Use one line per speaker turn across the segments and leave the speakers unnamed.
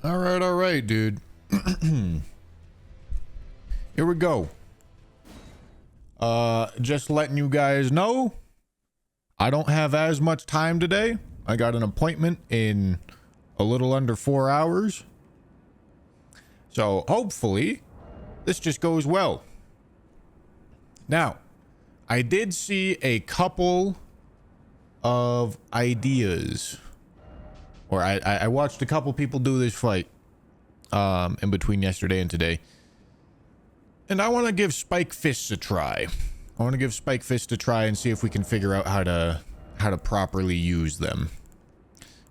All right, dude. Here we go. Just letting you guys know, I don't have as much time today. I got an appointment in a little under 4 hours. So hopefully this just goes well. Now, I did see a couple of ideas, or I watched a couple people do this fight in between yesterday and today, and I want to give Spike Fists a try. I want to give Spike Fists a try and see if we can figure out how to properly use them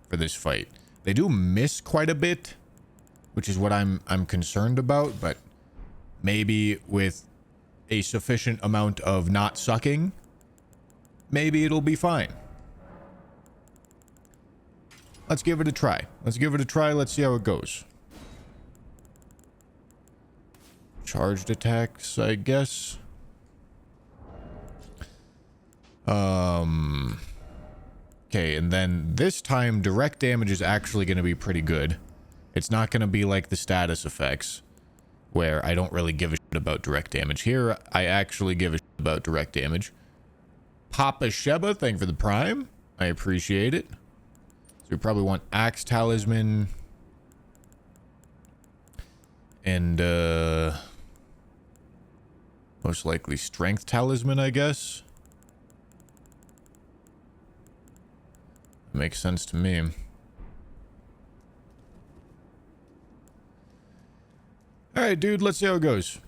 for this fight. They do miss quite a bit, which is what I'm concerned about, but maybe with a sufficient amount of not sucking, maybe it'll be fine. Let's give it a try. Let's see how it goes. Charged attacks, I guess. Okay, and then this time direct damage is actually going to be pretty good. It's not going to be like the status effects where I don't really give a shit about direct damage. Here, I actually give a shit about direct damage. Papa Sheba, thank you for the prime. I appreciate it. So we probably want Axe Talisman. And, most likely Strength Talisman, I guess. Makes sense to me. Alright, dude, let's see how it goes.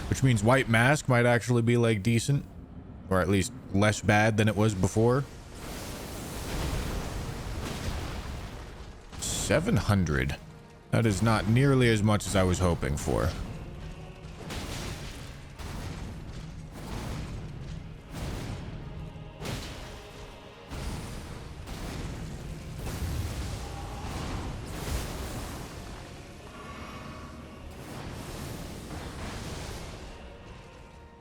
Which means White Mask might actually be, like, decent. Or at least less bad than it was before. 700. That is not nearly as much as I was hoping for.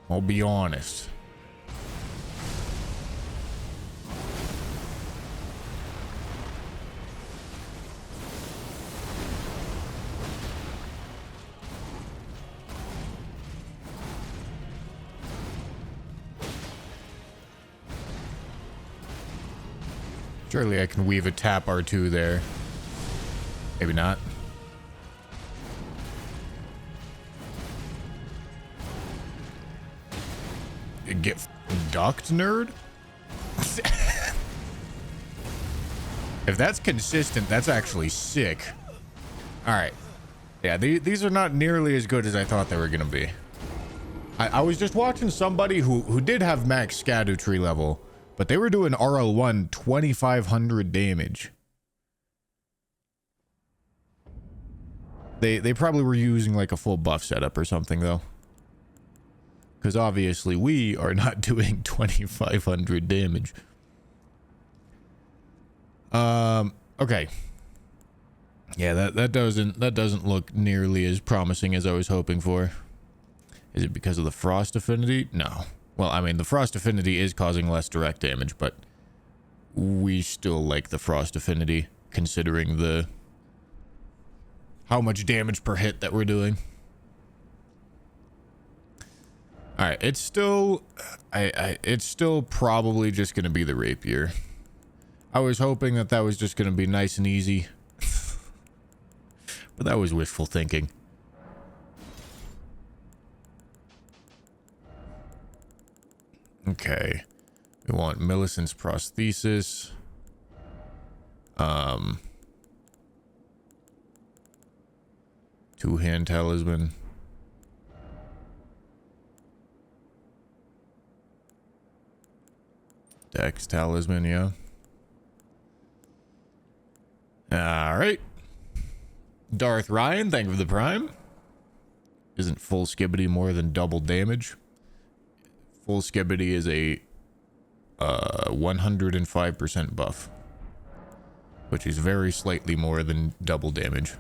I'll be honest. Surely I can weave a tap R2 there. Maybe not. Get ducked, nerd? If that's consistent, that's actually sick. Alright. Yeah, these are not nearly as good as I thought they were gonna be. I was just watching somebody who did have max Scadutree level, but they were doing RL1 2500 damage. They probably were using like a full buff setup or something though. Because obviously we are not doing 2500 damage. Okay. Yeah, that doesn't look nearly as promising as I was hoping for. Is it because of the frost affinity? No. Well, I mean, the frost affinity is causing less direct damage, but we still like the frost affinity considering the how much damage per hit that we're doing. All right, it's still it's still probably just going to be the rapier. I was hoping that was just going to be nice and easy. But that was wishful thinking. Okay. We want Millicent's prosthesis. Two-hand talisman. Dex talisman, yeah. Alright. Darth Ryan, thank you for the prime. Isn't full skibbity more than double damage? Full skibbity is a 105% buff, which is very slightly more than double damage.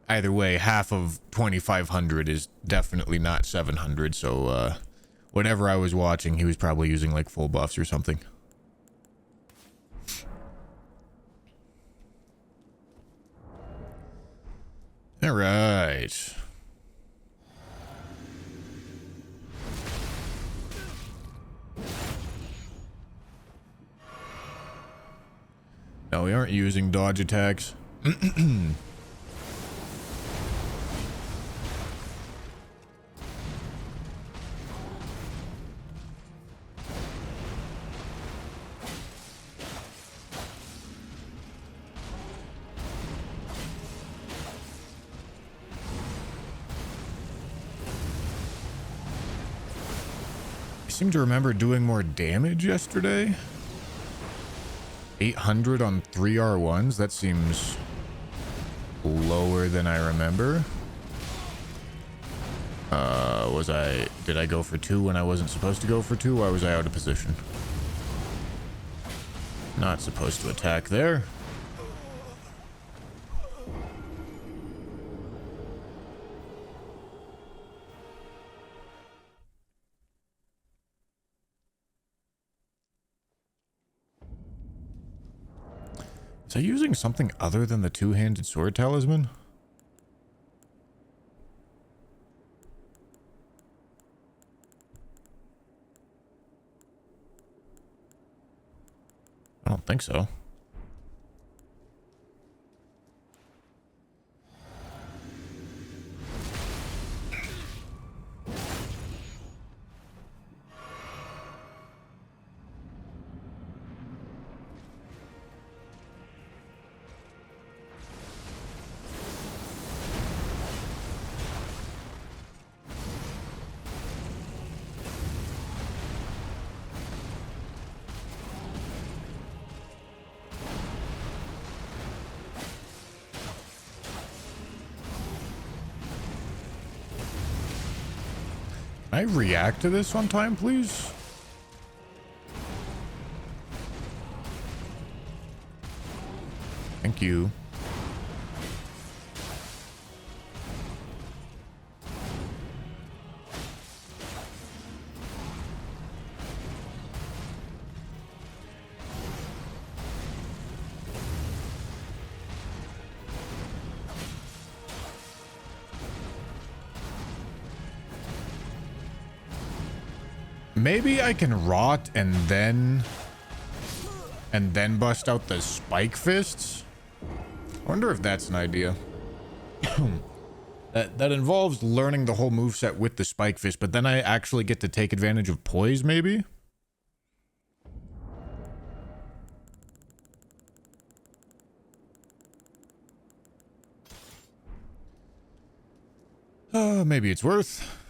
Either way, half of 2500 is definitely not 700, so whenever I was watching, he was probably using like full buffs or something. All right. No, we aren't using dodge attacks. I seem to remember doing more damage yesterday. 800 on 3 R1s. That seems lower than I remember. Did I go for 2 when I wasn't supposed to go for 2? Why was I out of position? Not supposed to attack there. Is I using something other than the two-handed sword talisman? I don't think so. Can I react to this on time, please? Thank you. Maybe I can rot and then bust out the spike fists. I wonder if that's an idea. that involves learning the whole moveset with the spike fist, but then I actually get to take advantage of poise, maybe? Maybe it's worth.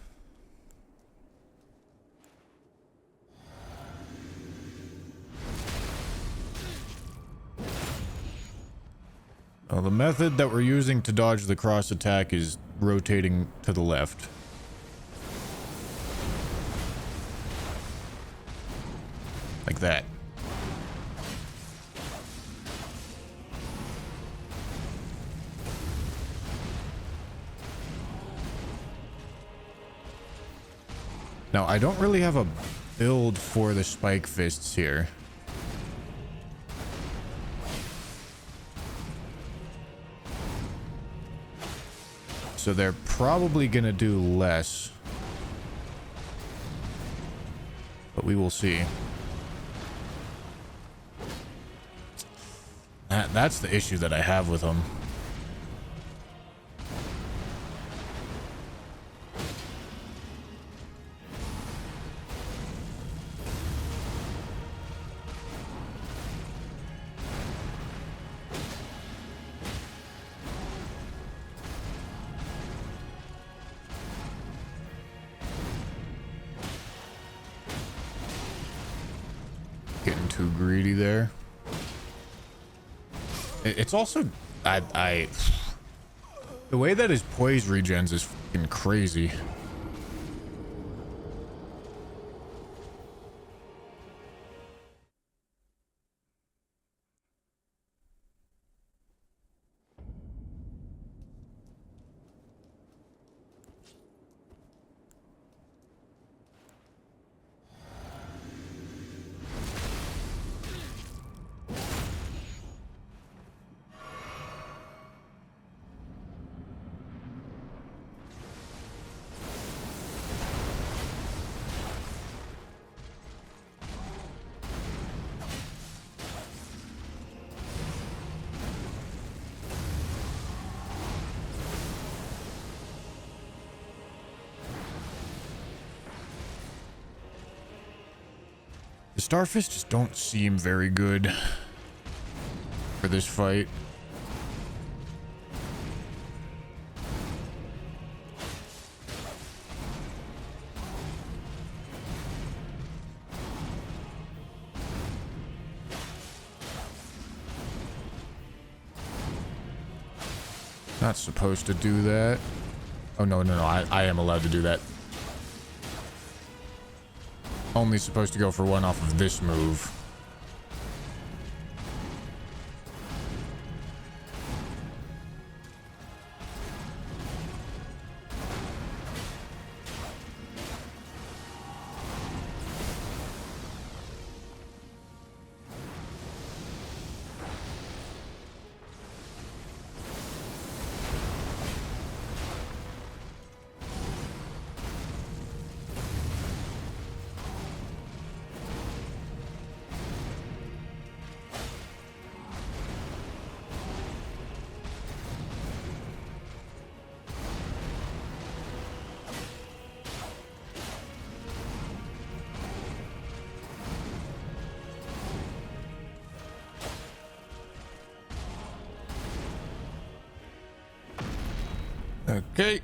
Well, the method that we're using to dodge the cross attack is rotating to the left. Like that. Now, I don't really have a build for the spike fists here. So they're probably gonna do less. But we will see. That's the issue that I have with them. Getting too greedy there. It's also the way that his poise regens is fucking crazy. Starfish just don't seem very good for this fight. Not supposed to do that. Oh, no, I am allowed to do that. Only supposed to go for one off of this move. Okay.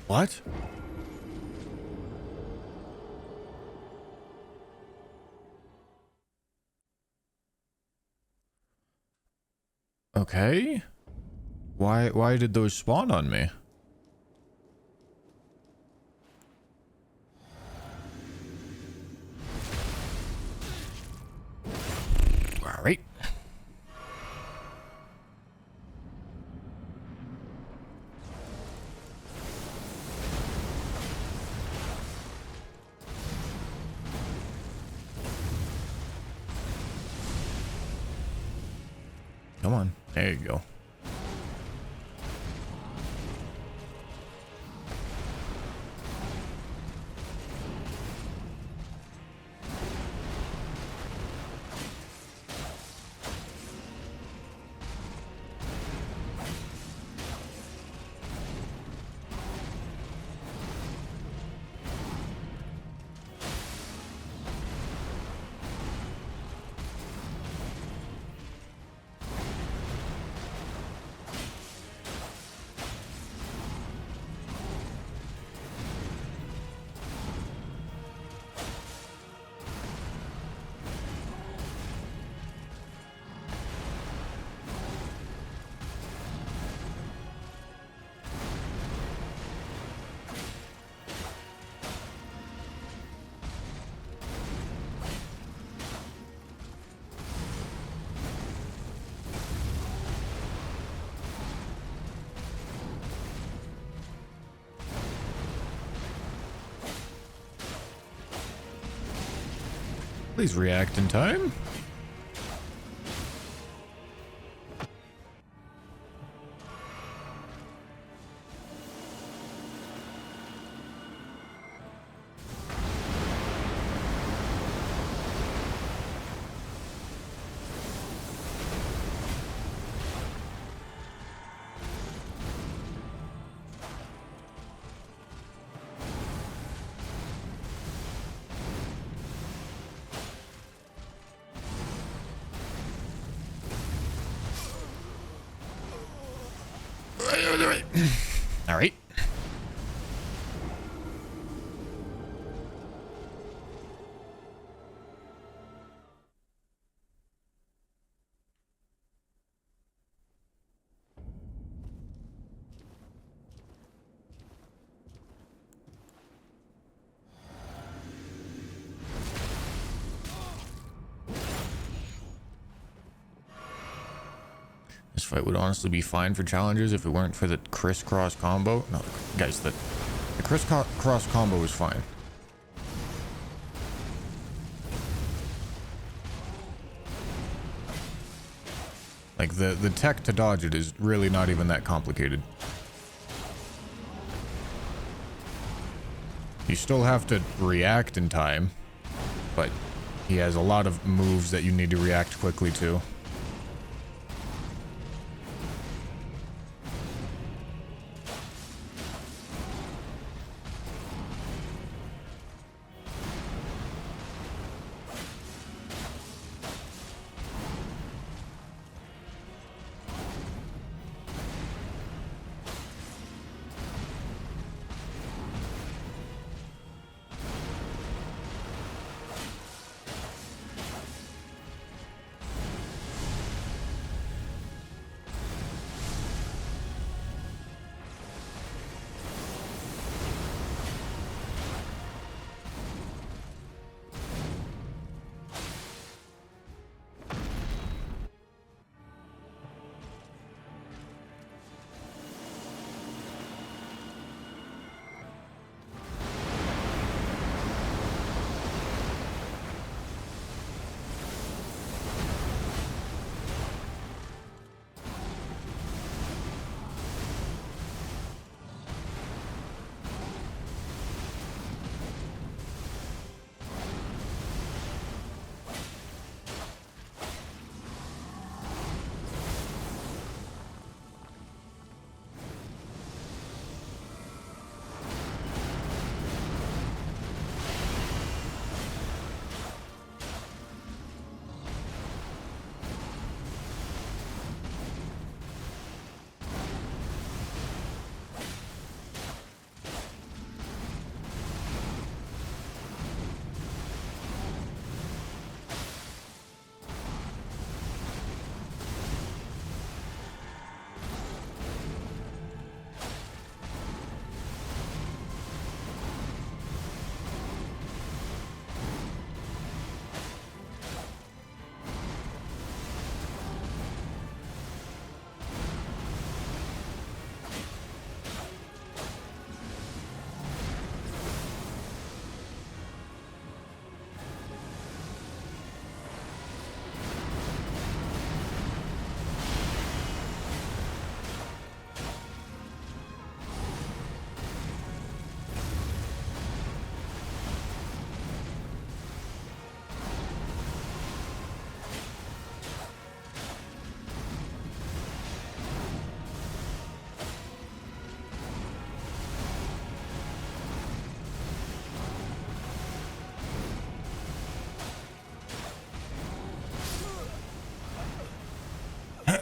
What? Okay. Why did those spawn on me? All right. Come on. There you go. Please react in time. All right. This fight would honestly be fine for challengers if it weren't for the crisscross combo. No, guys, the crisscross combo is fine. Like the tech to dodge it is really not even that complicated. You still have to react in time, but he has a lot of moves that you need to react quickly to.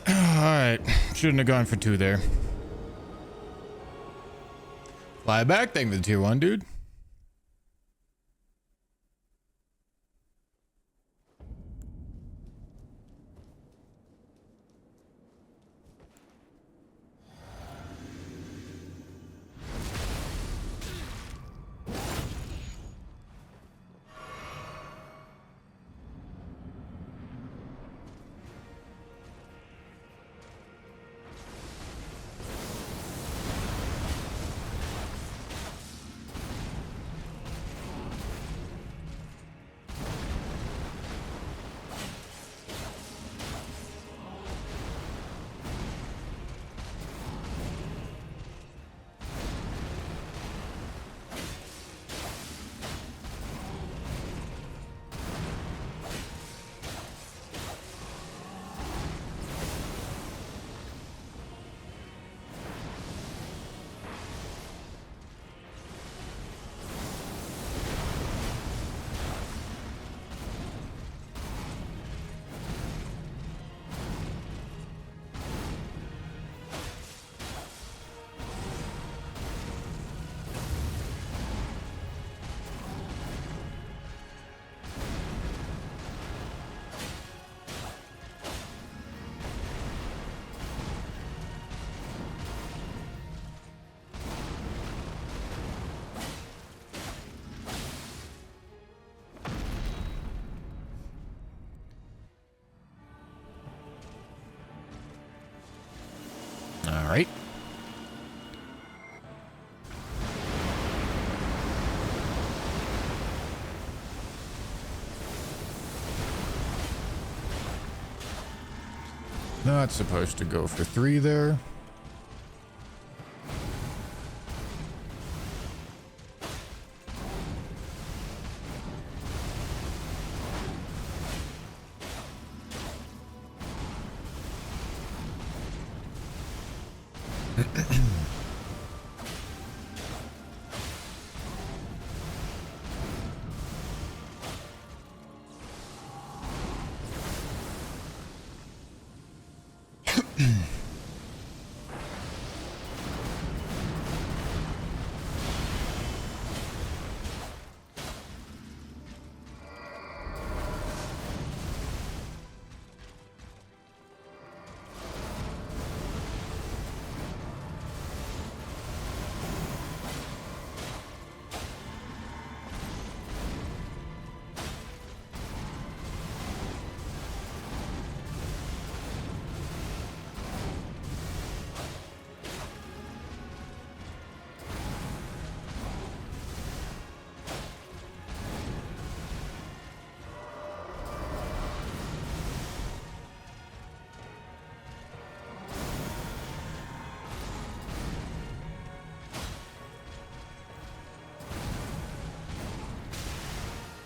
Alright, shouldn't have gone for 2 there. Fly back, thank you for the tier 1, dude. All right. not supposed to go for 3 there.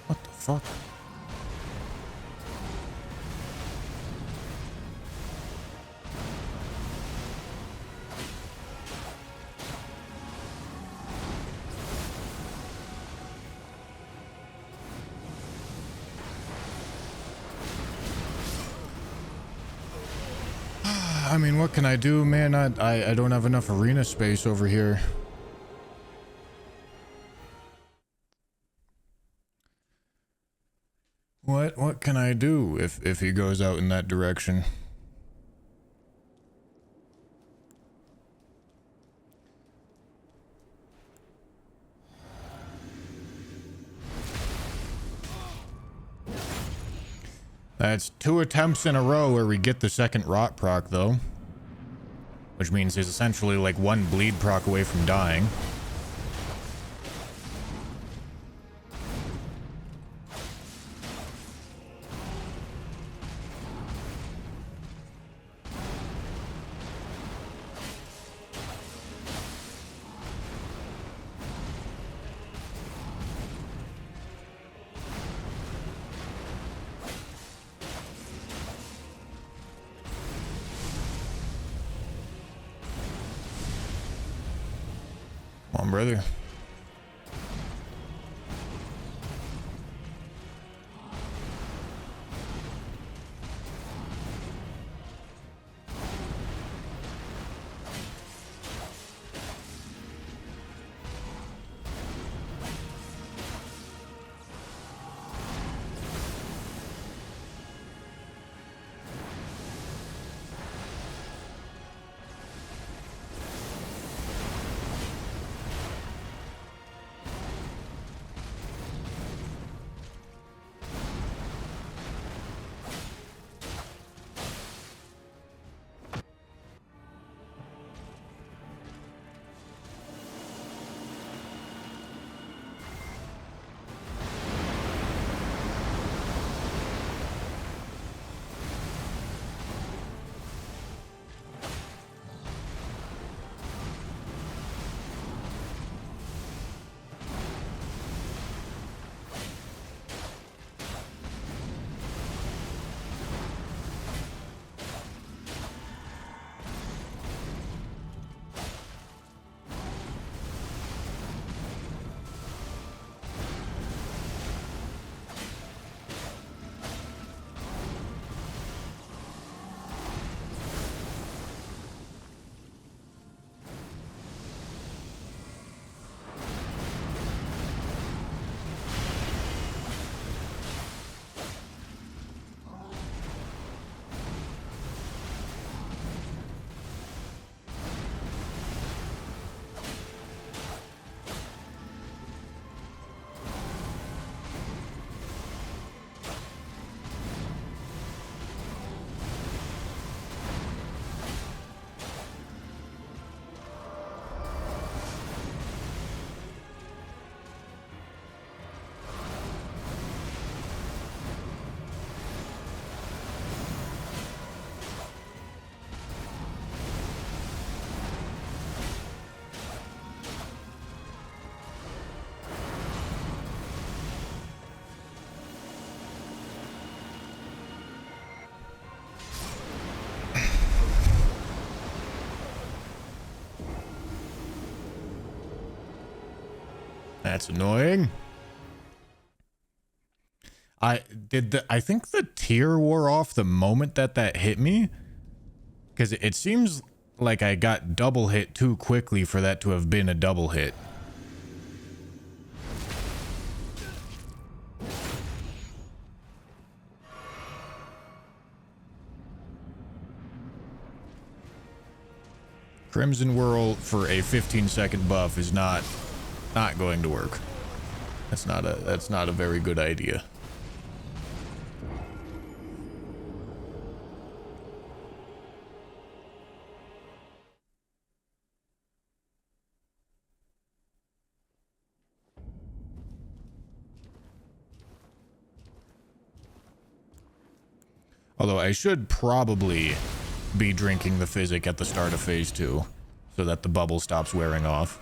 What the fuck? I mean, what can I do, man? I don't have enough arena space over here. What can I do if he goes out in that direction? That's 2 attempts in a row where we get the second rot proc, though. Which means he's essentially like 1 bleed proc away from dying. Come on, brother. That's annoying. I think the tear wore off the moment that hit me, because it seems like I got double hit too quickly for that to have been a double hit. Crimson Whirl for a 15-second buff is not going to work. That's not a very good idea. Although I should probably be drinking the physic at the start of phase 2 so that the bubble stops wearing off.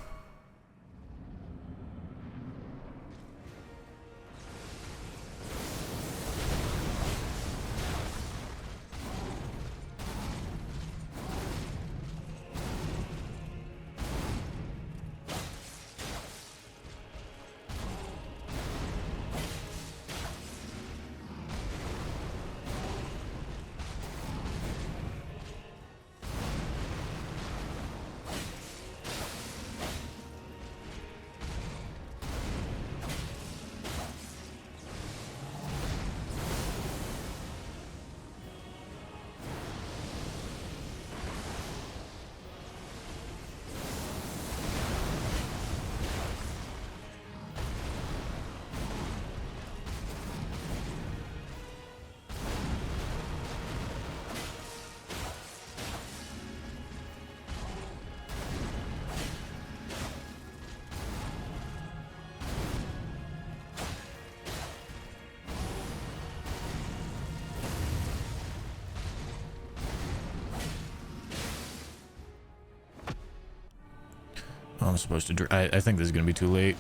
I'm supposed to drink. I think this is gonna be too late.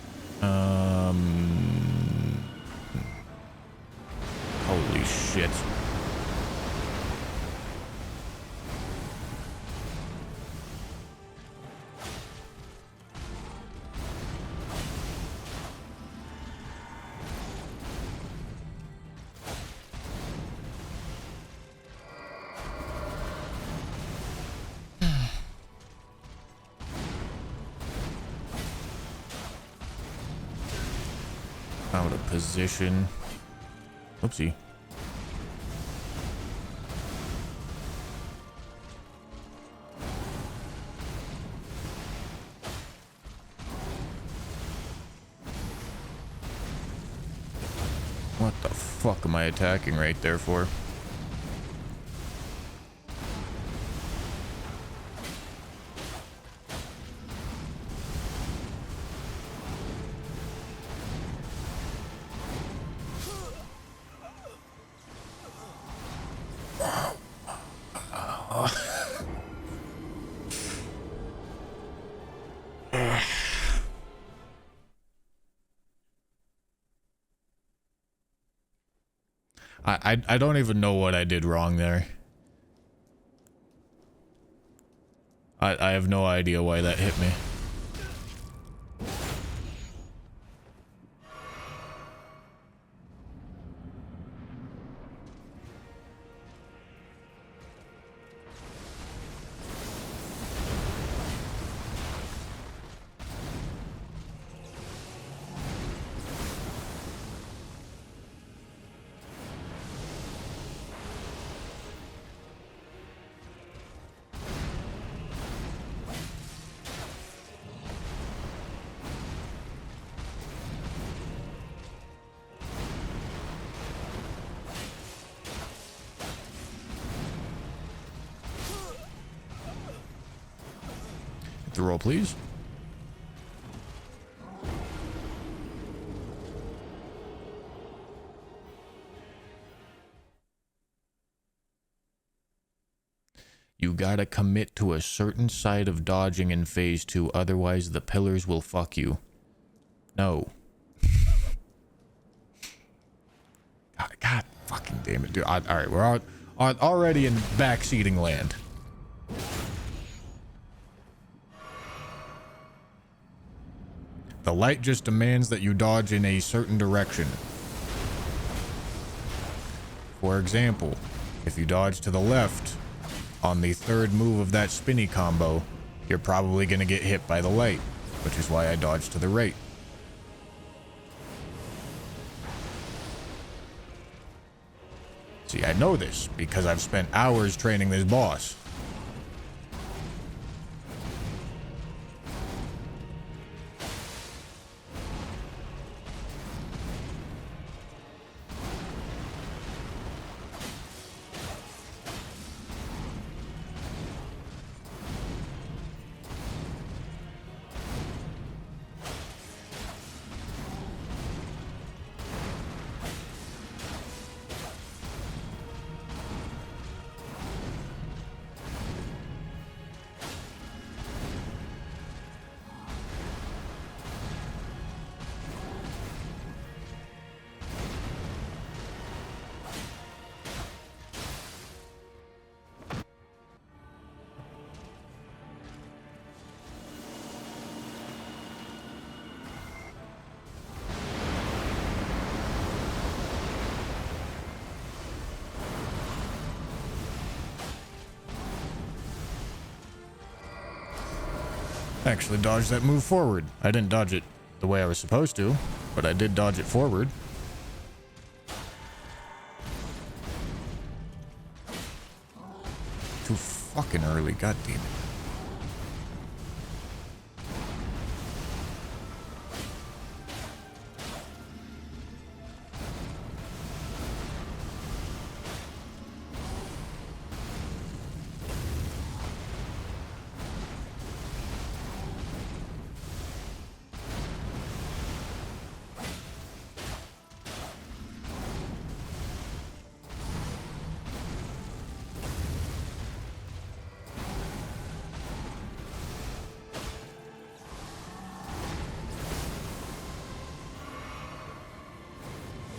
Holy shit. Out of position. Oopsie. What the fuck am I attacking right there for? I don't even know what I did wrong there. I have no idea why that hit me. The roll, please. You gotta commit to a certain side of dodging in phase 2, otherwise the pillars will fuck you. No. God fucking damn it, dude. Alright, we're already in backseating land. The light just demands that you dodge in a certain direction. For example, if you dodge to the left on the third move of that spinny combo, you're probably going to get hit by the light, which is why I dodge to the right. See, I know this because I've spent hours training this boss. Actually dodged that move forward. I didn't dodge it the way I was supposed to, but I did dodge it forward. Too fucking early, god damn it.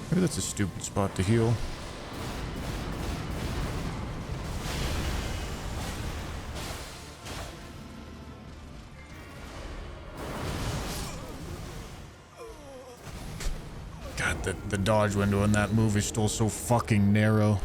Maybe that's a stupid spot to heal. God, the dodge window in that move is still so fucking narrow.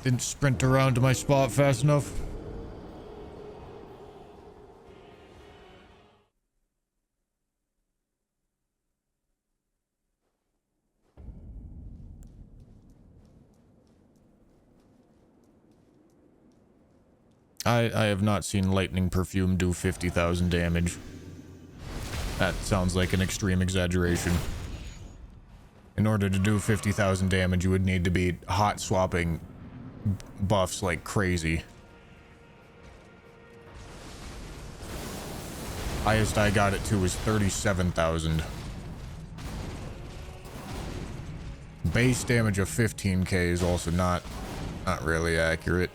Didn't sprint around to my spot fast enough. I have not seen lightning perfume do 50,000 damage. That sounds like an extreme exaggeration. In order to do 50,000 damage, you would need to be hot swapping buffs like crazy. Highest I got it to was 37,000. Base damage of 15k is also not really accurate.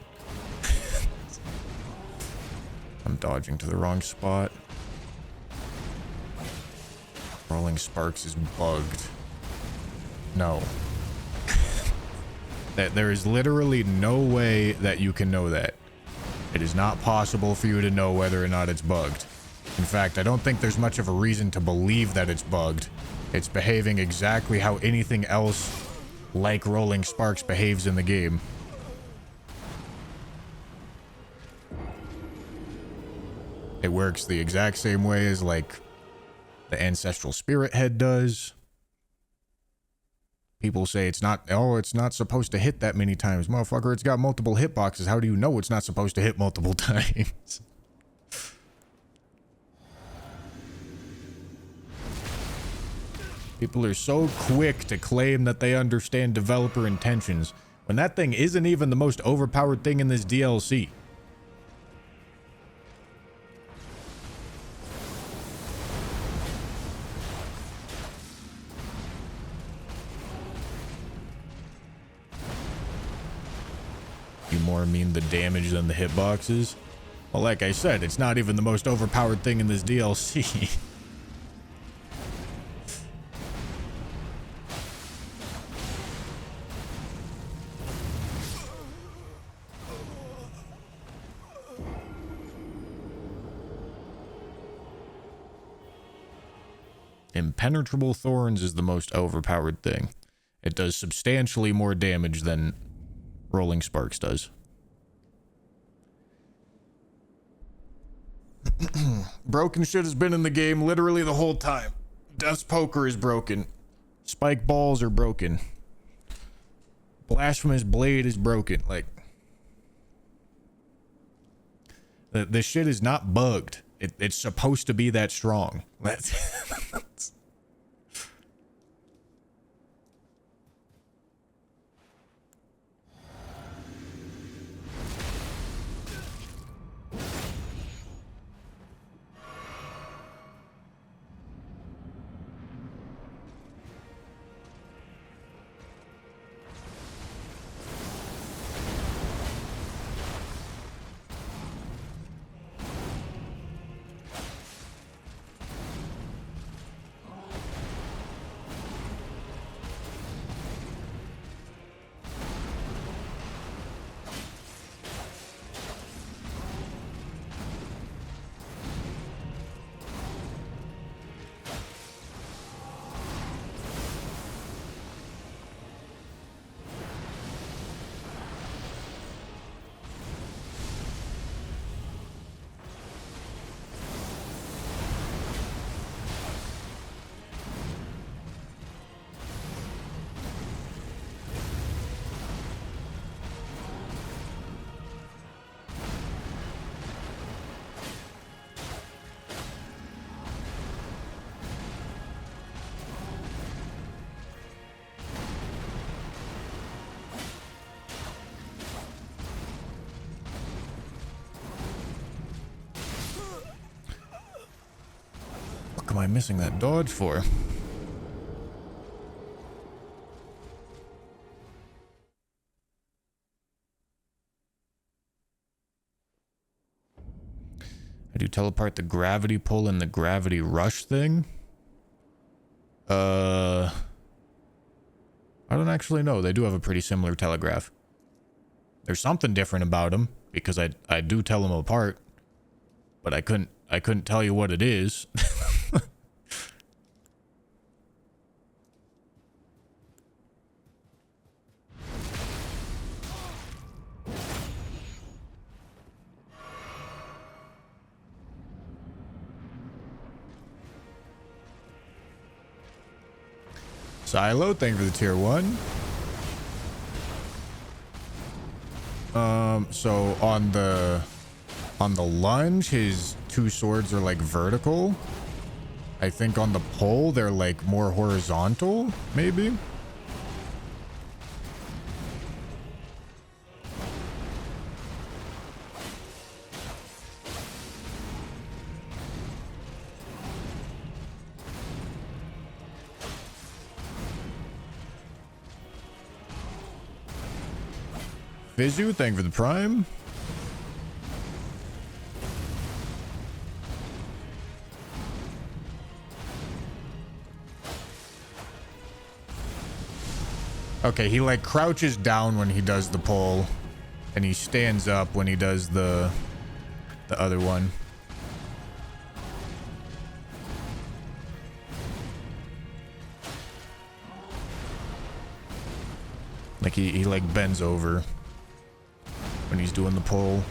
I'm dodging to the wrong spot. Rolling Sparks is bugged. No. There is literally no way that you can know that. It is not possible for you to know whether or not it's bugged. In fact, I don't think there's much of a reason to believe that it's bugged. It's behaving exactly how anything else like Rolling Sparks behaves in the game. It works the exact same way as like the ancestral spirit head does. People say it's not, oh, it's not supposed to hit that many times. Motherfucker, it's got multiple hitboxes. How do you know it's not supposed to hit multiple times? People are so quick to claim that they understand developer intentions when that thing isn't even the most overpowered thing in this DLC. You more mean the damage than the hitboxes? Well, like I said, it's not even the most overpowered thing in this DLC. Impenetrable Thorns is the most overpowered thing. It does substantially more damage than Rolling Sparks does. Broken shit has been in the game literally the whole time. Death's Poker is broken. Spike balls are broken. Blasphemous Blade is broken. Like, the shit is not bugged. It's supposed to be that strong. That's what am I missing that dodge for? I do teleport the gravity pull and the gravity rush thing. I don't actually know. They do have a pretty similar telegraph. There's something different about them because I do tell them apart, but I couldn't tell you what it is. Silo, thank you for the tier 1. So on the lunge, his two swords are like vertical. I think on the pole, they're like more horizontal, maybe. Vizu, thank you for the prime. Okay, he like crouches down when he does the pull, and he stands up when he does the other one. Like he like bends over when he's doing the pull.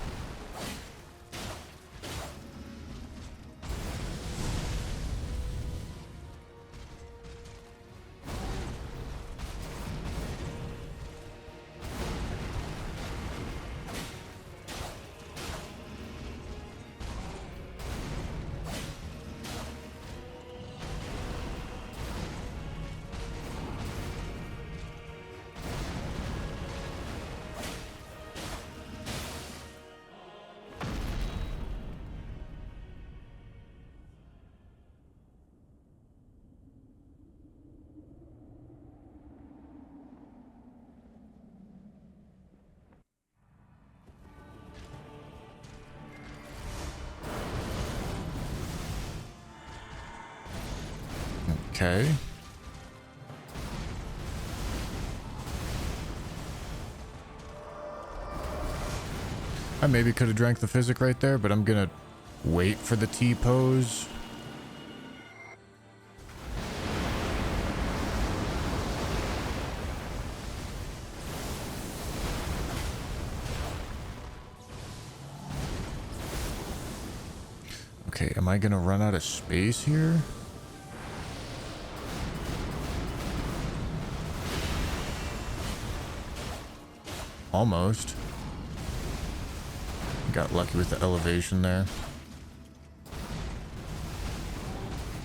Okay. I maybe could have drank the physic right there, but I'm gonna wait for the T-pose. Okay, am I gonna run out of space here? Almost. Got lucky with the elevation there.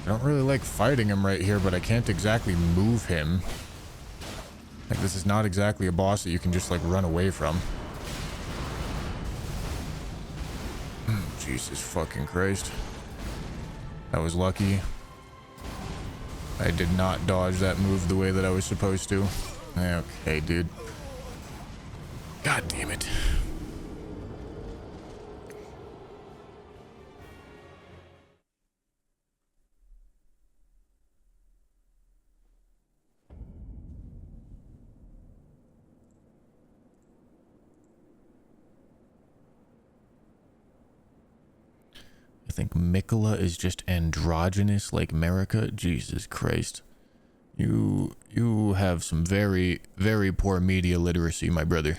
I don't really like fighting him right here, but I can't exactly move him. Like, this is not exactly a boss that you can just, like, run away from. Jesus fucking Christ. That was lucky. I did not dodge that move the way that I was supposed to. Okay, dude. God damn it. I think Mikola is just androgynous like America. Jesus Christ. You have some very, very poor media literacy, my brother.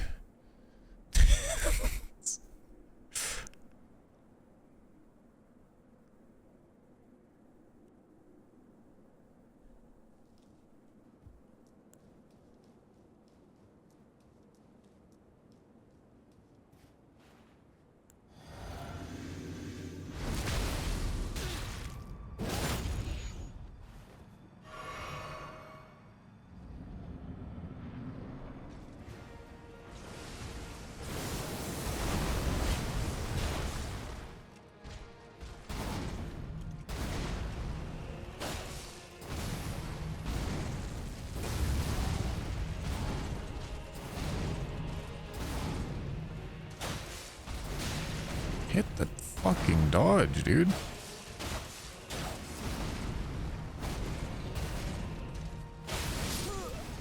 Hit the fucking dodge, dude.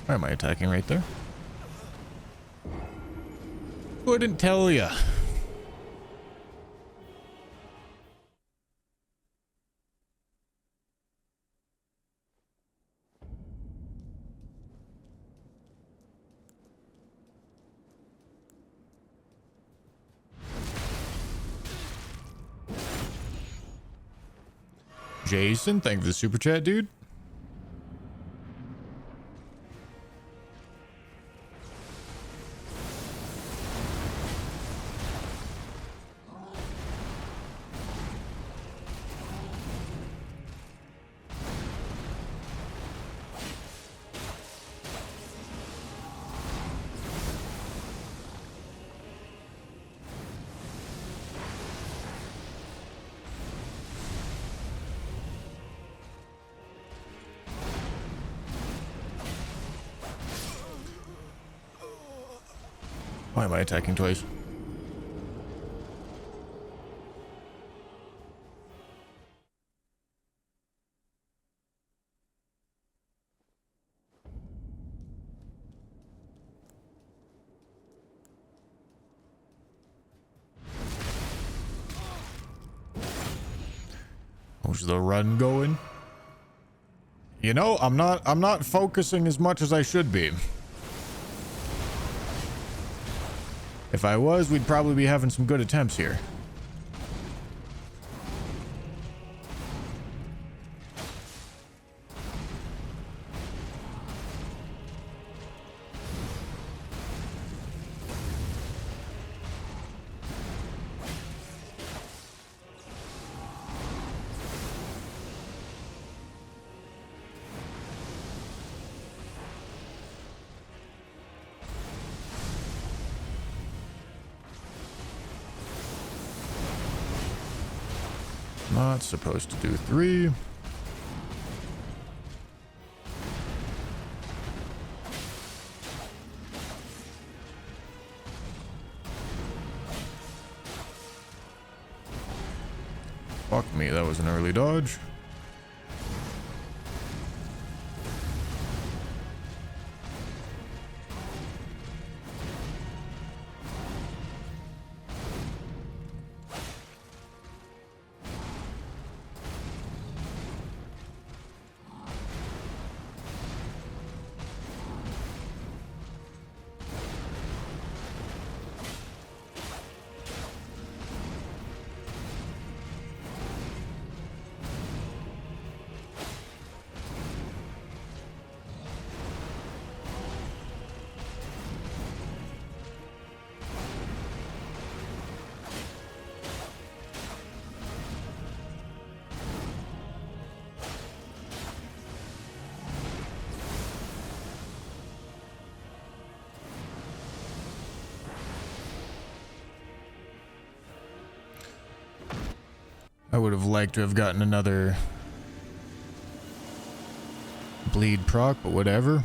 Why am I attacking right there? Couldn't tell ya. Jason, thank you for the super chat, dude. Why am I attacking twice? How's the run going? You know, I'm not focusing as much as I should be. If I was, we'd probably be having some good attempts here. Not supposed to do 3. Fuck me, that was an early dodge. I would have liked to have gotten another bleed proc, but whatever.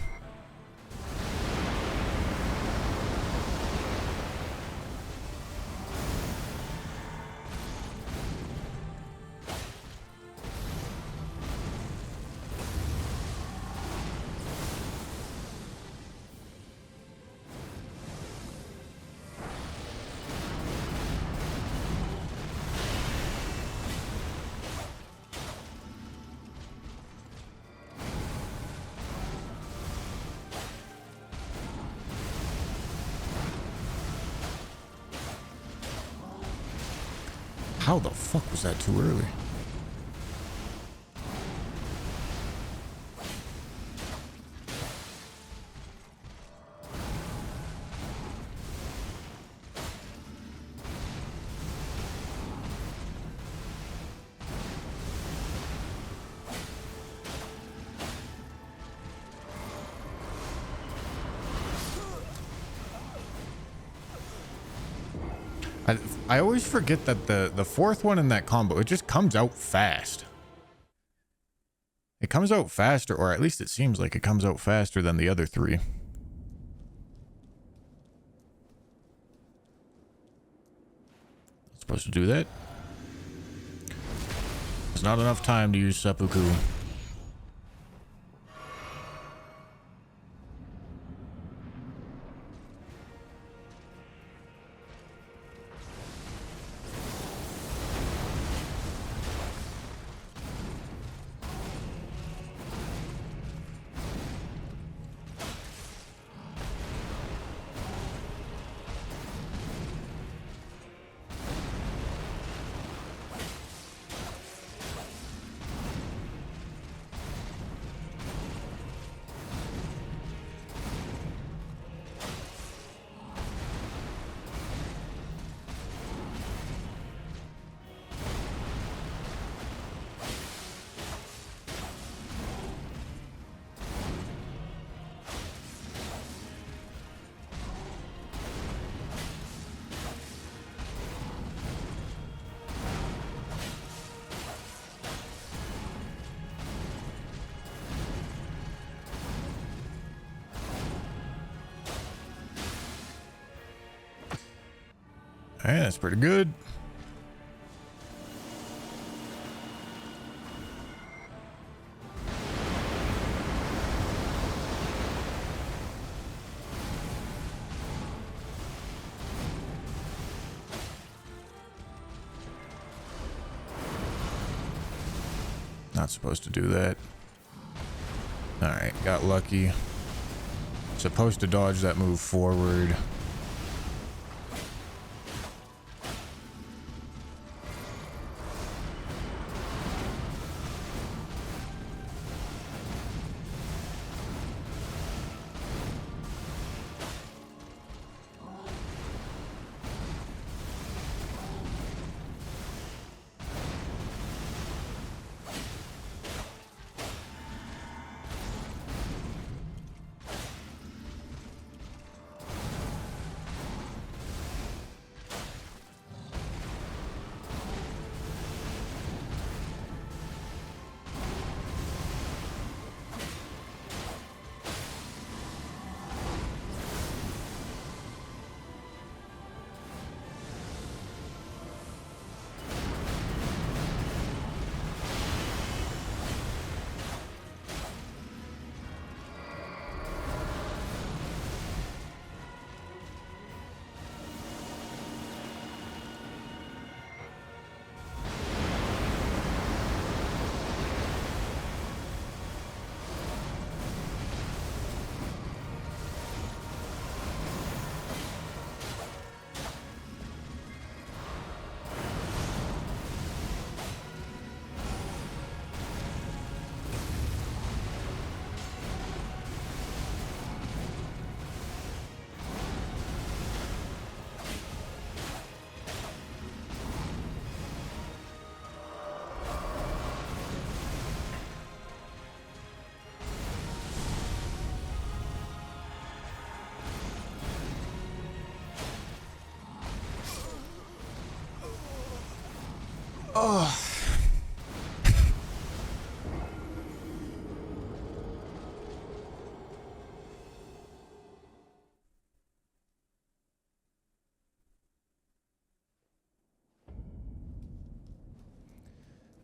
How the fuck was that too early? I always forget that the fourth one in that combo, it just comes out fast. It comes out faster, or at least it seems like it comes out faster than the other three. Supposed to do that? There's not enough time to use seppuku. Hey, that's pretty good. Not supposed to do that. All right, got lucky. Supposed to dodge that move forward. Oh,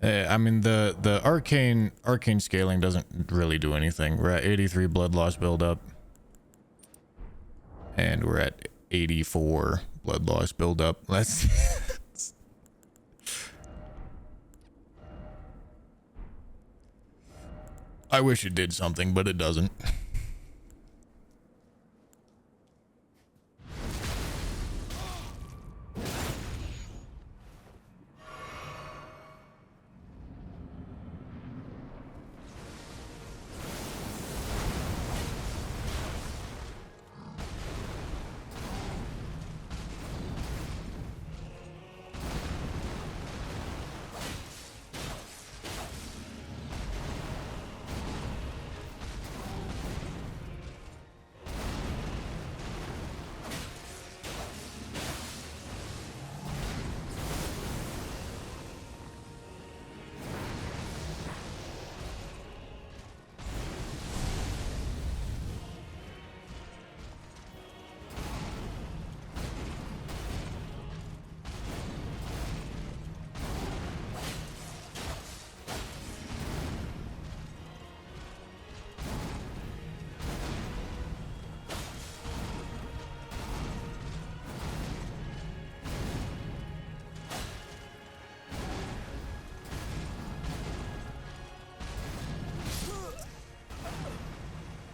I mean, the arcane scaling doesn't really do anything. We're at 83 blood loss buildup. And we're at 84 blood loss buildup. Let's... I wish it did something, but it doesn't.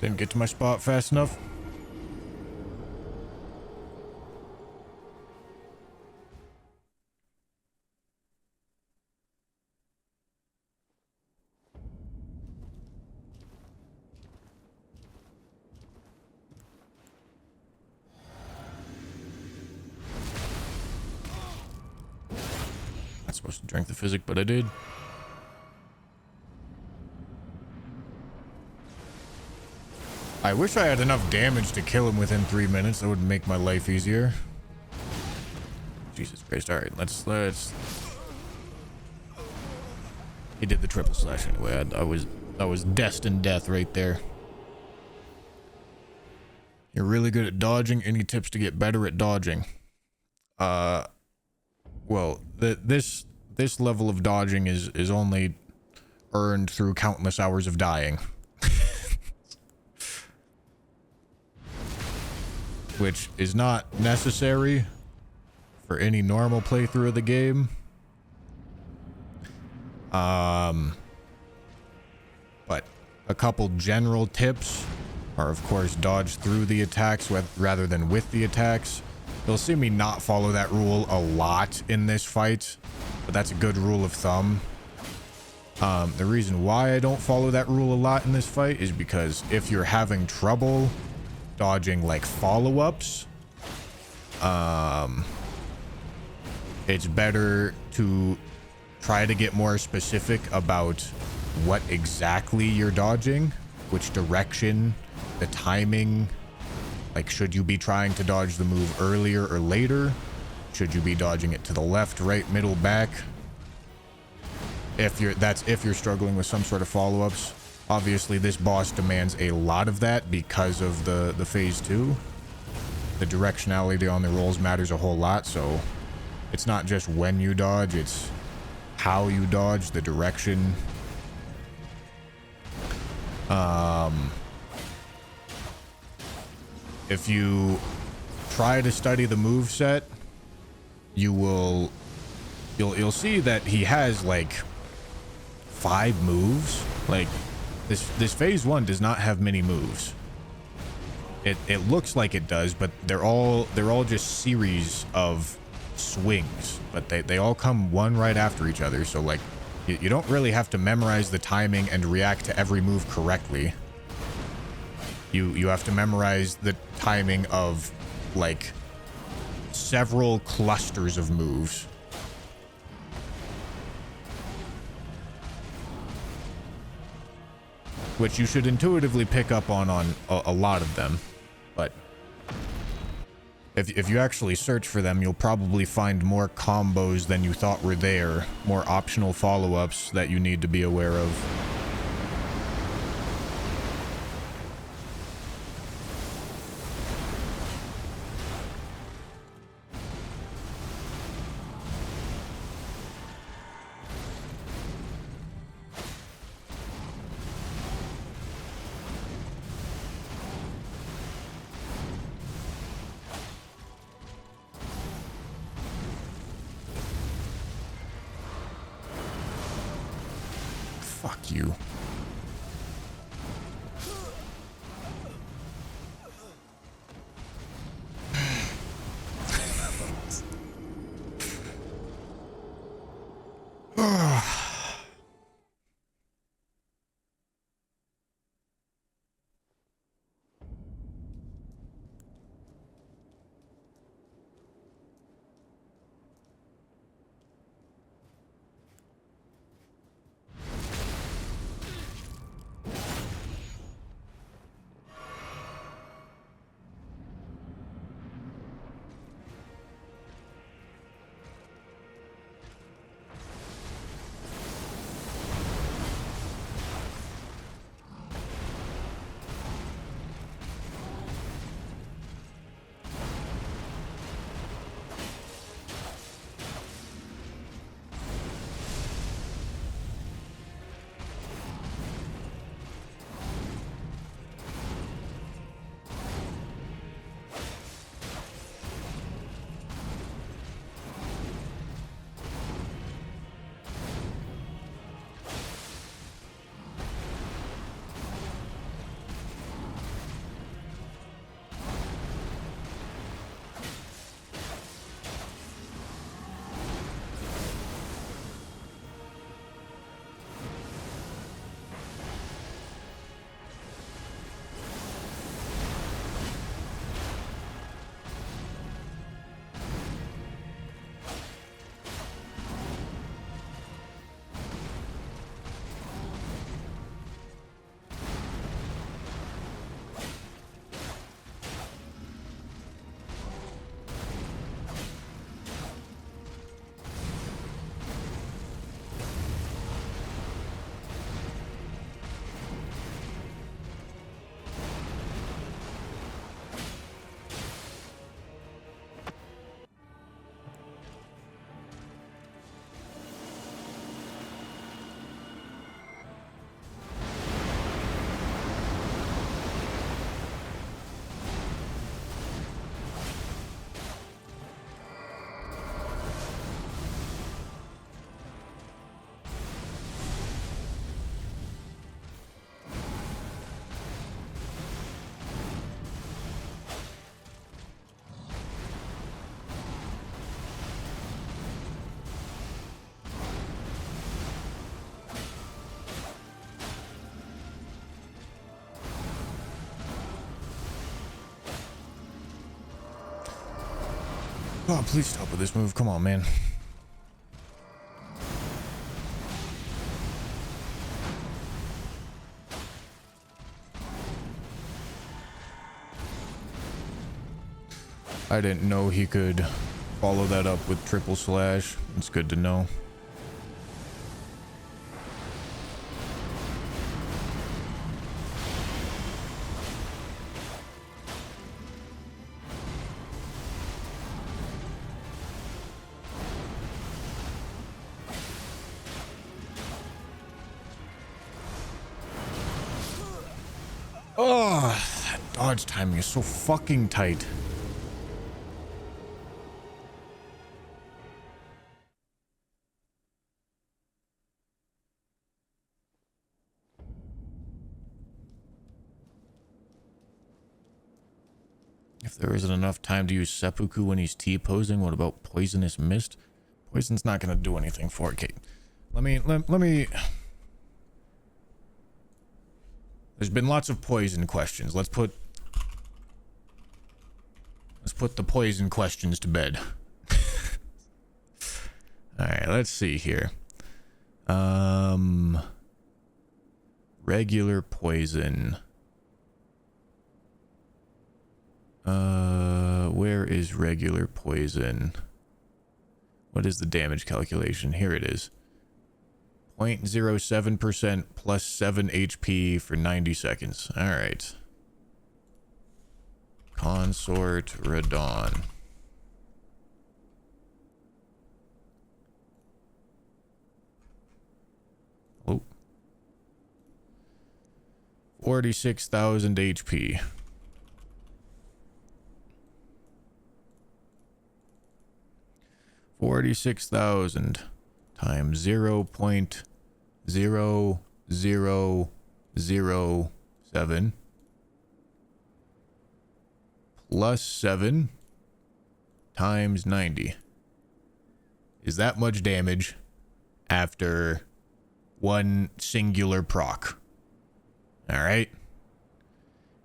Didn't get to my spot fast enough. Not supposed to drink the physic, but I did. I wish I had enough damage to kill him within 3 minutes. That would make my life easier. Jesus Christ. Alright, let's... He did the triple slash anyway. I was destined death right there. You're really good at dodging. Any tips to get better at dodging? Well, this level of dodging is only earned through countless hours of dying. Which is not necessary for any normal playthrough of the game. But a couple general tips are, of course, dodge through the attacks rather than with the attacks. You'll see me not follow that rule a lot in this fight, but that's a good rule of thumb. The reason why I don't follow that rule a lot in this fight is because if you're having trouble dodging like follow-ups, it's better to try to get more specific about what exactly you're dodging, which direction, the timing. Like, should you be trying to dodge the move earlier or later? Should you be dodging it to the left, right, middle, back? If you're struggling with some sort of follow-ups. Obviously, this boss demands a lot of that because of the phase 2. The directionality on the rolls matters a whole lot, so it's not just when you dodge, it's how you dodge, the direction. If you try to study the moveset, you'll see that he has like 5 moves. Like, this phase 1 does not have many moves. It looks like it does, but they're all just series of swings, but they all come one right after each other. So like, you don't really have to memorize the timing and react to every move correctly. You have to memorize the timing of like several clusters of moves. Which you should intuitively pick up on a lot of them. But if you actually search for them, you'll probably find more combos than you thought were there. More optional follow-ups that you need to be aware of. Fuck you. Oh, please stop with this move. Come on, man. I didn't know he could follow that up with triple slash. It's good to know. Oh, that dodge timing is so fucking tight. If there isn't enough time to use seppuku when he's T-posing, what about poisonous mist? Poison's not gonna do anything for it, Kate. Let me... There's been lots of poison questions. Let's put the poison questions to bed. Alright, let's see here. Regular poison. Where is regular poison? What is the damage calculation? Here it is. 0.07% plus 7 HP for 90 seconds. Alright. Consort Radon. Oh. 46,000 HP. 46,000 times 0.0 0.007 plus 7 times 90 is that much damage after one singular proc. Alright?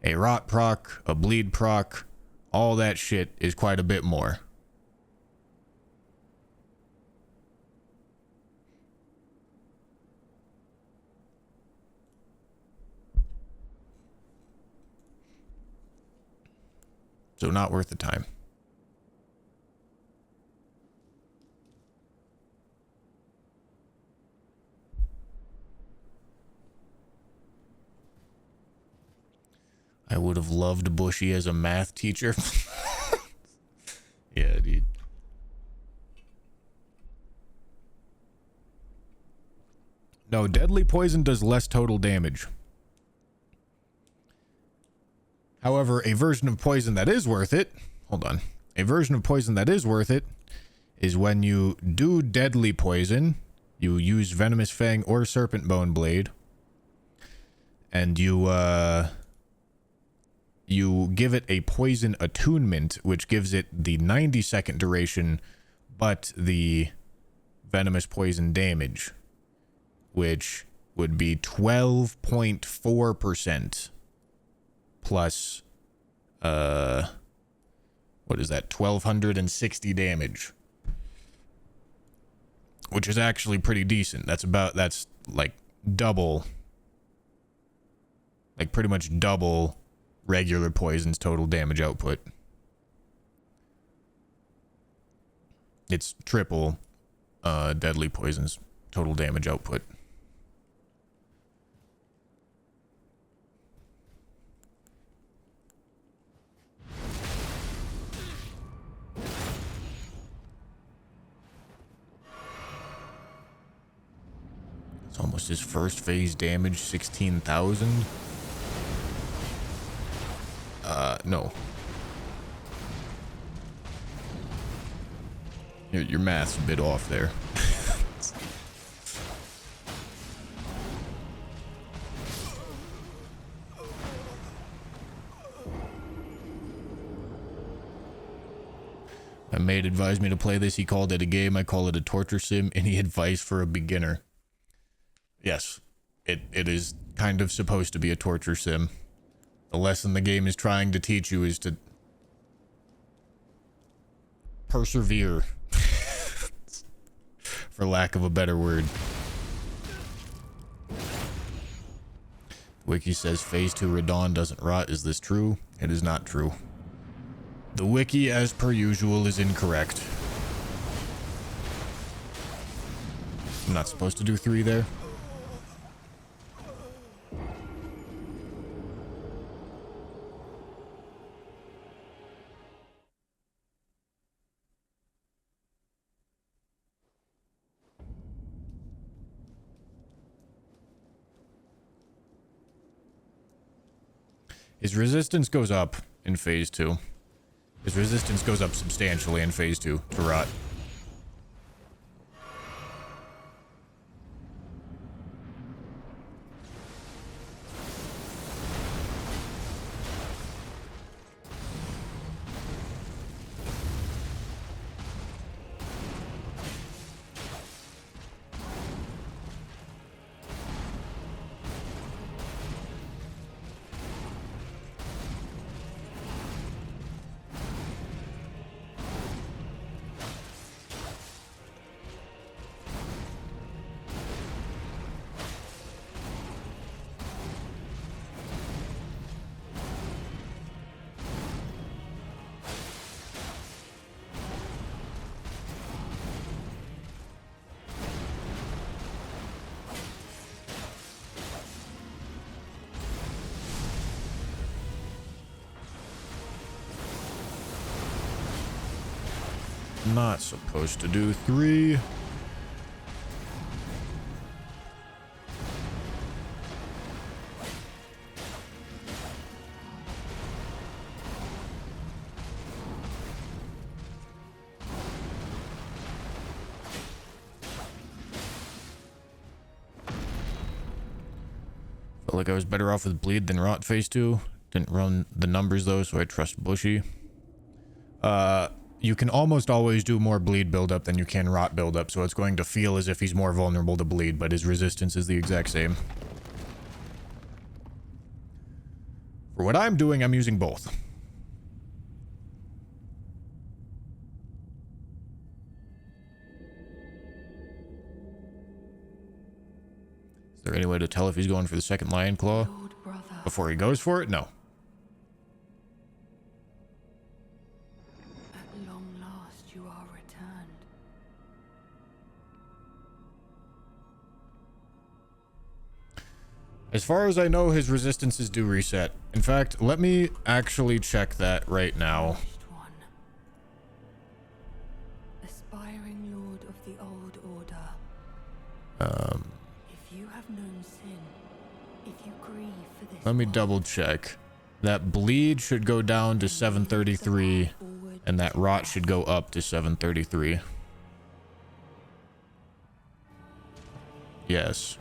A rot proc, a bleed proc, all that shit is quite a bit more. So not worth the time. I would have loved Bushy as a math teacher. Yeah, dude. No, deadly poison does less total damage. However, a version of poison that is worth it... Hold on. A version of poison that is worth it is when you do deadly poison, you use Venomous Fang or Serpent Bone Blade, and you give it a poison attunement, which gives it the 90-second duration, but the venomous poison damage, which would be 12.4% plus, what is that, 1,260 damage, which is actually pretty decent. That's like double, like pretty much double regular poison's total damage output. It's triple deadly poison's total damage output. It's almost his first phase damage, 16,000. No. Your math's a bit off there. My mate advised me to play this. He called it a game. I call it a torture sim. Any advice for a beginner? Yes, it is kind of supposed to be a torture sim. The lesson the game is trying to teach you is to persevere, for lack of a better word. Wiki says phase 2 Radon doesn't rot. Is this true? It is not true. The wiki, as per usual, is incorrect. I'm not supposed to do 3 there. His resistance goes up in phase 2. His resistance goes up substantially in phase 2 to rot. Not supposed to do 3. Felt like I was better off with bleed than rot phase 2. Didn't run the numbers though, so I trust Bushy. You can almost always do more bleed buildup than you can rot buildup, so it's going to feel as if he's more vulnerable to bleed, but his resistance is the exact same. For what I'm doing, I'm using both. Is there any way to tell if he's going for the second lion claw before he goes for it? No.
At long last you are returned.
As far as I know, his resistances do reset. In fact, let me actually check that right now.
Aspiring lord of the old order. If you have known sin, if you grieve for this,
let me double check. That bleed should go down to 733, and that rot should go up to 733. Yes.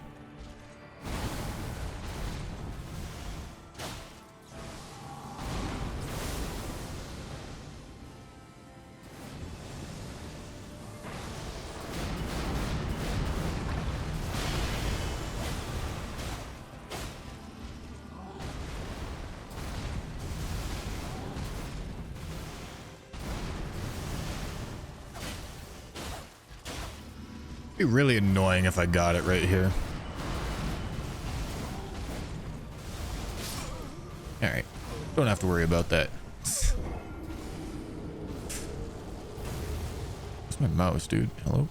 Be really annoying if I got it right here. Alright. Don't have to worry about that. Where's my mouse, dude? Hello?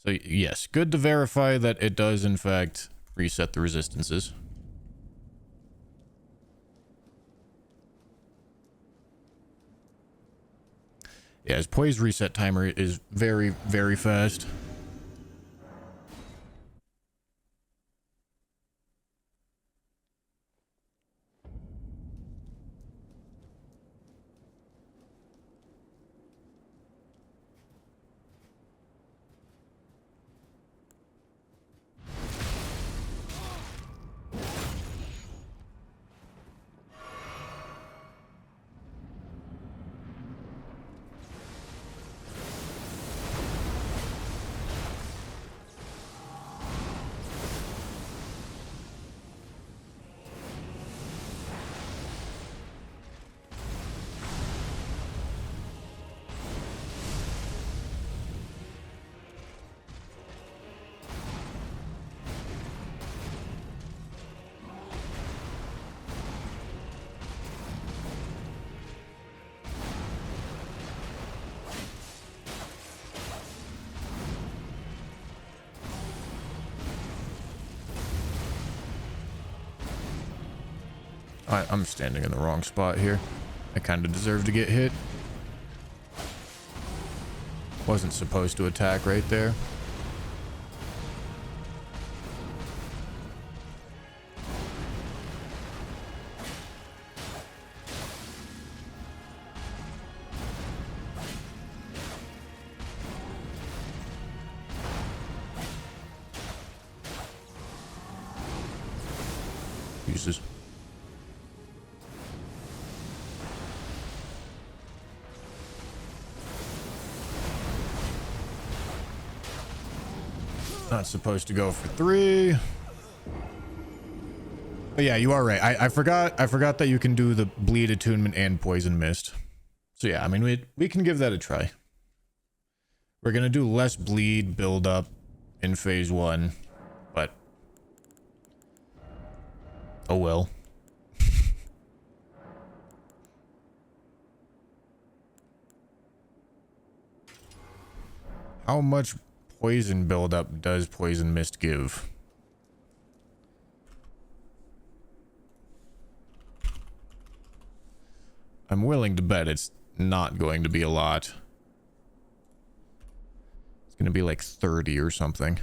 So, yes. Good to verify that it does, in fact, reset the resistances. Yeah, his poise reset timer is very, very fast. I'm standing in the wrong spot here. I kind of deserve to get hit. Wasn't supposed to attack right there. Jesus. Not supposed to go for 3. But yeah, you are right. I forgot that you can do the bleed attunement and poison mist. So yeah, I mean we can give that a try. We're gonna do less bleed build up in phase 1, but oh well. How much poison buildup does poison mist give? I'm willing to bet it's not going to be a lot. It's going to be like 30 or something.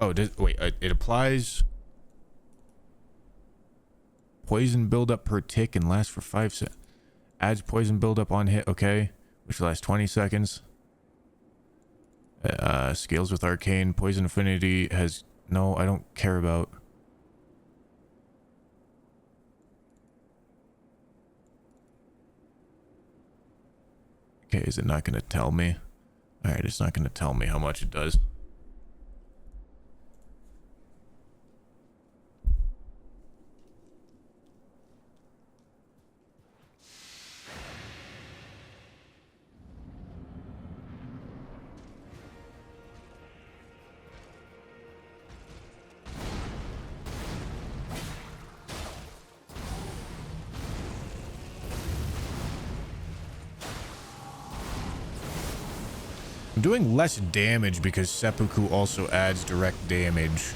Oh, wait, it applies poison buildup per tick and lasts for 5 seconds. Adds poison buildup on hit, okay, which lasts 20 seconds. Scales with arcane. Poison affinity has... No, I don't care about... Okay, is it not going to tell me? Alright, it's not going to tell me how much it does. I'm doing less damage because seppuku also adds direct damage.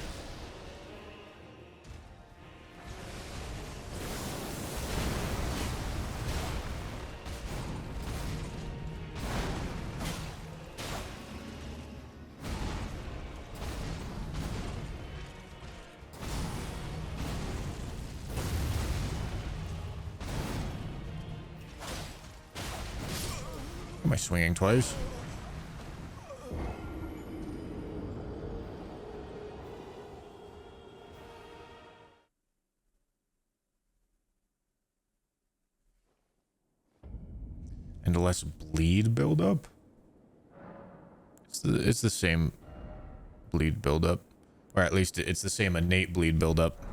Am I swinging twice? And less bleed buildup? It's the same bleed buildup. Or at least it's the same innate bleed buildup.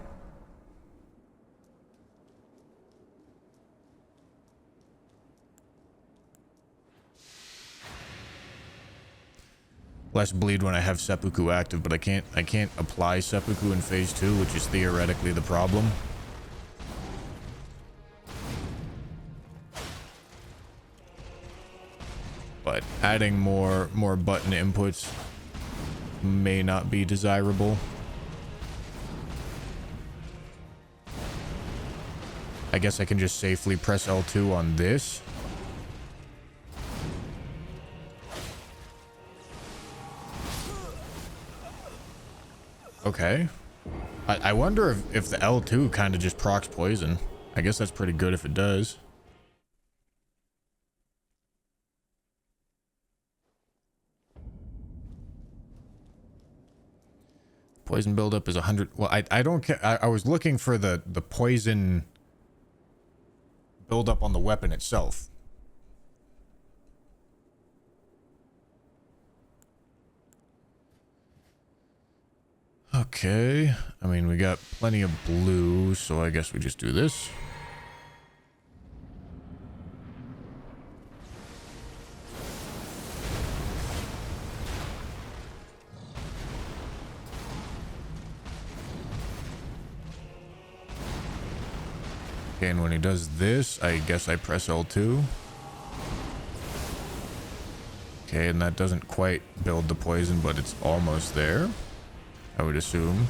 Less bleed when I have seppuku active, but I can't apply seppuku in phase 2, which is theoretically the problem. But adding more button inputs may not be desirable. I guess I can just safely press L2 on this. Okay. I wonder if the L2 kind of just procs poison. I guess that's pretty good if it does. Poison buildup is 100. Well, I don't care. I was looking for the poison buildup on the weapon itself. Okay. I mean, we got plenty of blue, so I guess we just do this. Okay, and when he does this, I guess I press L2. Okay, and that doesn't quite build the poison, but it's almost there, I would assume.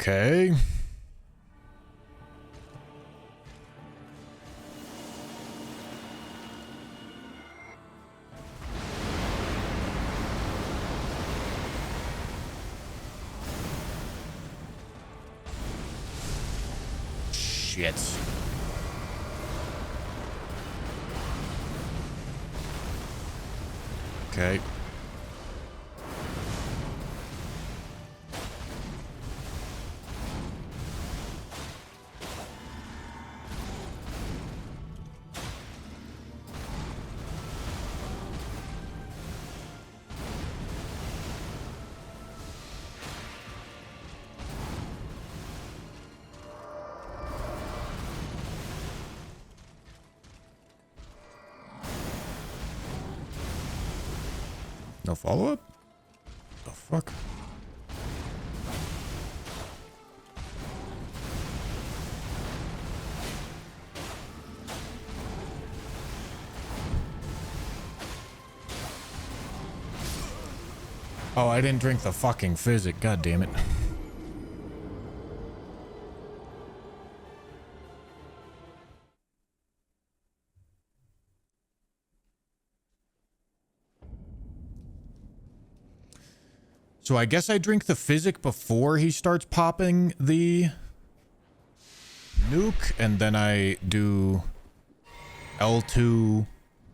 Okay. shit. Okay. No follow-up? The fuck? Oh, I didn't drink the fucking physic. God damn it. So I guess I drink the physic before he starts popping the nuke, and then I do L2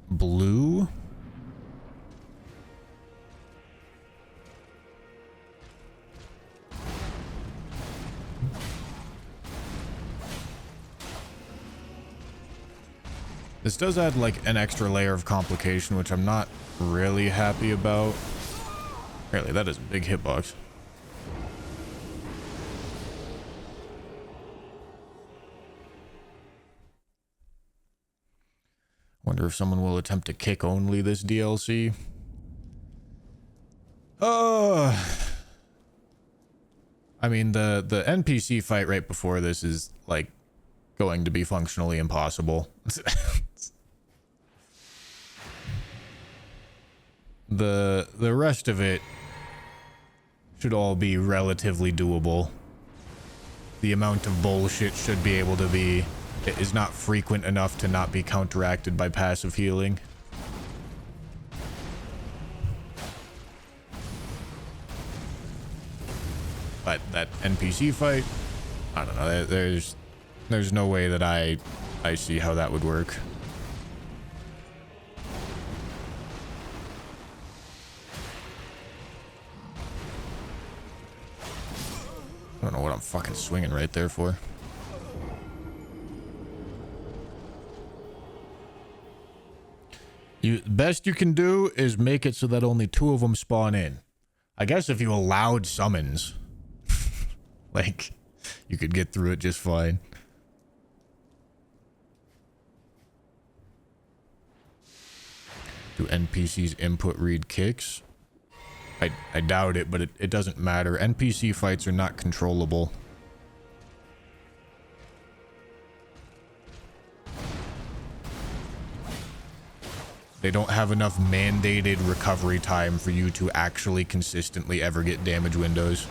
blue. This does add like an extra layer of complication, which I'm not really happy about. Apparently that is a big hitbox. Wonder if someone will attempt to kick only this DLC. I mean, the NPC fight right before this is like going to be functionally impossible. The rest of it should all be relatively doable. The amount of bullshit should be able to be... It is not frequent enough to not be counteracted by passive healing. But that NPC fight, I don't know. There's no way that I see how that would work. I don't know what I'm fucking swinging right there for. Best you can do is make it so that only 2 of them spawn in. I guess if you allowed summons, like, you could get through it just fine. Do NPCs input read kicks? I doubt it, but it doesn't matter. NPC fights are not controllable. They don't have enough mandated recovery time for you to actually consistently ever get damage windows.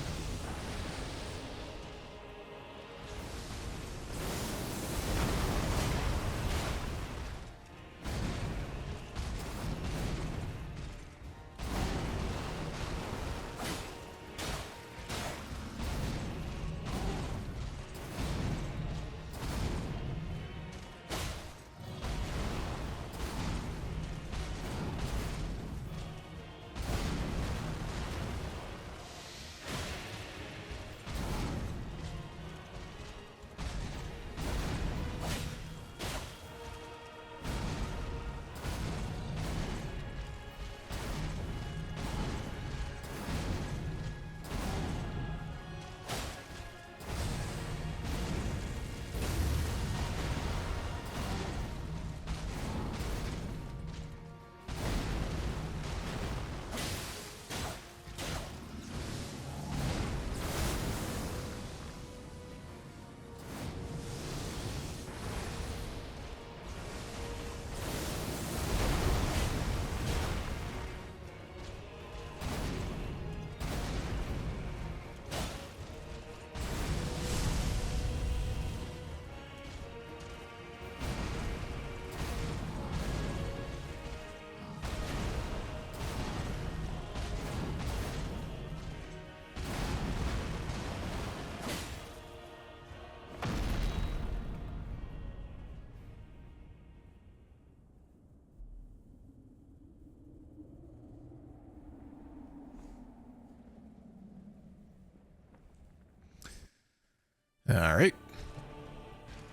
Alright.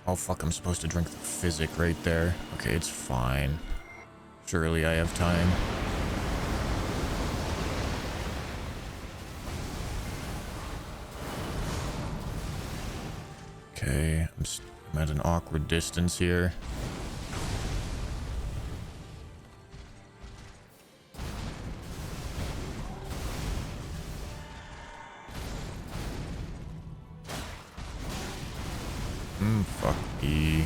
Oh, fuck, I'm supposed to drink the physic right there. Okay, it's fine. Surely I have time. Okay, I'm at an awkward distance here. Fuck E.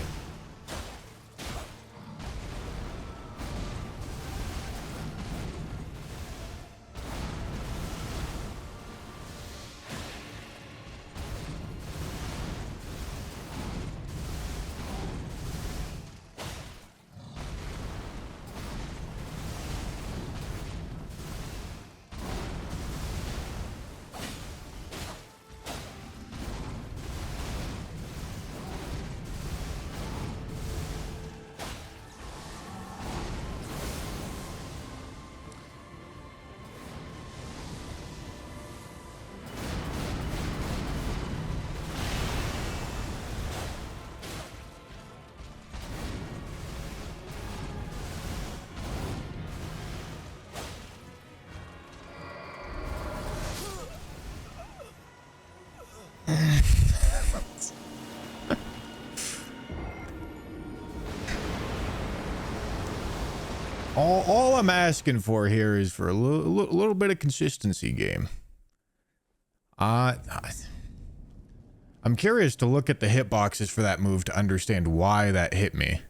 All I'm asking for here is for a little bit of consistency, game. I'm curious to look at the hitboxes for that move to understand why that hit me.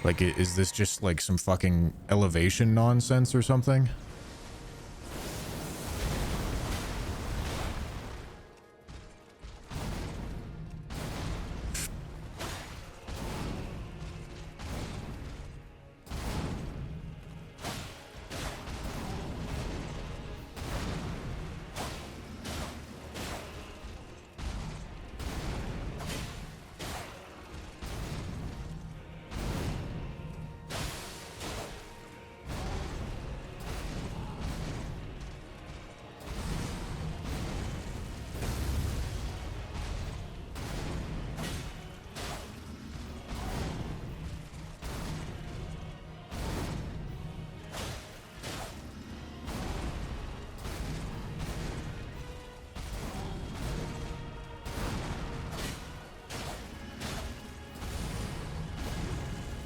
Like, is this just like some fucking elevation nonsense or something?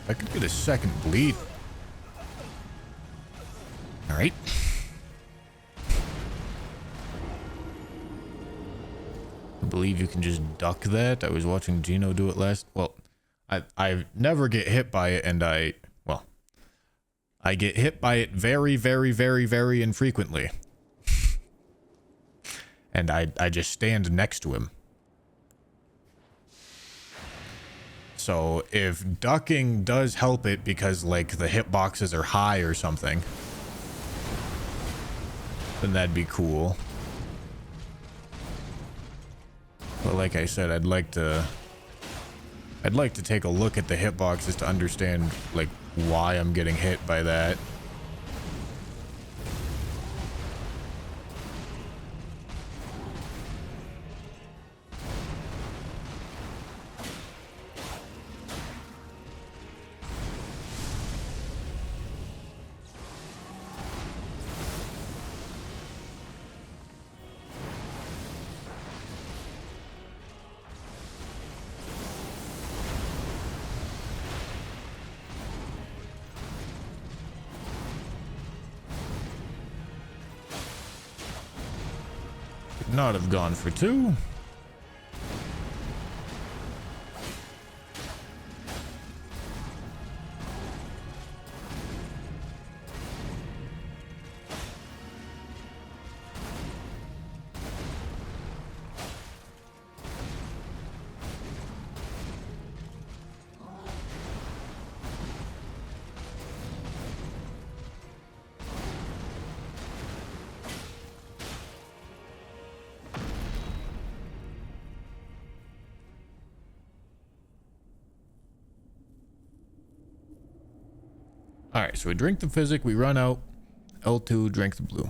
I could get a second bleed. All right. I believe you can just duck that. I was watching Gino do it last. Well, I never get hit by it, and I get hit by it very, very, very, very infrequently. And I just stand next to him. So if ducking does help it because like the hitboxes are high or something, then that'd be cool. But like I said, I'd like to take a look at the hitboxes to understand like why I'm getting hit by that. Not have gone for two. All right, so we drink the physic, we run out. L2, drink the blue.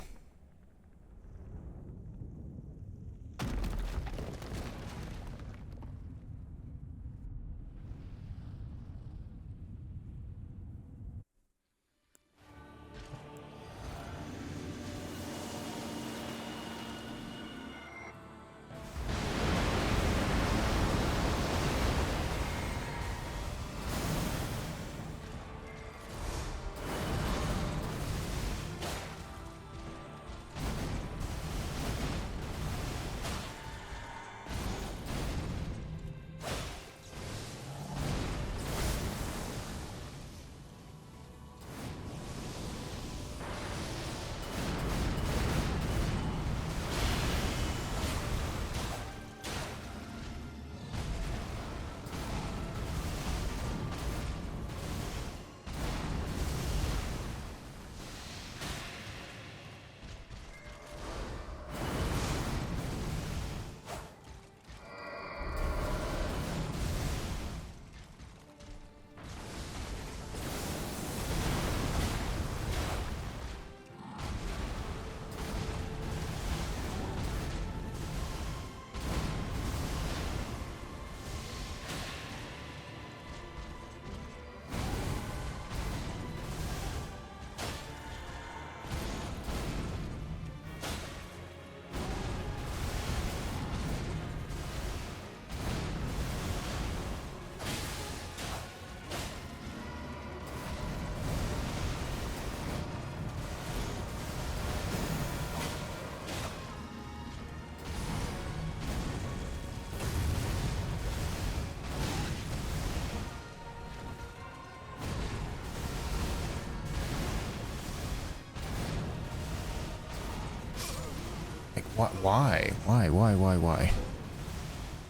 Like, why? Why?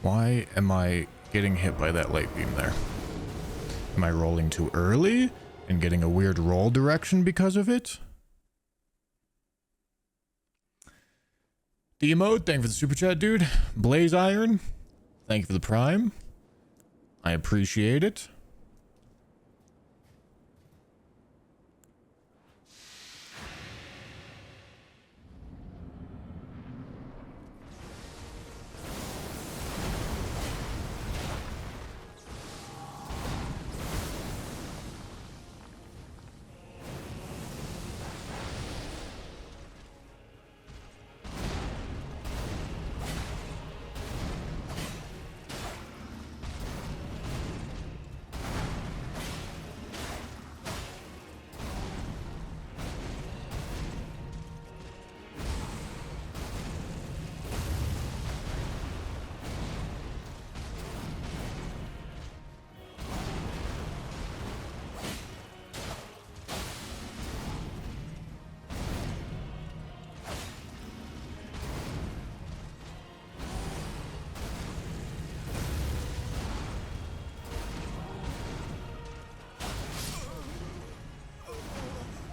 Why am I getting hit by that light beam there? Am I rolling too early and getting a weird roll direction because of it? D-Mode, thank you for the super chat, dude. Blaze Iron, thank you for the prime. I appreciate it.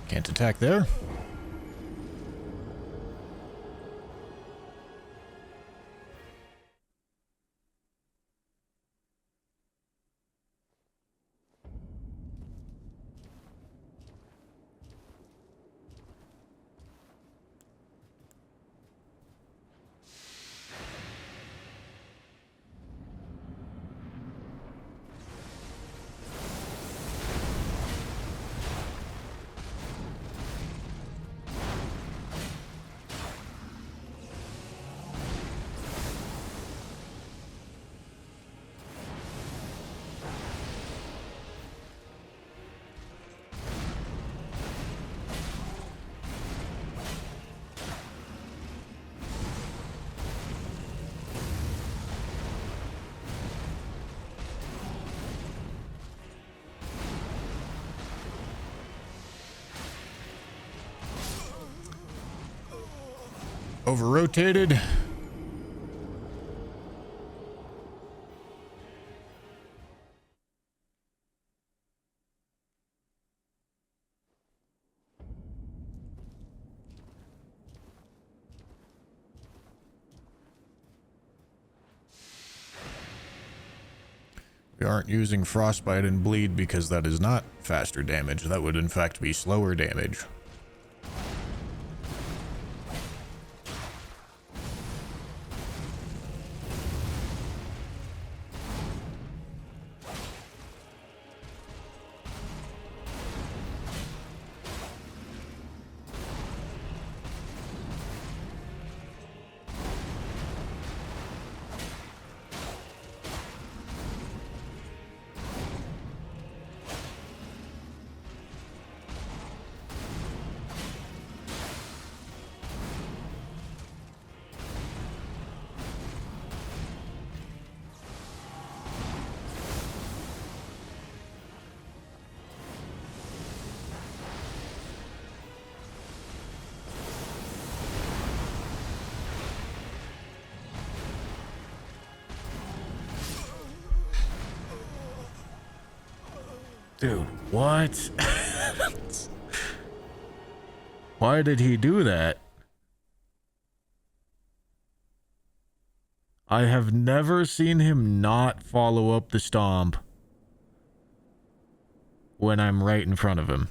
Can't attack there. Over-rotated. We aren't using Frostbite and Bleed because that is not faster damage. That would in fact be slower damage. Dude, what? Why did he do that? I have never seen him not follow up the stomp when I'm right in front of him.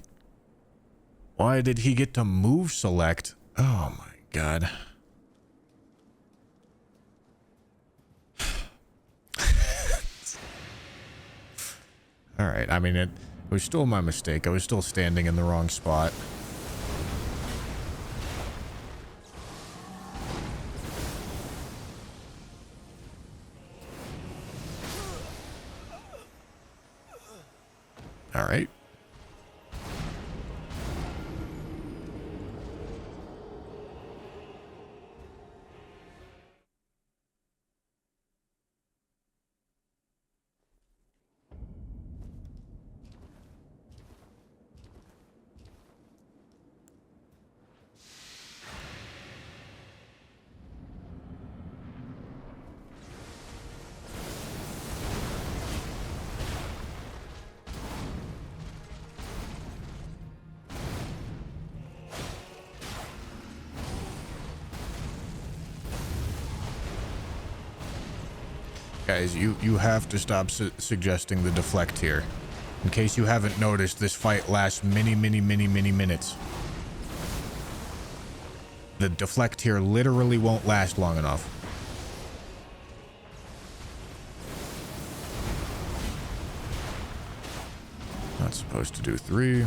Why did he get to move select? Oh my god. Alright, I mean, it was still my mistake. I was still standing in the wrong spot. Alright. Guys, you have to stop suggesting the deflect here. In case you haven't noticed, this fight lasts many minutes. The deflect here literally won't last long enough. Not supposed to do 3.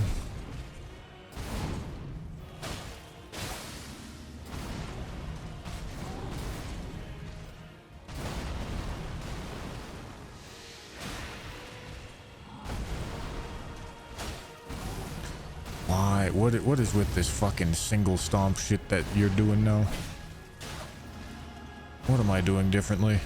Why? What is with this fucking single stomp shit that you're doing now? What am I doing differently?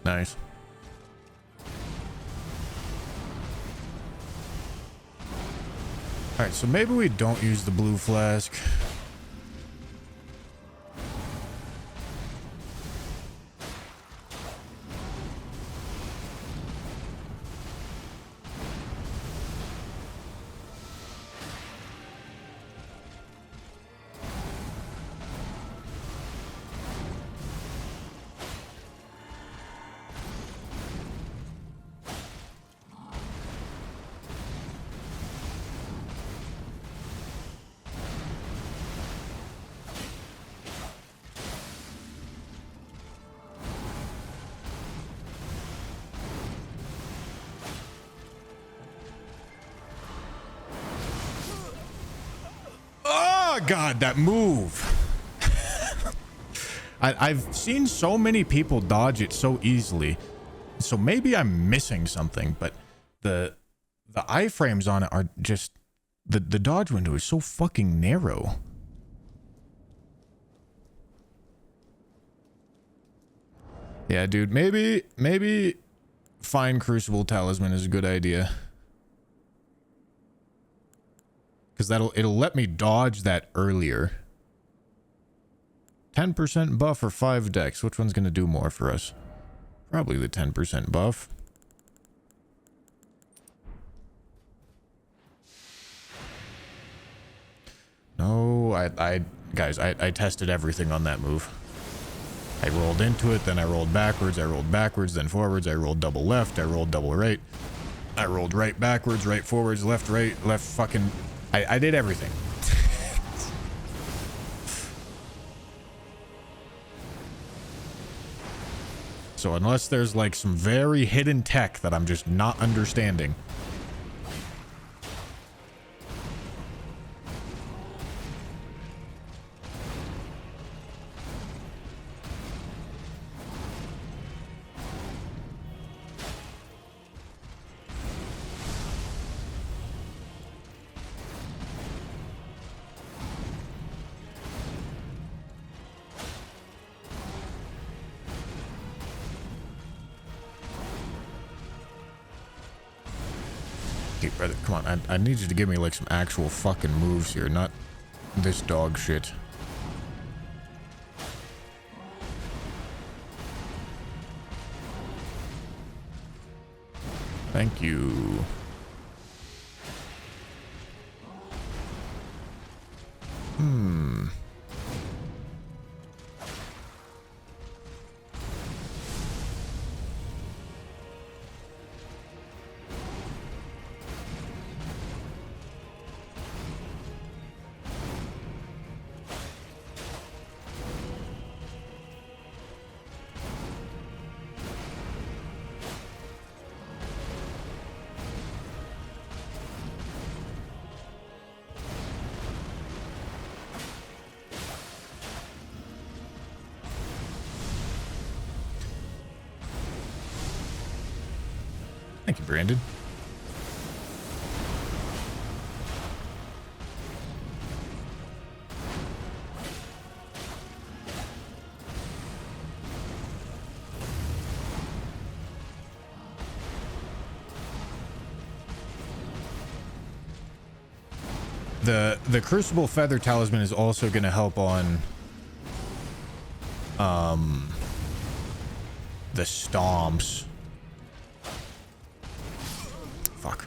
Nice. Alright, so maybe we don't use the blue flask. Oh god, that move. I've seen so many people dodge it so easily. So maybe I'm missing something, but the iframes on it are just the dodge window is so fucking narrow. Yeah, dude, maybe Fine Crucible Talisman is a good idea. Because it'll let me dodge that earlier. 10% buff or 5 dex. Which one's going to do more for us? Probably the 10% buff. No, guys, I tested everything on that move. I rolled into it, then I rolled backwards, then forwards, I rolled double left, I rolled double right. I rolled right backwards, right forwards, left right, left fucking... I did everything. So unless there's like some very hidden tech that I'm just not understanding. Brother, come on, I need you to give me like some actual fucking moves here, not this dog shit. Thank you. Thank you, Brandon. The Crucible Feather Talisman is also going to help on the stomps. Fuck.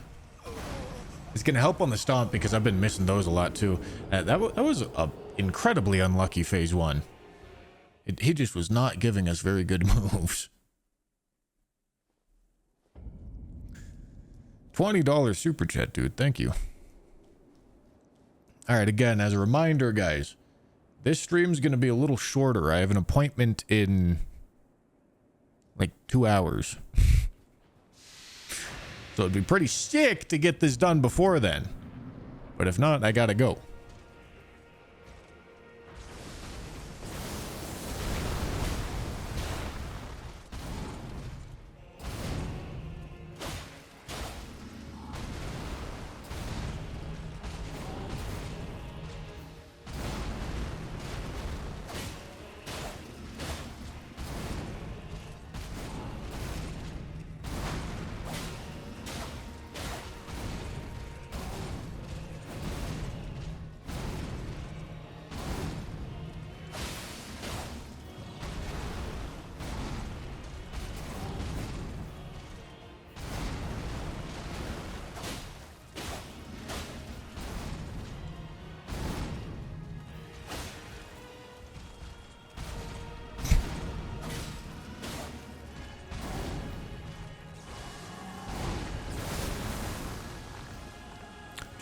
It's going to help on the stomp because I've been missing those a lot too. That was a incredibly unlucky phase 1. He just was not giving us very good moves. $20 super chat, dude. Thank you. All right, again, as a reminder, guys, this stream's going to be a little shorter. I have an appointment in like 2 hours. So it'd be pretty sick to get this done before then. But if not, I gotta go.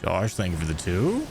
Josh, thank you for the 2.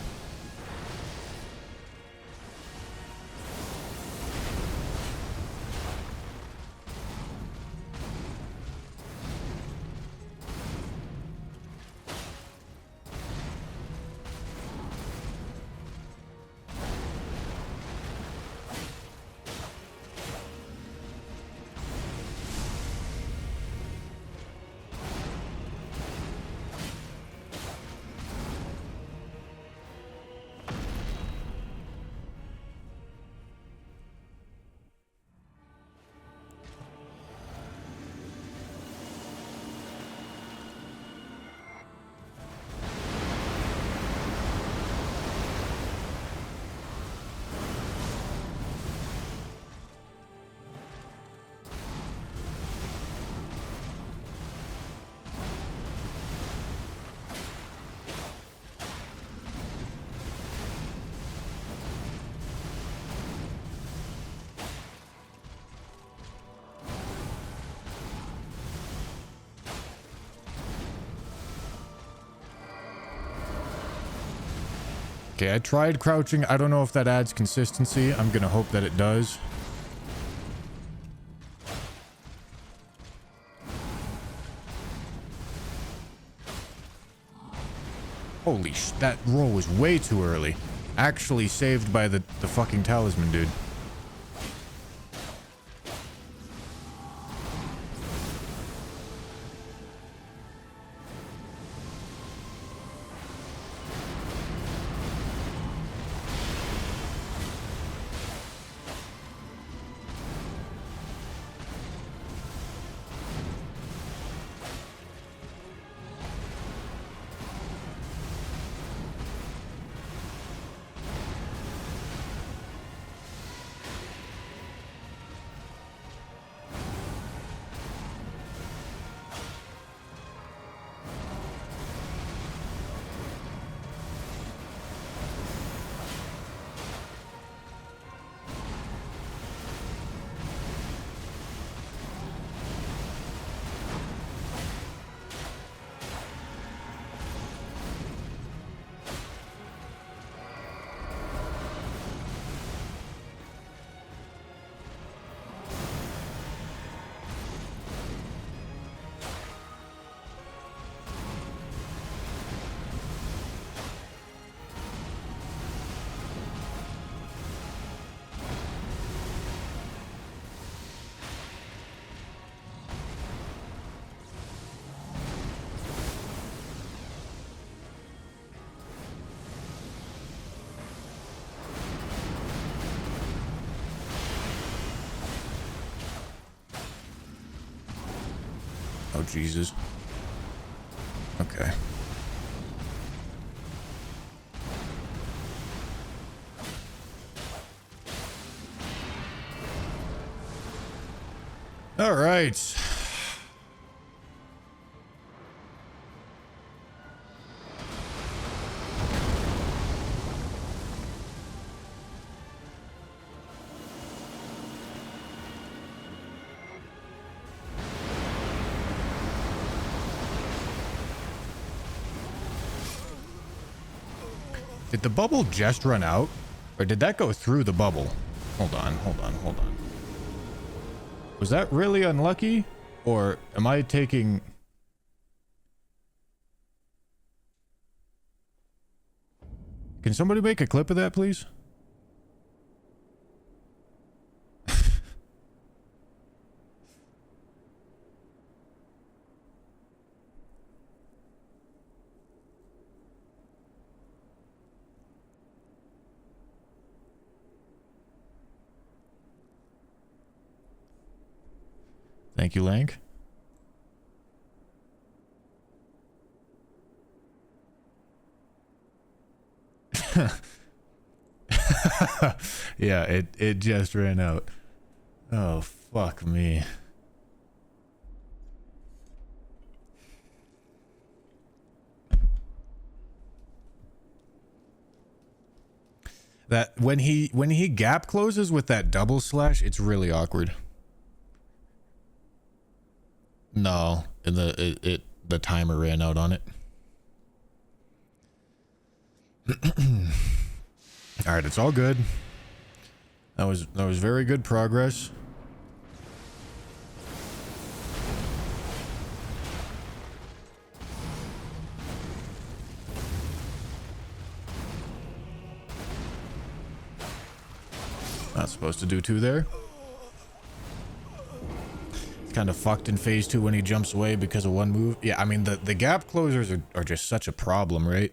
Okay, I tried crouching. I don't know if that adds consistency. I'm gonna hope that it does. Holy sh! That roll was way too early. Actually saved by the fucking talisman, dude. Oh, Jesus. Okay. All right. Did the bubble just run out? Or did that go through the bubble? Hold on, hold on, hold on. Was that really unlucky? Or am I taking... Can somebody make a clip of that, please? Thank you, Lank. Yeah, it just ran out. Oh, fuck me. That when he gap closes with that double slash, it's really awkward. No, the timer ran out on it. All right, it's all good. That was very good progress. Not supposed to do two there. It's kind of fucked in phase 2 when he jumps away because of one move. Yeah, I mean the gap closers are just such a problem, right?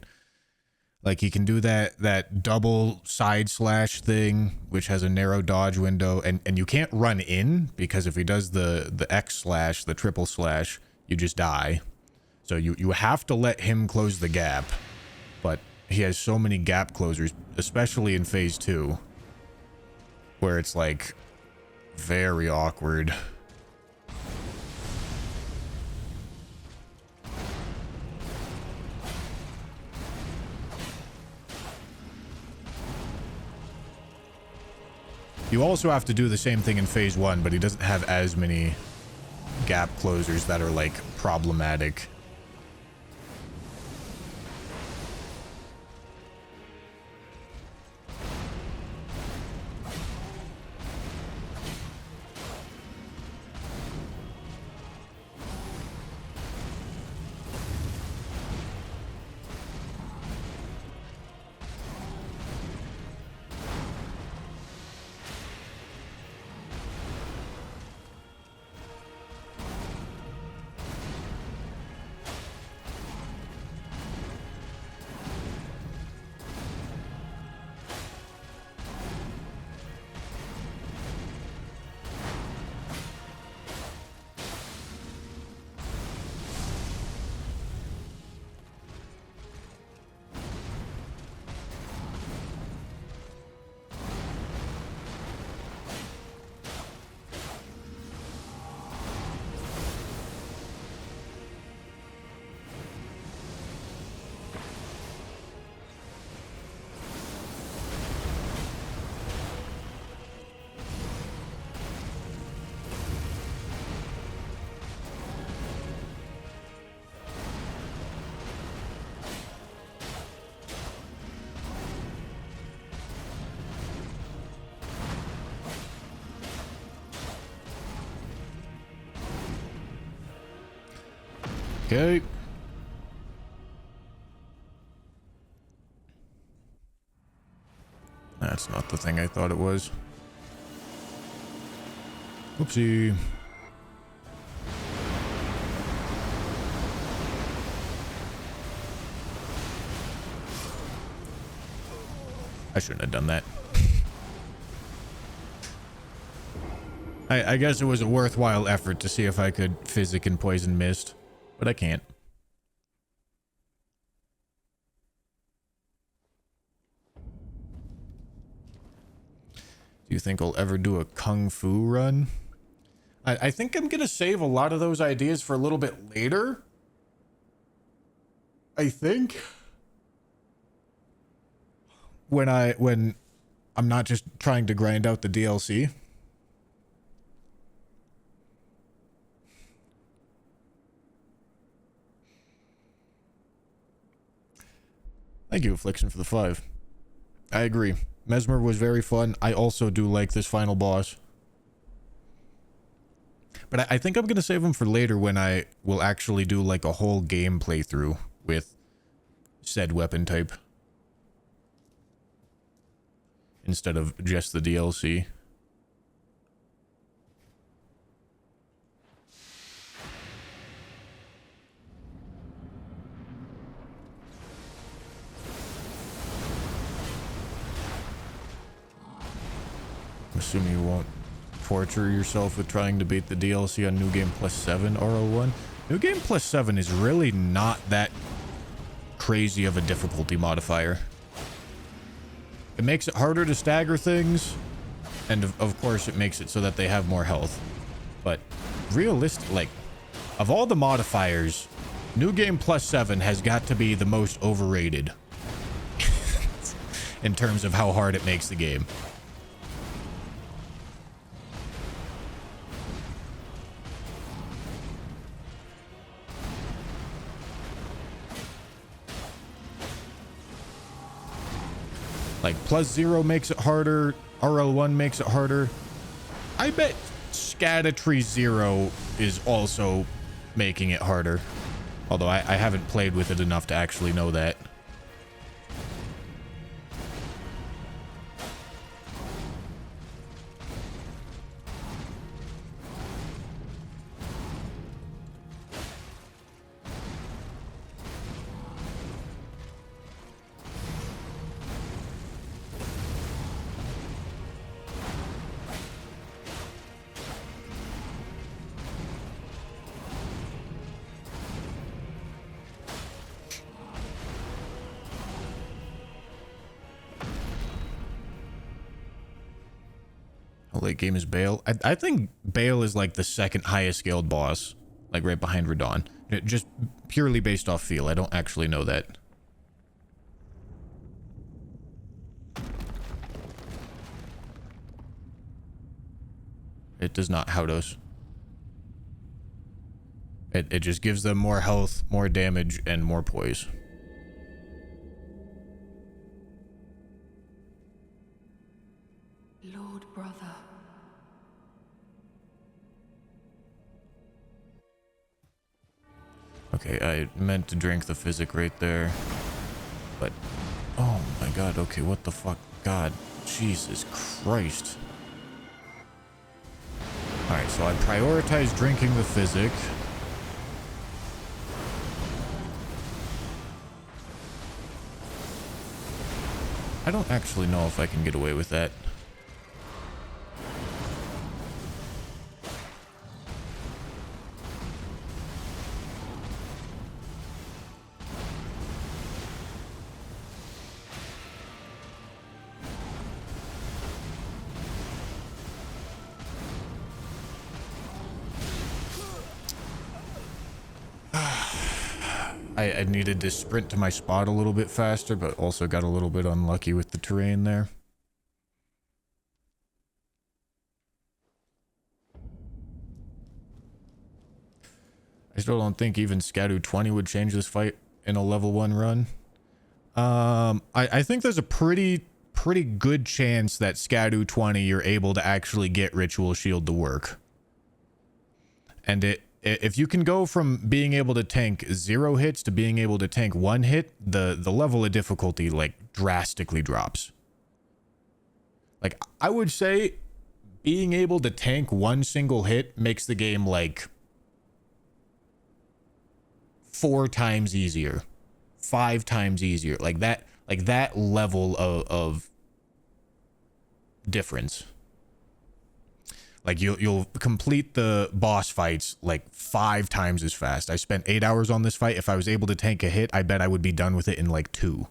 Like he can do that double side slash thing, which has a narrow dodge window, and you can't run in because if he does the X slash, the triple slash, you just die. So you have to let him close the gap, but he has so many gap closers, especially in phase 2, where it's like very awkward. You also have to do the same thing in phase 1, but he doesn't have as many gap closers that are like problematic. Okay. That's not the thing I thought it was. Whoopsie. I shouldn't have done that. I guess it was a worthwhile effort to see if I could physic and poison mist, but I can't. Do you think I'll ever do a kung fu run? I think I'm gonna save a lot of those ideas for a little bit later. I think. When I'm not just trying to grind out the DLC. Thank you, Affliction, for the 5. I agree. Mesmer was very fun. I also do like this final boss. But I think I'm going to save them for later when I will actually do like a whole game playthrough with said weapon type. Instead of just the DLC. I'm assuming you won't torture yourself with trying to beat the DLC on New Game Plus 7 RO1. New Game Plus 7 is really not that crazy of a difficulty modifier. It makes it harder to stagger things, and of course it makes it so that they have more health. But realistic, like, of all the modifiers, New Game Plus 7 has got to be the most overrated in terms of how hard it makes the game. Like, +0 makes it harder, RL1 makes it harder. I bet Scadutree 0 is also making it harder. Although I haven't played with it enough to actually know that. Late game is Bale. I think Bale is like the second highest scaled boss, like right behind Radon. Just purely based off feel. I don't actually know that. It does not Howdos. It just gives them more health, more damage, and more poise.
Lord brother.
Okay, I meant to drink the physic right there. But, oh my god, okay, what the fuck? God, Jesus Christ. Alright, so I prioritize drinking the physic. I don't actually know if I can get away with that. I needed to sprint to my spot a little bit faster, but also got a little bit unlucky with the terrain there. I still don't think even Scadutree 20 would change this fight in a level 1 run. I think there's a pretty good chance that Scadutree 20 you're able to actually get Ritual Shield to work. And if you can go from being able to tank 0 hits to being able to tank 1 hit, the level of difficulty like drastically drops. Like, I would say being able to tank 1 single hit makes the game like 4 times easier, 5 times easier. Like that level of difference. Like you'll complete the boss fights like 5 times as fast. I spent 8 hours on this fight. If I was able to tank a hit, I bet I would be done with it in like 2.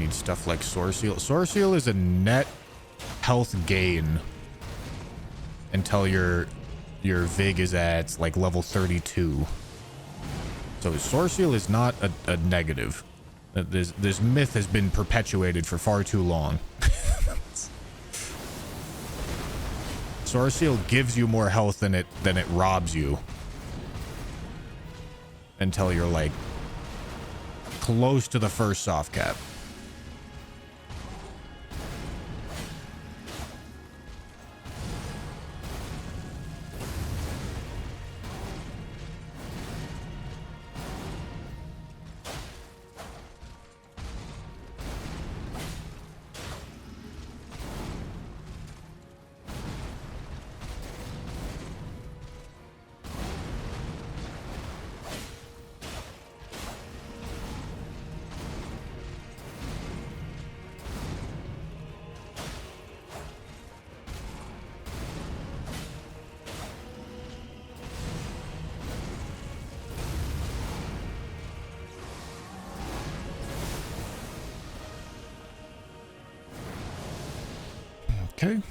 need stuff like Sword Seal. Sword Seal is a net health gain until your Vig is at like level 32. So Sword Seal is not a negative. This myth has been perpetuated for far too long. Sword Seal gives you more health than it robs you. Until you're like close to the first soft cap. Okay.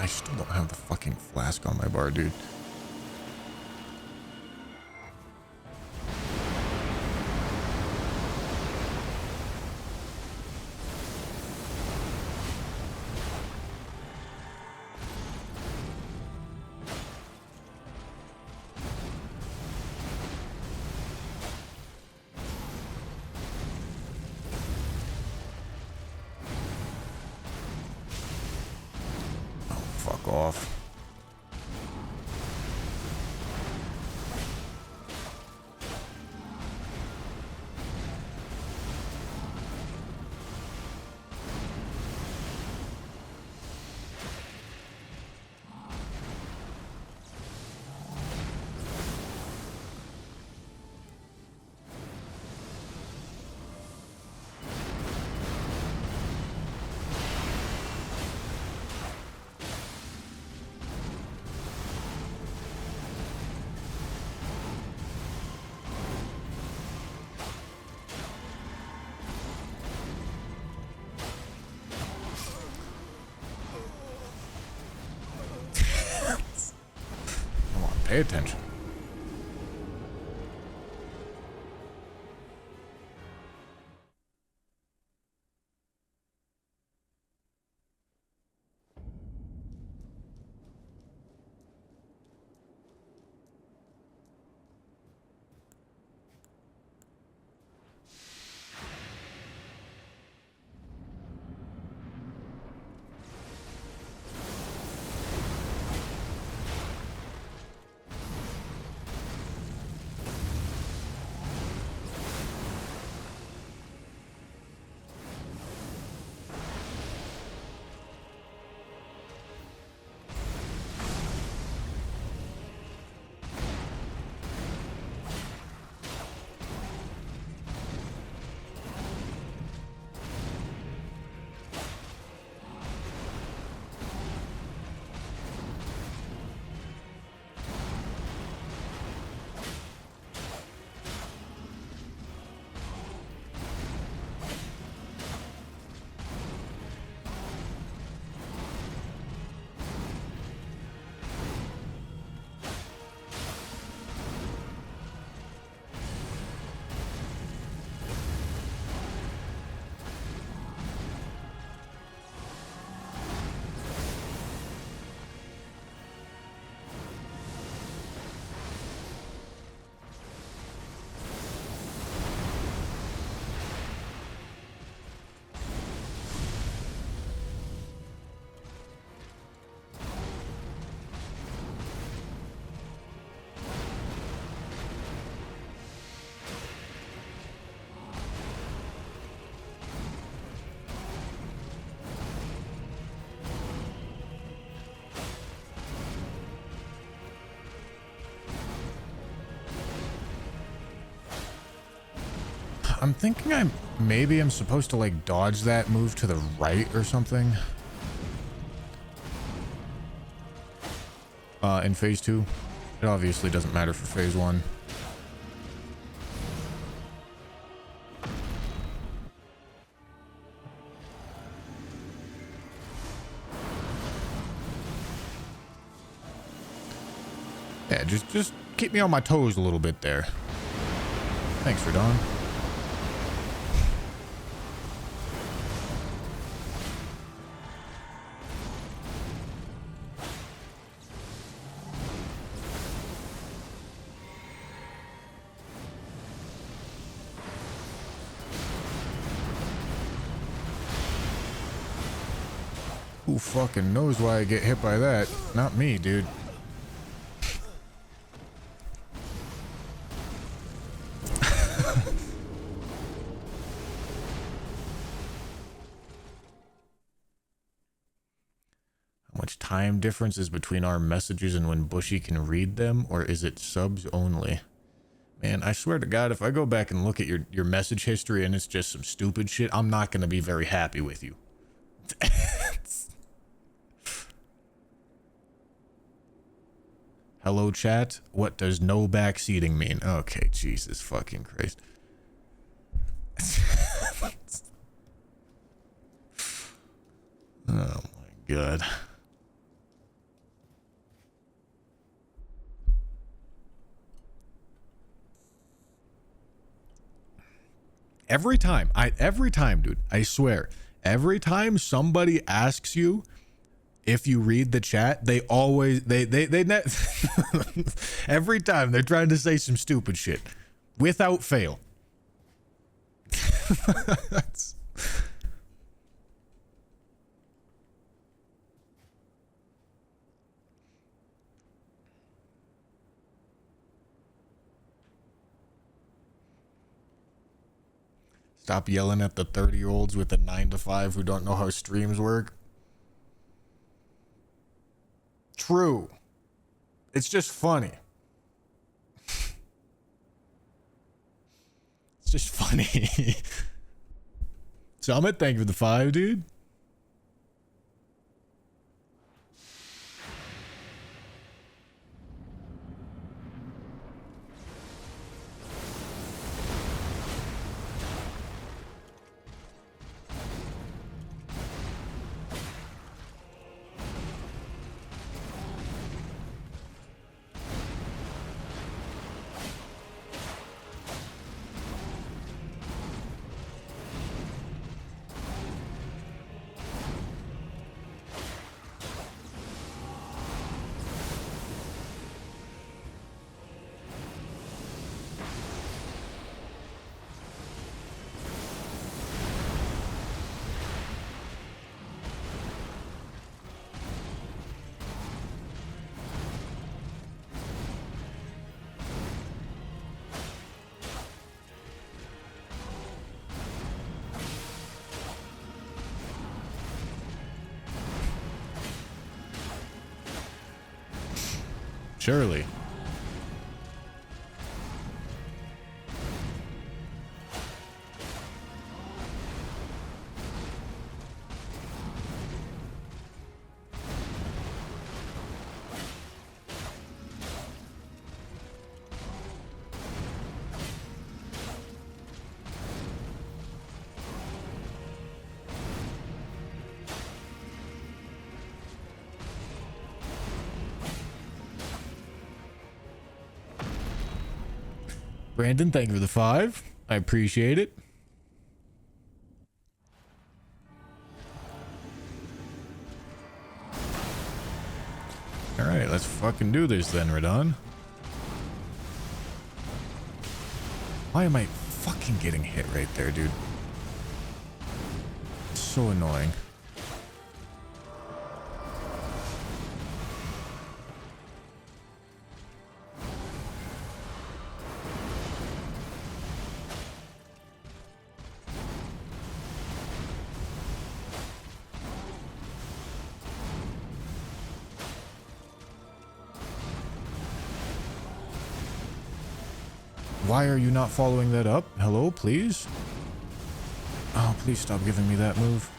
I still don't have the fucking flask on my bar, dude. Off. Pay attention. I'm thinking Maybe I'm supposed to like dodge that move to the right or something. In phase 2. It obviously doesn't matter for phase 1. Yeah, just keep me on my toes a little bit there. Thanks, Radon. Who fucking knows why I get hit by that? Not me, dude. How much time difference is between our messages and when Bushy can read them, or is it subs only? Man, I swear to God, if I go back and look at your message history and it's just some stupid shit, I'm not gonna be very happy with you. Hello, chat. What does no backseating mean? Okay, Jesus fucking Christ. Oh my God. Every time, dude, I swear, every time somebody asks you if you read the chat, they always, every time they're trying to say some stupid shit without fail. Stop yelling at the 30-year-olds with the 9 to 5 who don't know how streams work. True. It's just funny. It's just funny. Summit, thank you for the 5, dude. Surely. Brandon, thank you for the 5. I appreciate it. Alright, let's fucking do this then, Radon. Why am I fucking getting hit right there, dude? It's so annoying. Why are you not following that up? Hello, please? Please stop giving me that move.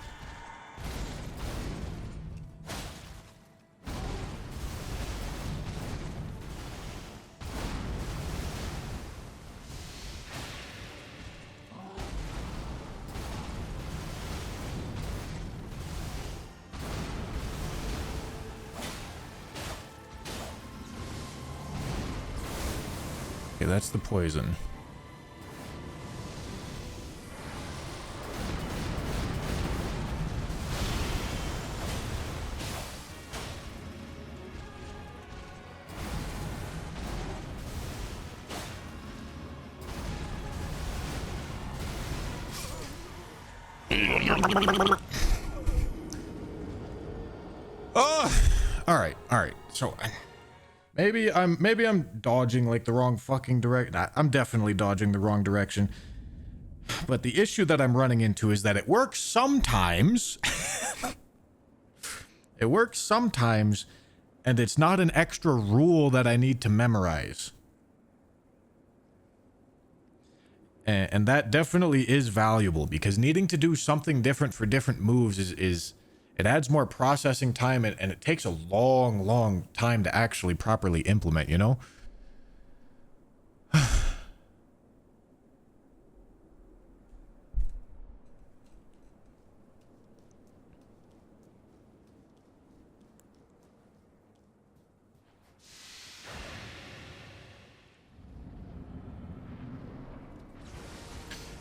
Okay, that's the poison. Oh, all right. So maybe I'm dodging like the wrong fucking direction. I'm definitely dodging the wrong direction. But the issue that I'm running into is that it works sometimes. It works sometimes, and it's not an extra rule that I need to memorize. And that definitely is valuable, because needing to do something different for different moves is it adds more processing time, and it takes a long time to actually properly implement, you know?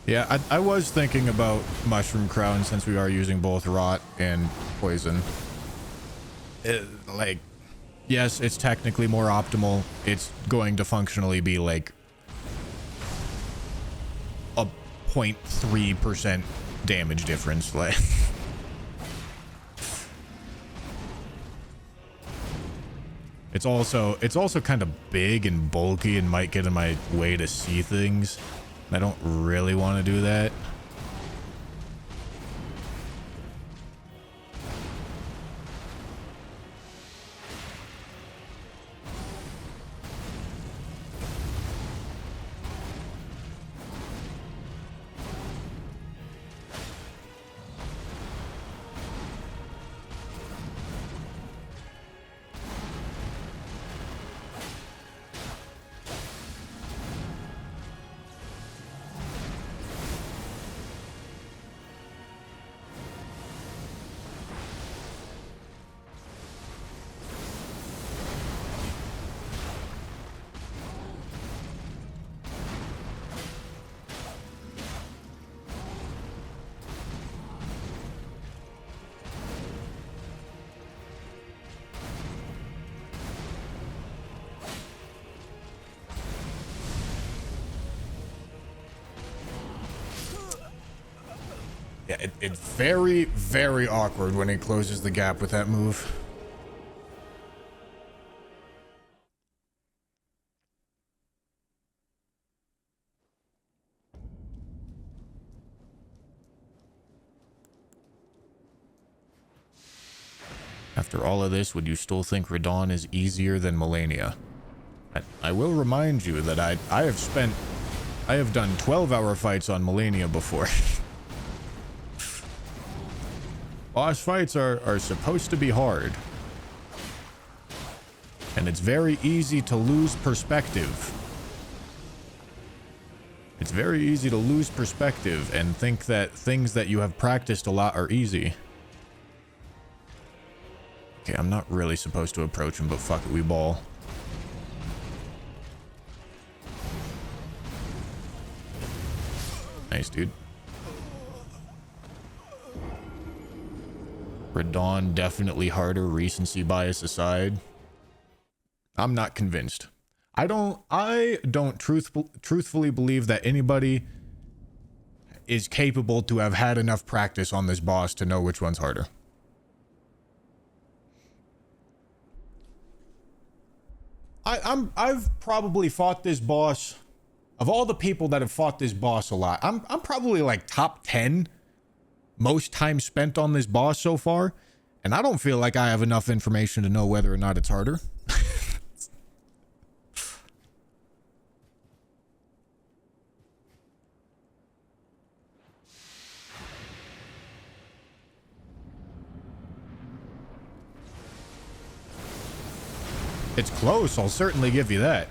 Yeah, I was thinking about Mushroom Crown, since we are using both Rot and Poison. Like, yes, it's technically more optimal. It's going to functionally be like a 0.3% damage difference. Like, it's also kind of big and bulky and might get in my way to see things. I don't really want to do that. Yeah, it's very awkward when it closes the gap with that move. After all of this, would you still think Radon is easier than Melania? I will remind you that I have done 12-hour fights on Melania before. Boss fights are supposed to be hard. And it's very easy to lose perspective. It's very easy to lose perspective and think that things that you have practiced a lot are easy. Okay, I'm not really supposed to approach him, but fuck it, we ball. Nice, dude. Radon definitely harder, recency bias aside. I'm not convinced. I don't truthfully believe that anybody is capable to have had enough practice on this boss to know which one's harder. I've probably fought this boss, of all the people that have fought this boss a lot, I'm probably like top 10 most time spent on this boss so far, and I don't feel like I have enough information to know whether or not it's harder. It's close, I'll certainly give you that.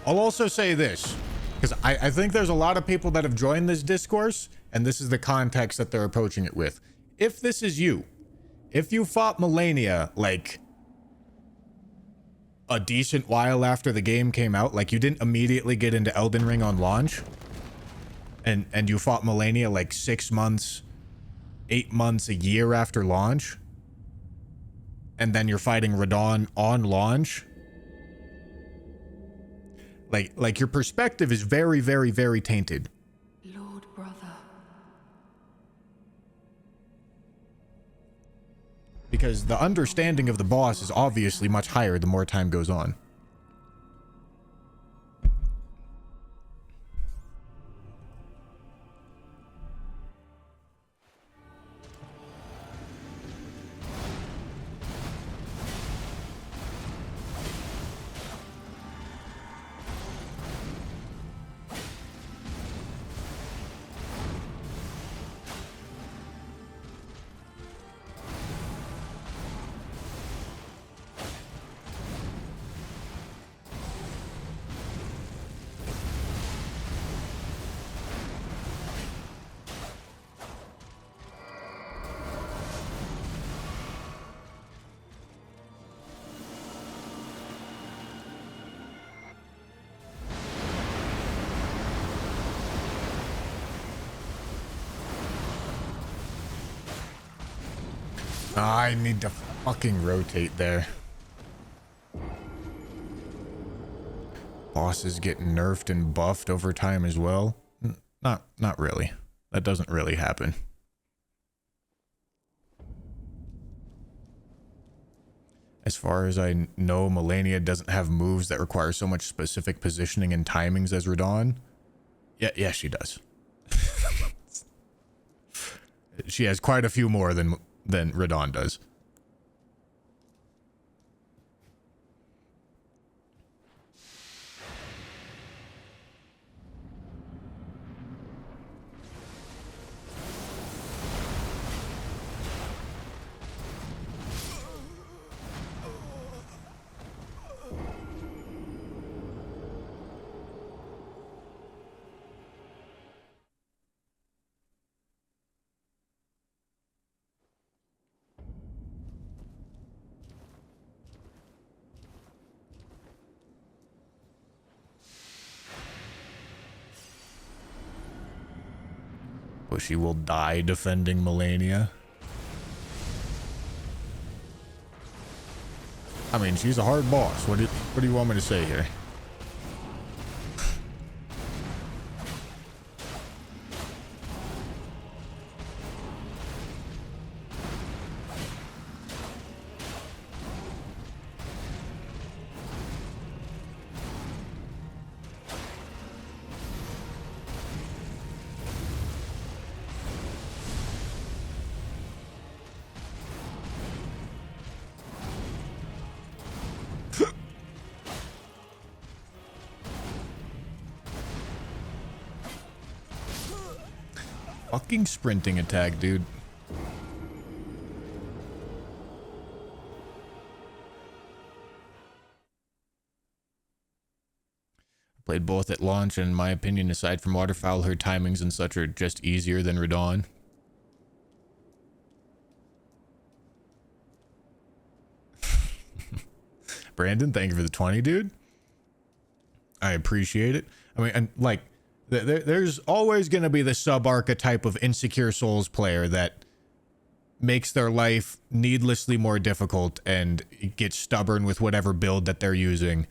I'll also say this, because I think there's a lot of people that have joined this discourse, and this is the context that they're approaching it with. If this is you, if you fought Melania, like, a decent while after the game came out, like, you didn't immediately get into Elden Ring on launch, and you fought Melania, like, 6 months, 8 months, a year after launch, and then you're fighting Radahn on launch, like your perspective is very, very, very tainted.
Lord brother.
Because the understanding of the boss is obviously much higher the more time goes on. I need to fucking rotate there. Boss is getting nerfed and buffed over time as well. Not really. That doesn't really happen. As far as I know, Melania doesn't have moves that require so much specific positioning and timings as Radahn. Yeah, she does. She has quite a few more than Radahn does. But she will die defending Melania. I mean, she's a hard boss. What do you want me to say here? fucking sprinting attack, dude. Played both at launch, and in my opinion, aside from Waterfowl, her timings and such are just easier than Radon. Brandon, thank you for the 20, dude. I appreciate it. I mean, and like, there's always going to be the sub-archetype of insecure Souls player that makes their life needlessly more difficult and gets stubborn with whatever build that they're using,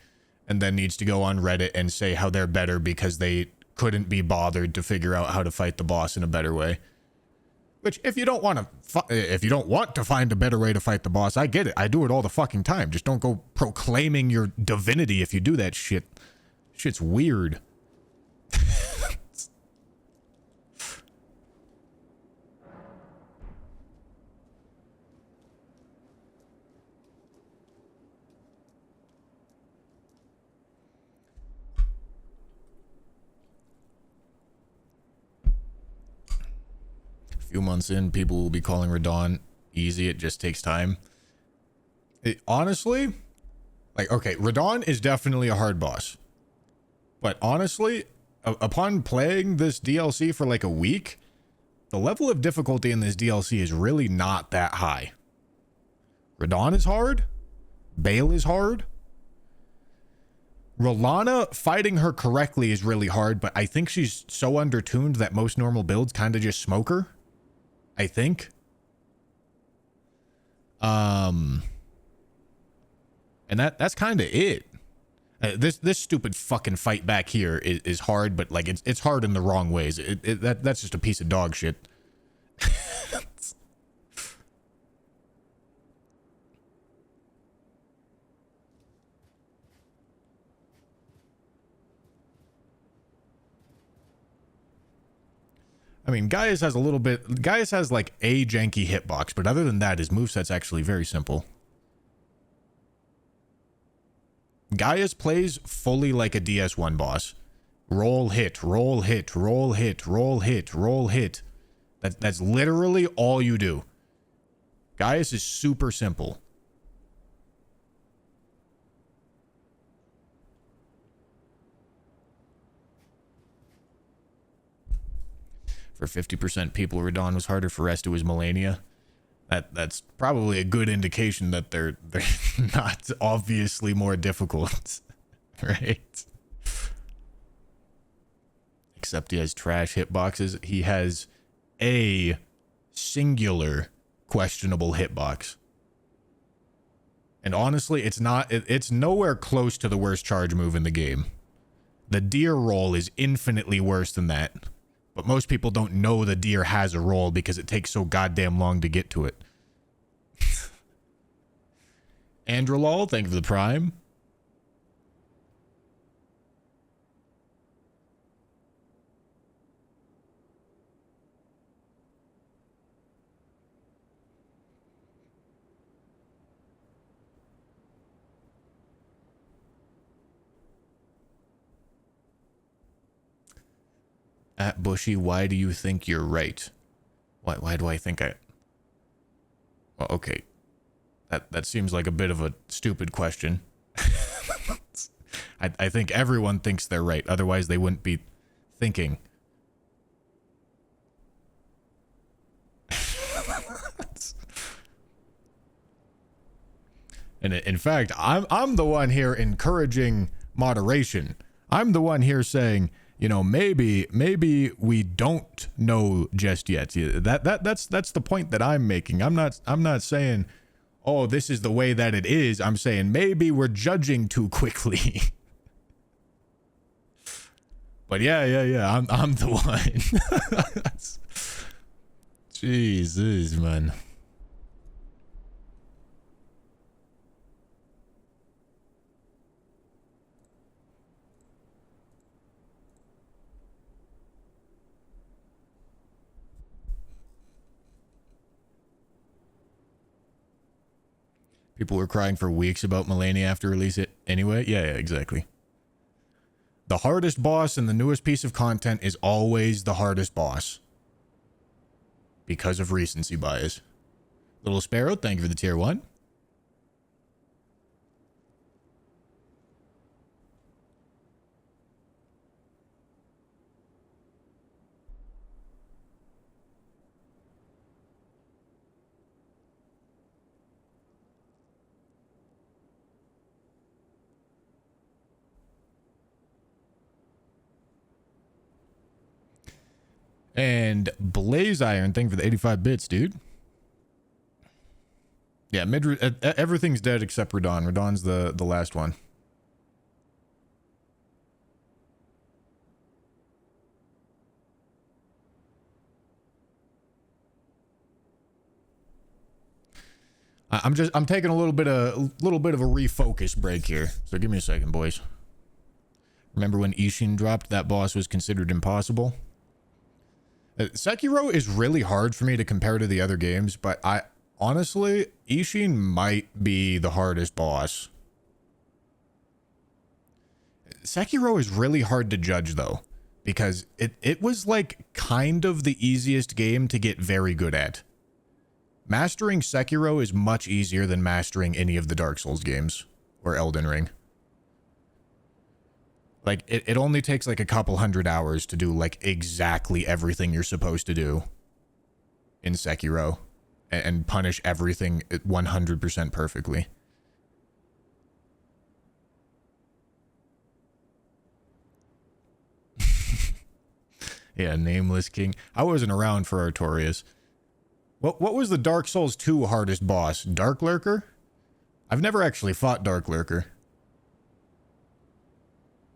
and then needs to go on Reddit and say how they're better because they couldn't be bothered to figure out how to fight the boss in a better way. Which, if you don't want to find a better way to fight the boss, I get it. I do it all the fucking time. Just don't go proclaiming your divinity if you do that shit. Shit's weird. Few months in, people will be calling Radon easy. It just takes time. Honestly, like, okay, Radon is definitely a hard boss. But honestly, upon playing this DLC for like a week, the level of difficulty in this DLC is really not that high. Radon is hard. Bale is hard. Rolana, fighting her correctly is really hard, but I think she's so undertuned that most normal builds kind of just smoke her. I think. And that's kind of it. This stupid fucking fight back here is hard, but like it's hard in the wrong ways. That's just a piece of dog shit. I mean, Gaius has like a janky hitbox, but other than that, his moveset's actually very simple. Gaius plays fully like a DS1 boss. Roll, hit, roll, hit, roll, hit, roll, hit, roll, hit. That's literally all you do. Gaius is super simple. For 50% people, Radon was harder. For rest, it was Melania. That's probably a good indication that they're not obviously more difficult, right? Except he has trash hitboxes. He has a singular questionable hitbox. And honestly, it's nowhere close to the worst charge move in the game. The deer roll is infinitely worse than that. But most people don't know the deer has a roll because it takes so goddamn long to get to it. Androlol, thank you for the prime. At Bushy, why do you think you're right? Why do I think I... Well, okay. That seems like a bit of a stupid question. I think everyone thinks they're right. Otherwise, they wouldn't be thinking. And in fact, I'm the one here encouraging moderation. I'm the one here saying, you know, maybe we don't know just yet. That's the point that I'm making. I'm not saying, oh, this is the way that it is. I'm saying maybe we're judging too quickly. But yeah. I'm the one. Jesus, man. People were crying for weeks about Melania after release it anyway. Yeah, exactly. The hardest boss and the newest piece of content is always the hardest boss. because of recency bias. Little Sparrow, thank you for the tier 1. And Blaze Iron, thank you for the 85 bits, dude. Yeah, everything's dead except Radon. Radon's the last one. I'm taking a little bit of a refocus break here. So give me a second, boys. Remember when Ishin dropped, that boss was considered impossible? Sekiro is really hard for me to compare to the other games, but honestly, Ishin might be the hardest boss. Sekiro is really hard to judge though, because it was like kind of the easiest game to get very good at. Mastering Sekiro is much easier than mastering any of the Dark Souls games or Elden Ring. Like, it only takes like a couple hundred hours to do like exactly everything you're supposed to do in Sekiro and punish everything 100% perfectly. Yeah, Nameless King. I wasn't around for Artorias. What was the Dark Souls 2 hardest boss? Dark Lurker? I've never actually fought Dark Lurker.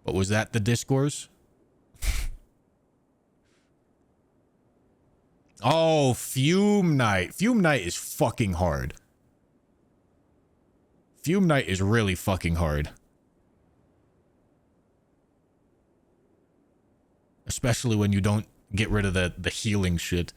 But was that the discourse? Oh, Fume Knight. Fume Knight is fucking hard. Fume Knight is really fucking hard. Especially when you don't get rid of the healing shit.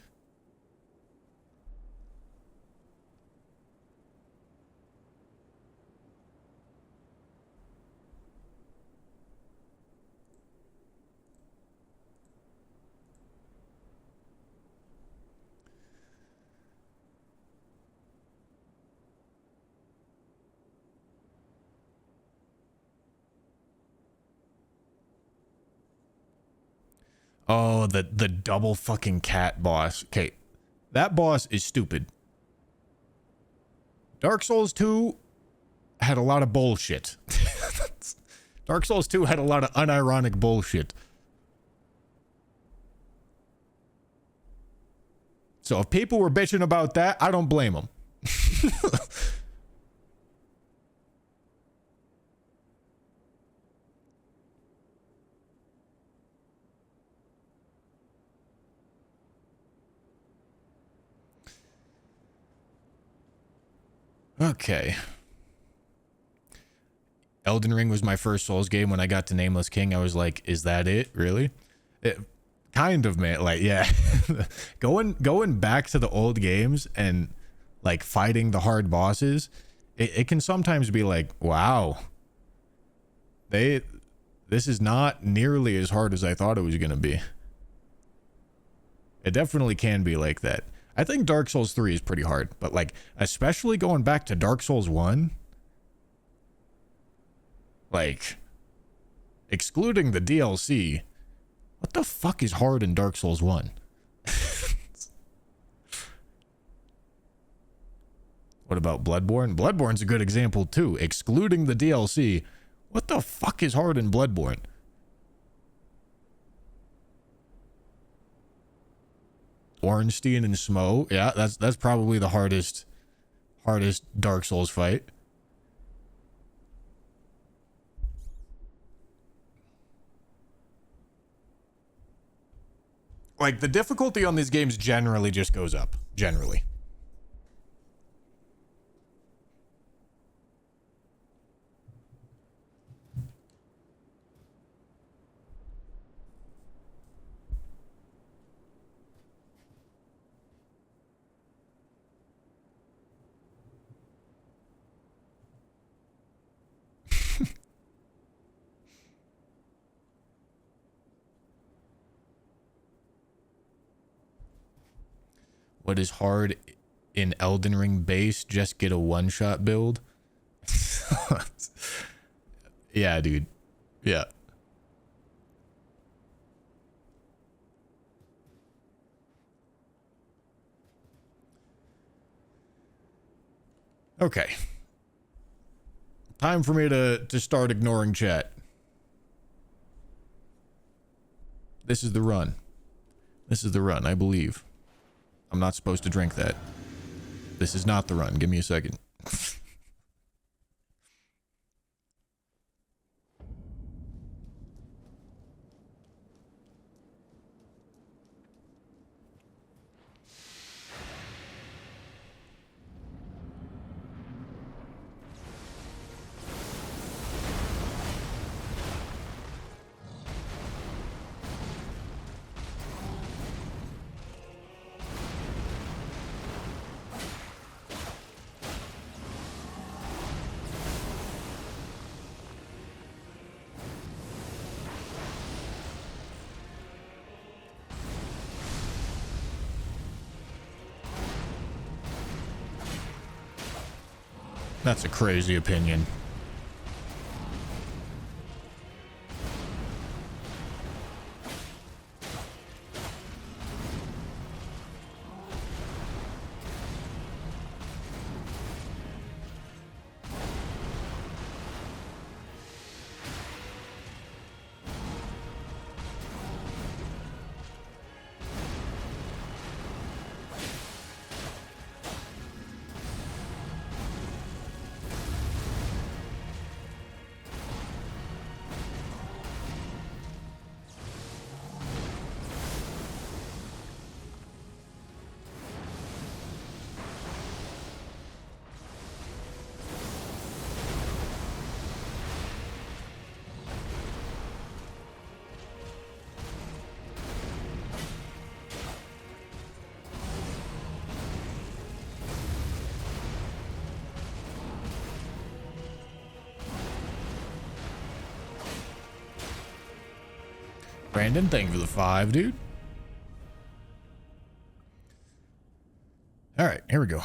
Oh, the double fucking cat boss. Okay, that boss is stupid. Dark Souls 2 had a lot of bullshit. Dark Souls 2 had a lot of unironic bullshit. So if people were bitching about that, I don't blame them. Okay. Elden Ring was my first Souls game. When I got to Nameless King, I was like, is that it? Really? It, kind of, man. Like, yeah. going back to the old games and like fighting the hard bosses, it can sometimes be like, wow. This is not nearly as hard as I thought it was going to be. It definitely can be like that. I think Dark Souls 3 is pretty hard, but like, especially going back to Dark Souls 1, like, excluding the DLC, what the fuck is hard in Dark Souls 1? What about Bloodborne? Bloodborne's a good example too. Excluding the DLC, what the fuck is hard in Bloodborne? Ornstein and Smo, yeah, that's probably the hardest Dark Souls fight. Like, the difficulty on these games generally just goes up. Generally. What is hard in Elden Ring base? Just get a one-shot build. Yeah, dude. Yeah. Okay. Time for me to start ignoring chat. This is the run. This is the run, I believe. I'm not supposed to drink that. This is not the run. Give me a second. That's a crazy opinion. Brandon, thank you for the 5, dude. All right, here we go.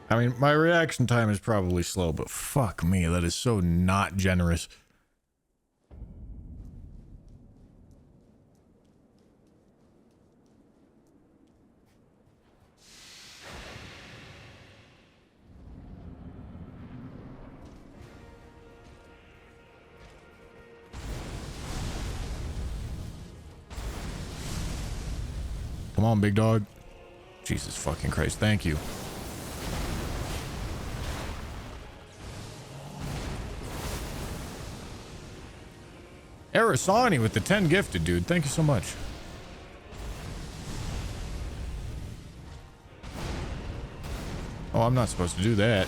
I mean, my reaction time is probably slow, but fuck me, that is so not generous. Come on, big dog. Jesus fucking Christ, thank you. Arasani with the 10 gifted, dude. Thank you so much. Oh, I'm not supposed to do that.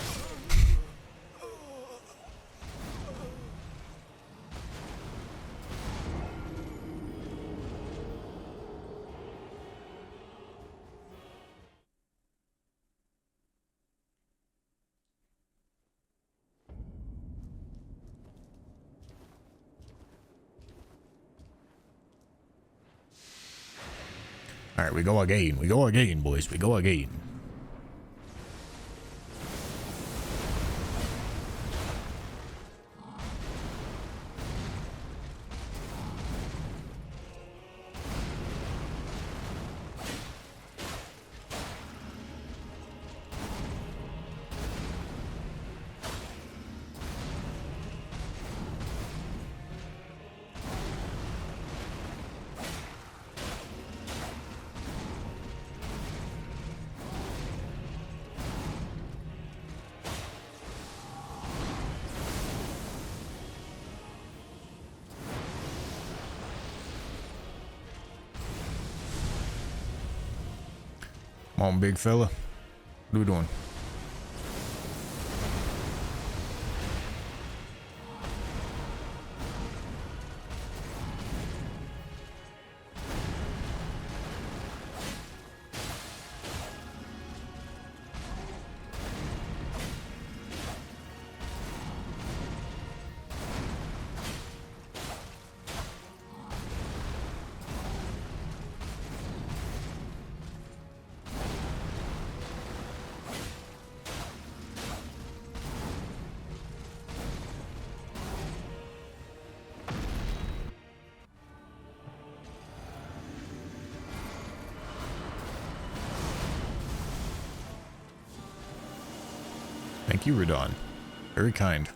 All right, we go again. We go again, boys. We go again. Come on, big fella. What are we doing? Thank you, Radon. Very kind.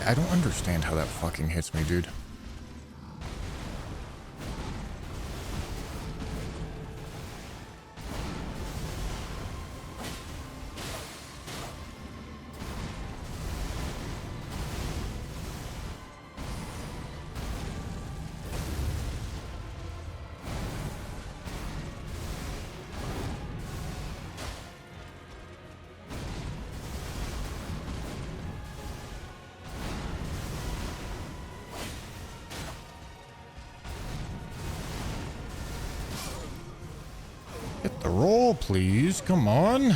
I don't understand how that fucking hits me, dude. Hit the roll, please. Come on.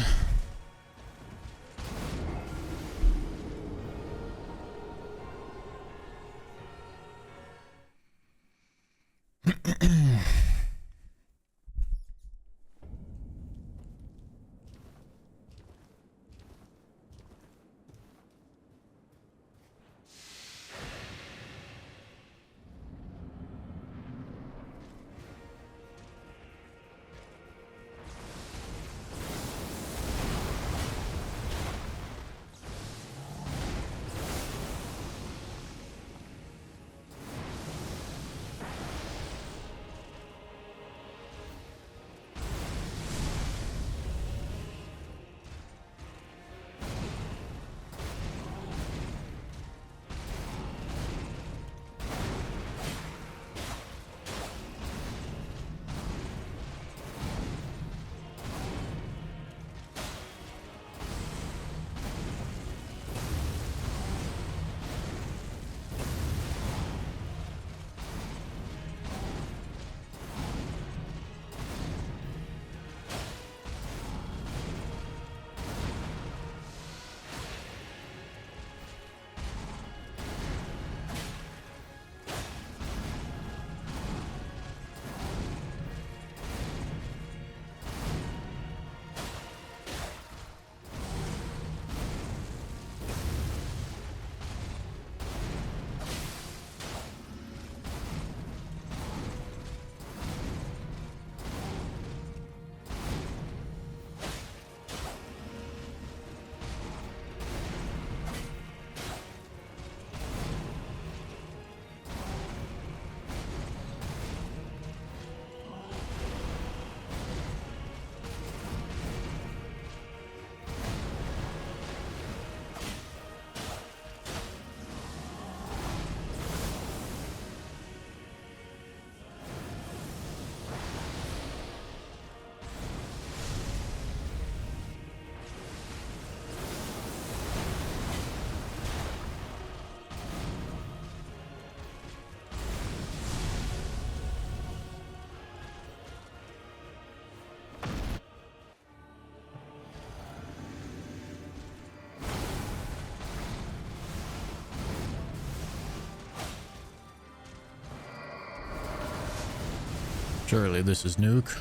Surely this is Nuke.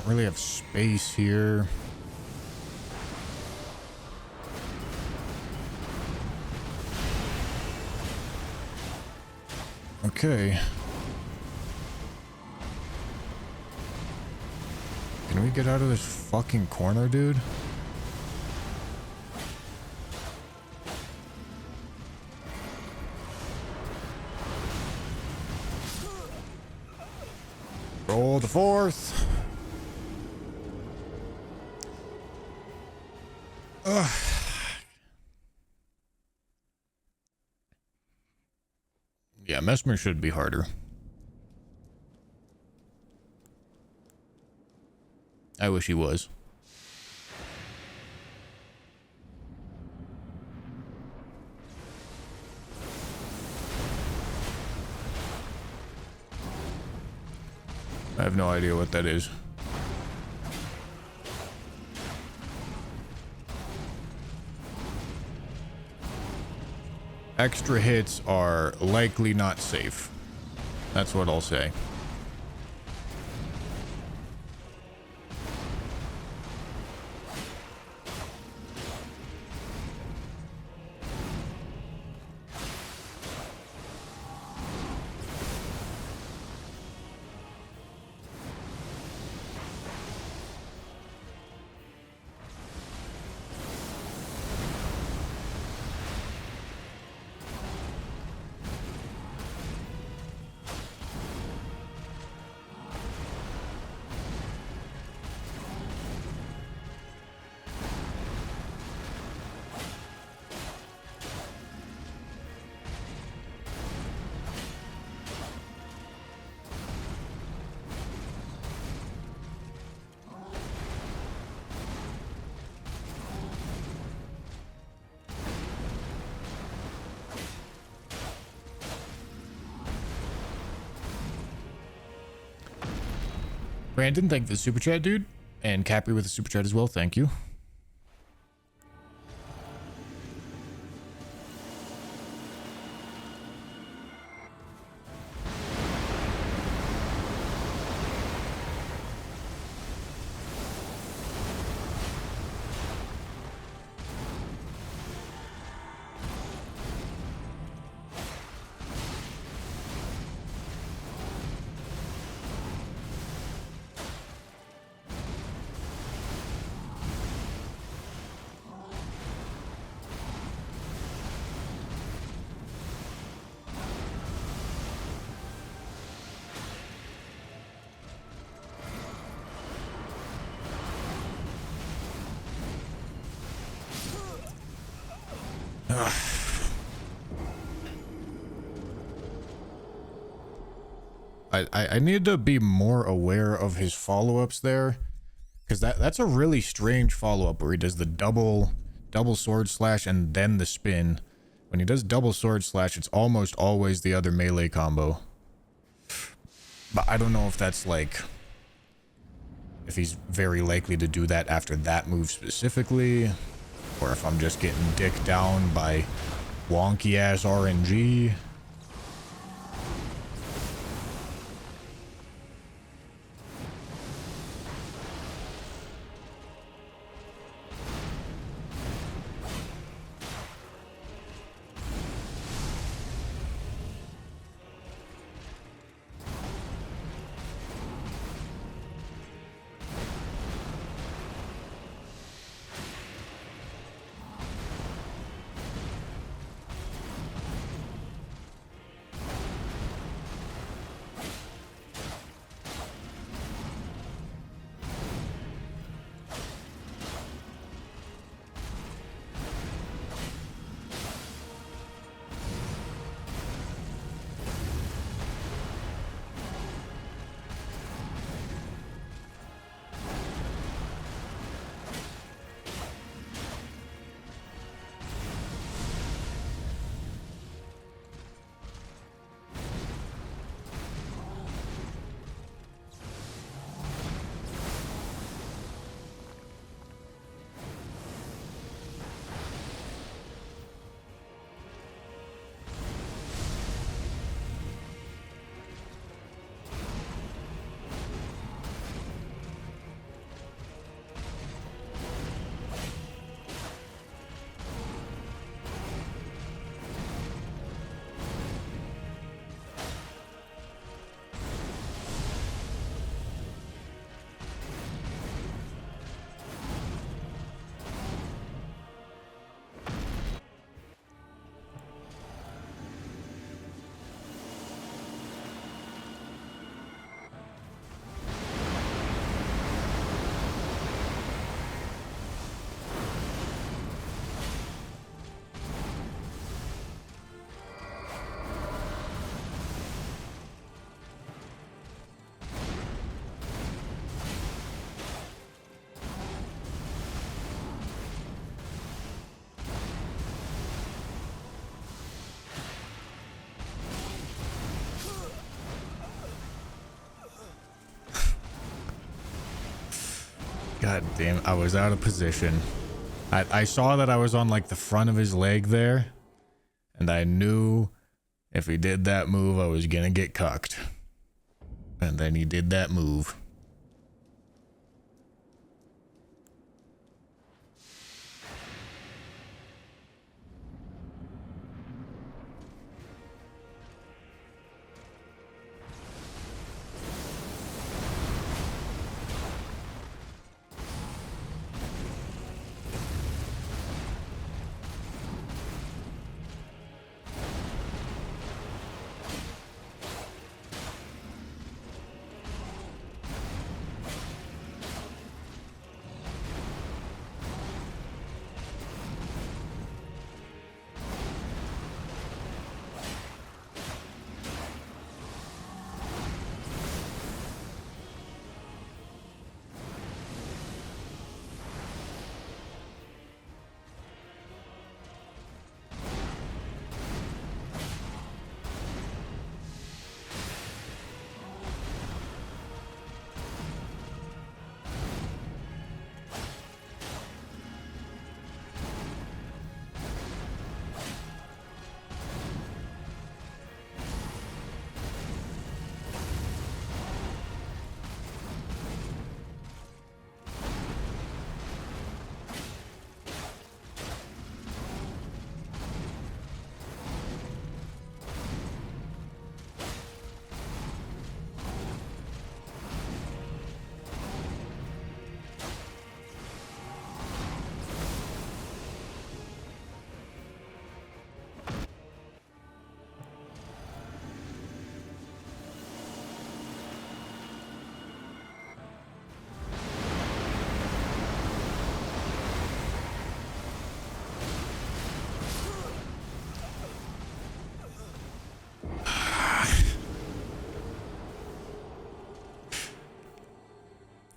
don't really have space here. Okay. Can we get out of this fucking corner, dude? Roll the fourth. Ugh. Yeah, Mesmer should be harder. I wish he was. I have no idea what that is. Extra hits are likely not safe. That's what I'll say. Brandon, thank you for the super chat, dude. And Cappy with the super chat as well. Thank you. I need to be more aware of his follow-ups there, because that's a really strange follow-up where he does the double sword slash and then the spin. When he does double sword slash, it's almost always the other melee combo. But I don't know if that's like, if he's very likely to do that after that move specifically, or if I'm just getting dicked down by wonky ass RNG. God damn, I was out of position. I saw that I was on like the front of his leg there, and I knew if he did that move, I was gonna get cucked. And then he did that move.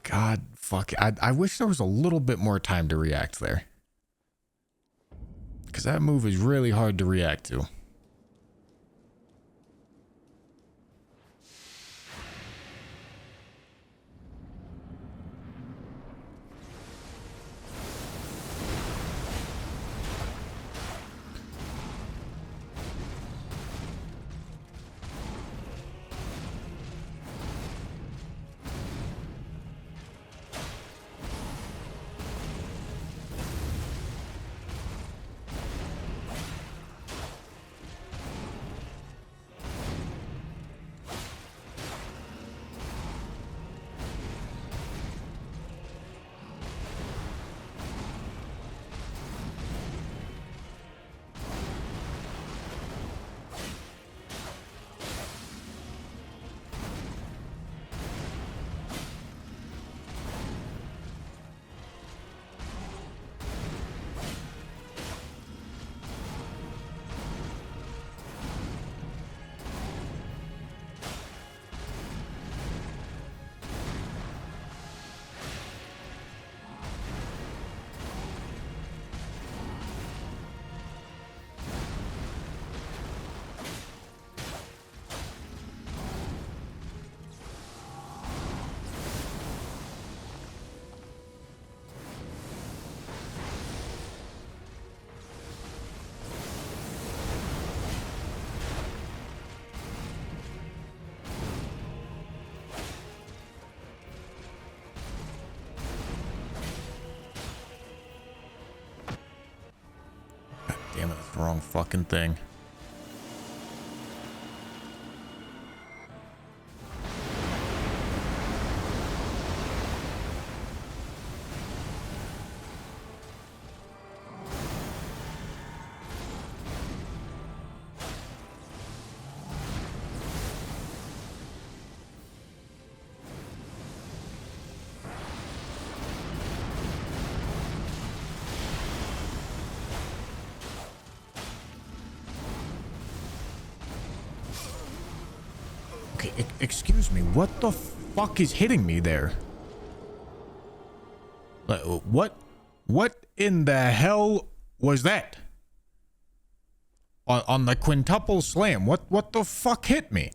God, fuck. I wish there was a little bit more time to react there. Because that move is really hard to react to. Damn it, that's the wrong fucking thing. Okay, excuse me, what the fuck is hitting me there? What in the hell was that? On the quintuple slam, what the fuck hit me?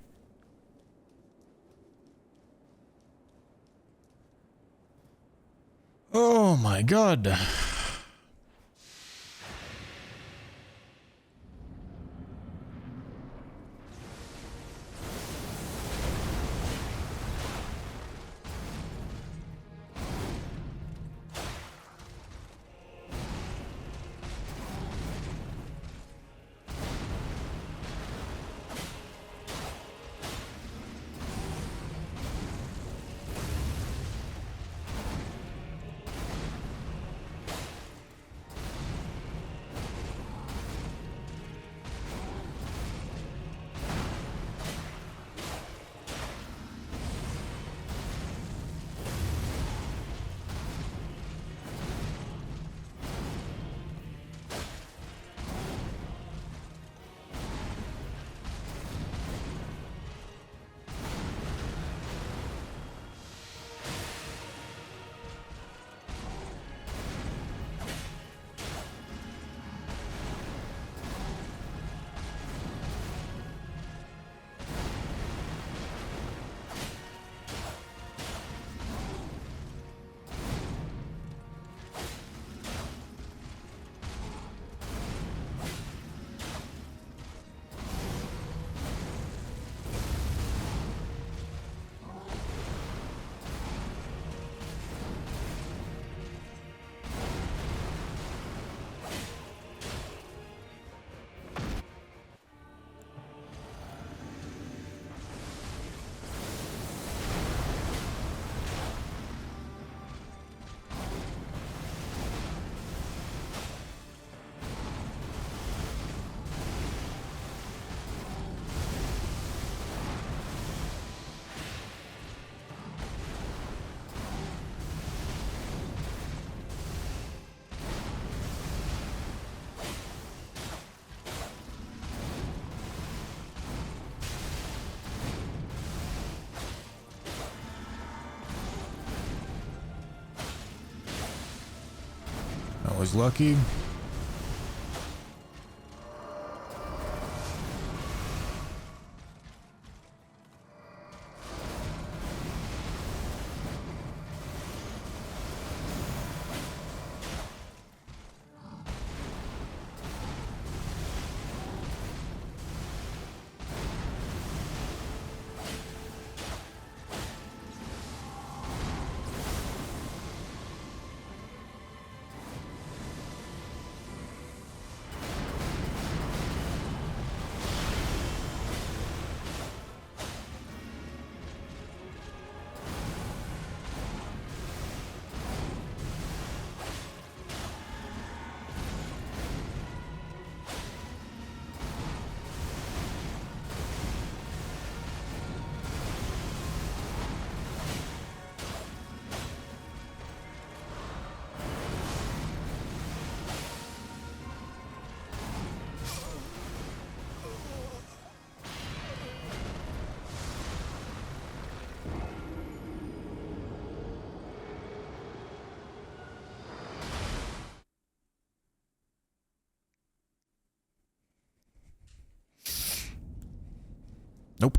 my god. That was lucky. Nope.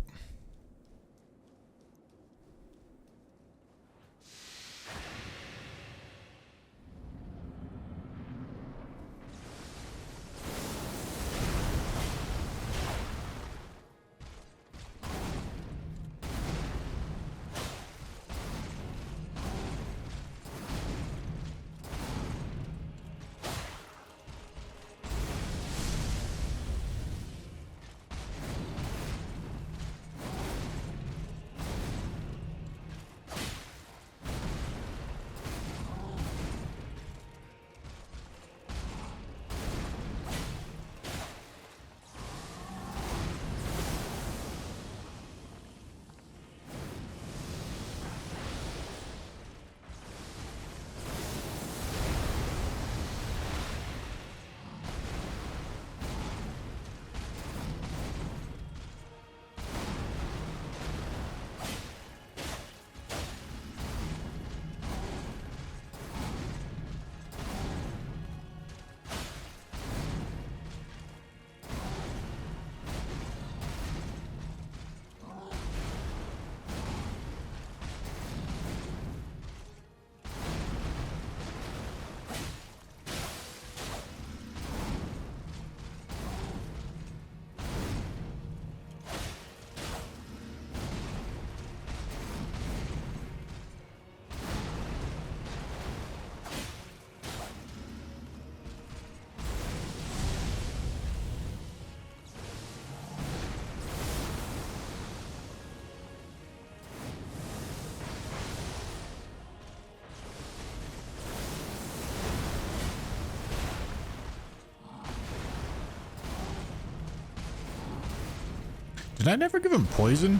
Did I never give him poison?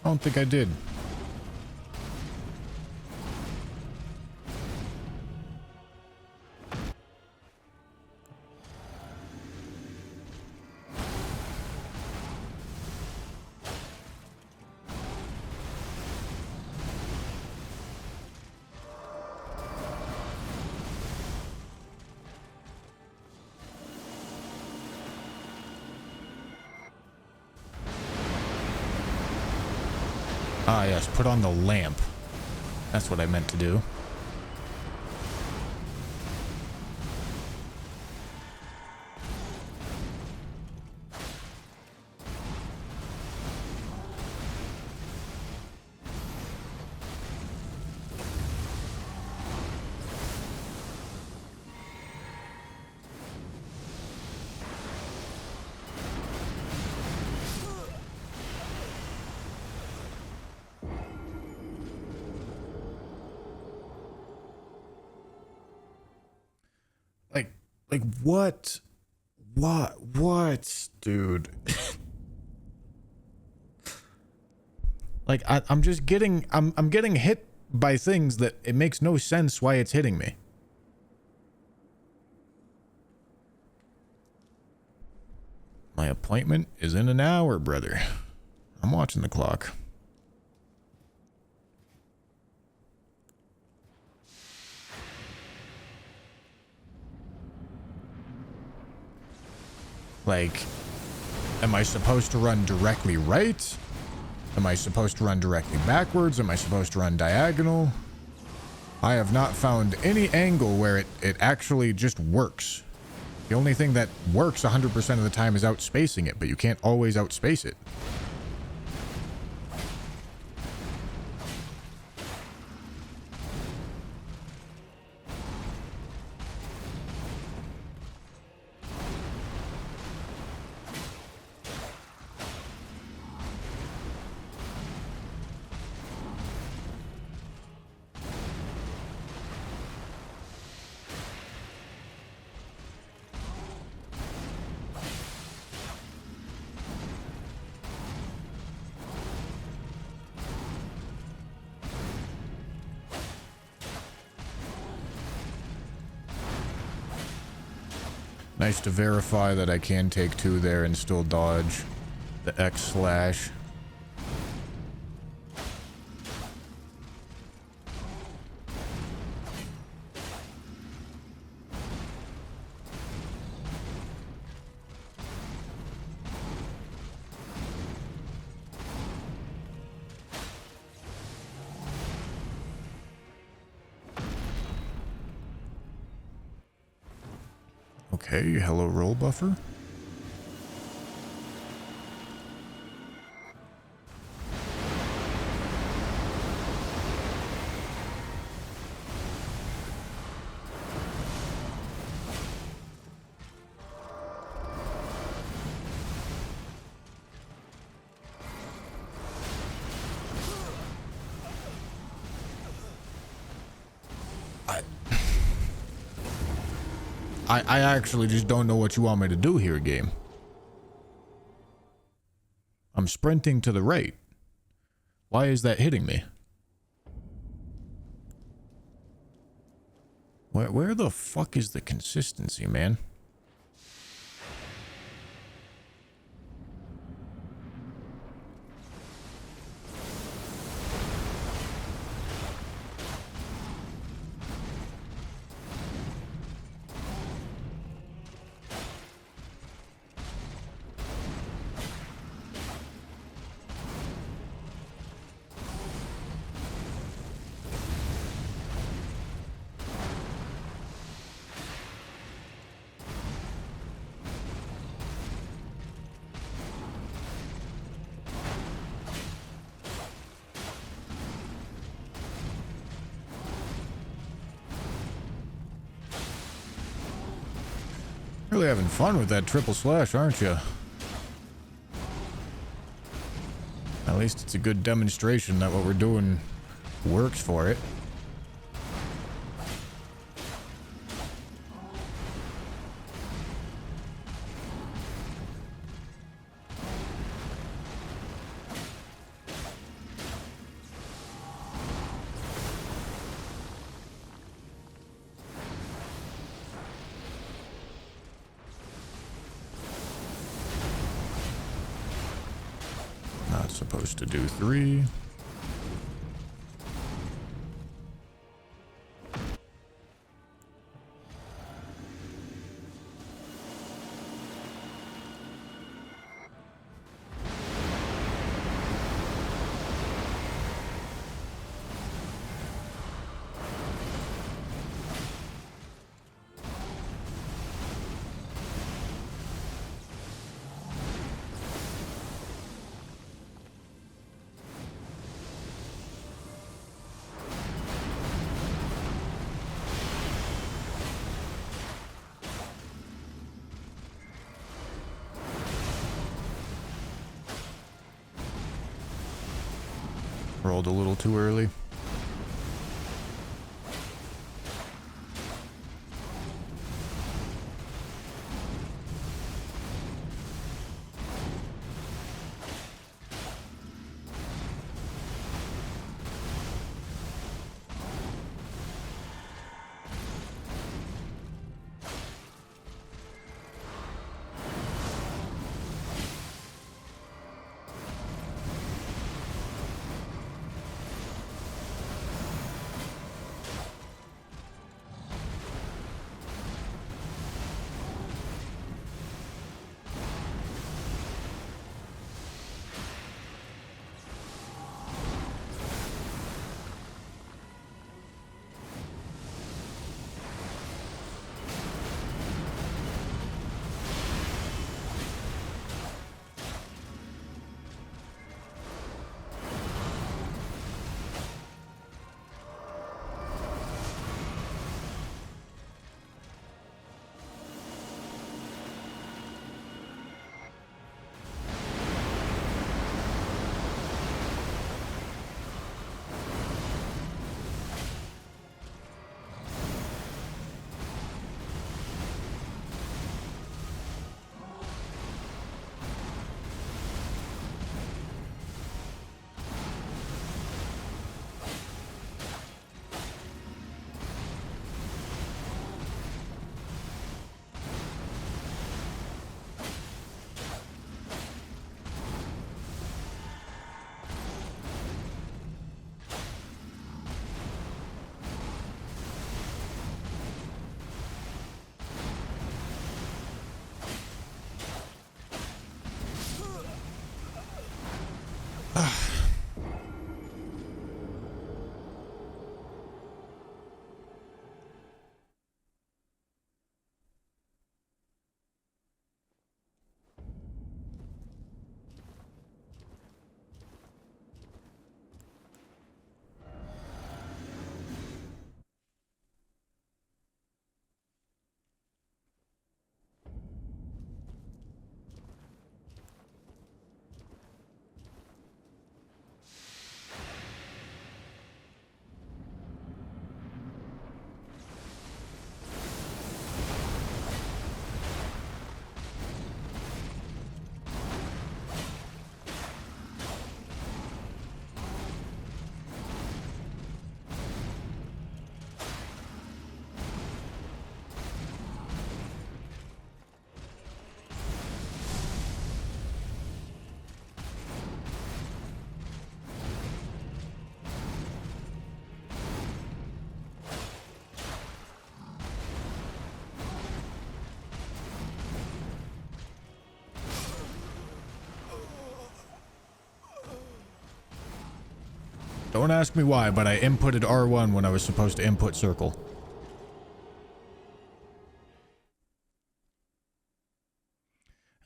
I don't think I did. Ah, yes, put on the lamp. That's what I meant to do. Like what? What, dude? Like I'm just getting I'm getting hit by things that it makes no sense why it's hitting me. My appointment is in an hour, brother. I'm watching the clock. Like, am I supposed to run directly right? Am I supposed to run directly backwards? Am I supposed to run diagonal? I have not found any angle where it actually just works. The only thing that works 100% of the time is outspacing it, but you can't always outspace it. Nice to verify that I can take two there and still dodge the X slash. Okay, hello roll buffer. I actually just don't know what you want me to do here, game. I'm sprinting to the right. Why is that hitting me? Where the fuck is the consistency, man? Really having fun with that triple slash, aren't you? At least it's a good demonstration that what we're doing works for it. supposed to do 3. Rolled a little too early. Don't ask me why, but I inputted R1 when I was supposed to input circle.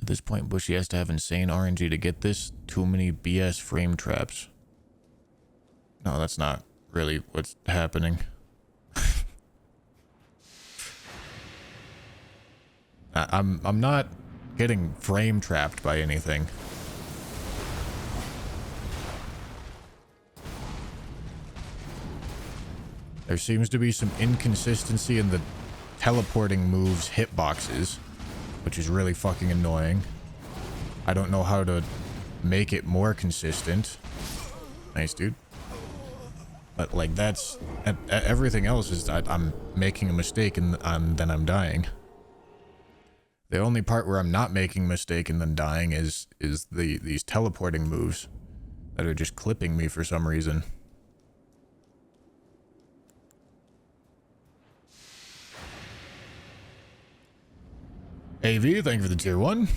At this point, Bushy has to have insane RNG to get this. Too many BS frame traps. No, that's not really what's happening. I'm not getting frame trapped by anything. There seems to be some inconsistency in the teleporting moves hitboxes, which is really fucking annoying. I don't know how to make it more consistent. Nice, dude. But like that's everything else is I'm making a mistake and then I'm dying. The only part where I'm not making a mistake and then dying is these teleporting moves. that are just clipping me for some reason. AV, thank you for the tier 1.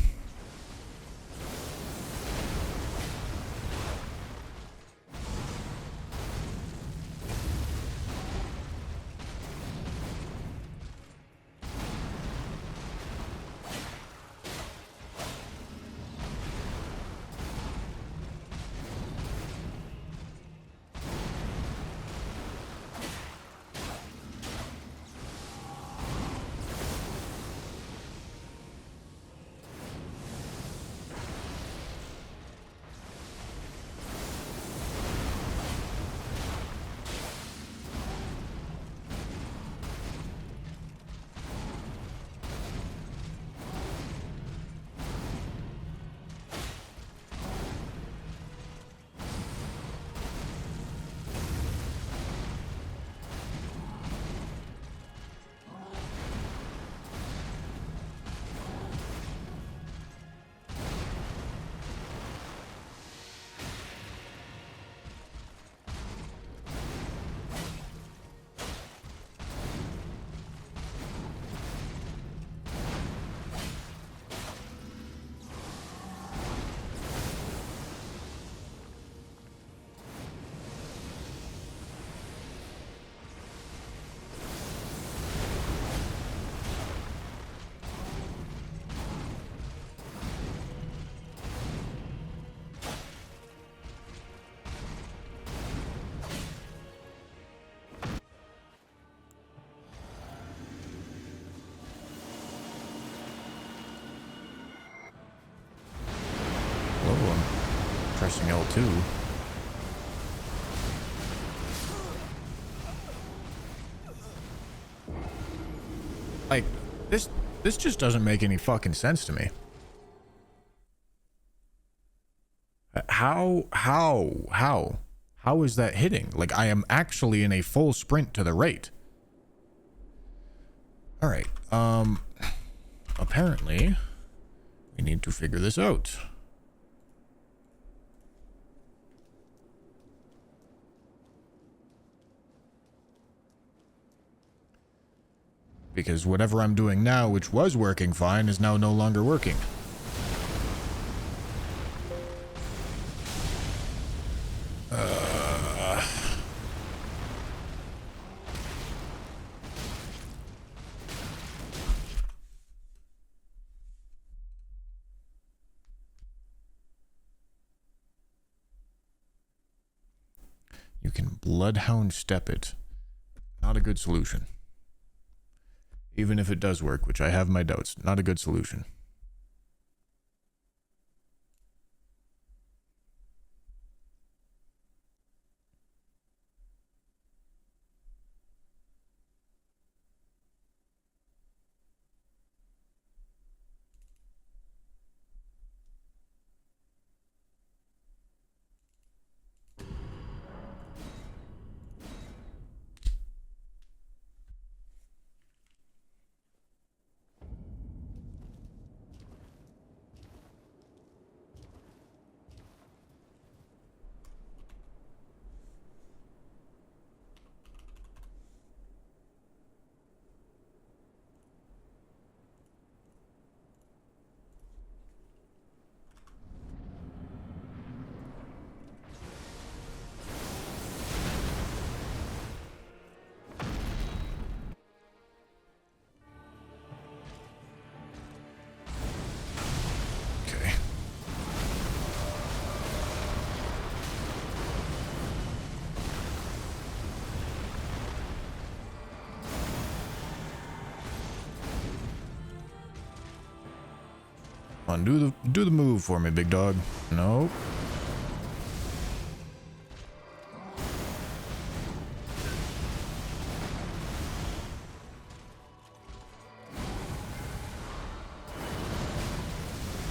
Pressing L2. Like, this just doesn't make any fucking sense to me. How is that hitting? Like, I am actually in a full sprint to the right. All right. Apparently we need to figure this out. Because whatever I'm doing now, which was working fine, is now no longer working. You can bloodhound step it. Not a good solution. Even if it does work, which I have my doubts, not a good solution. Come on, do the move for me, big dog. Nope.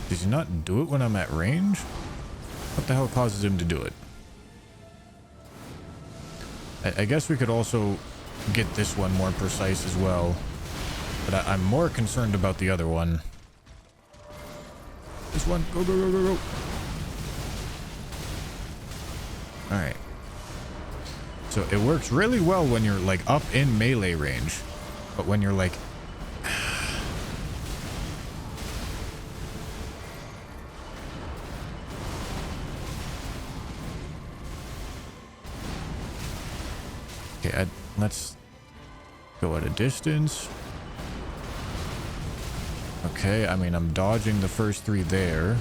Does he not do it when I'm at range? What the hell causes him to do it? I guess we could also get this one more precise as well. But I'm more concerned about the other one. This one. Go, go, go, go, go. All right. So it works really well when you're like up in melee range, but when you're like okay, let's go at a distance. Okay, I mean, I'm dodging the first three there,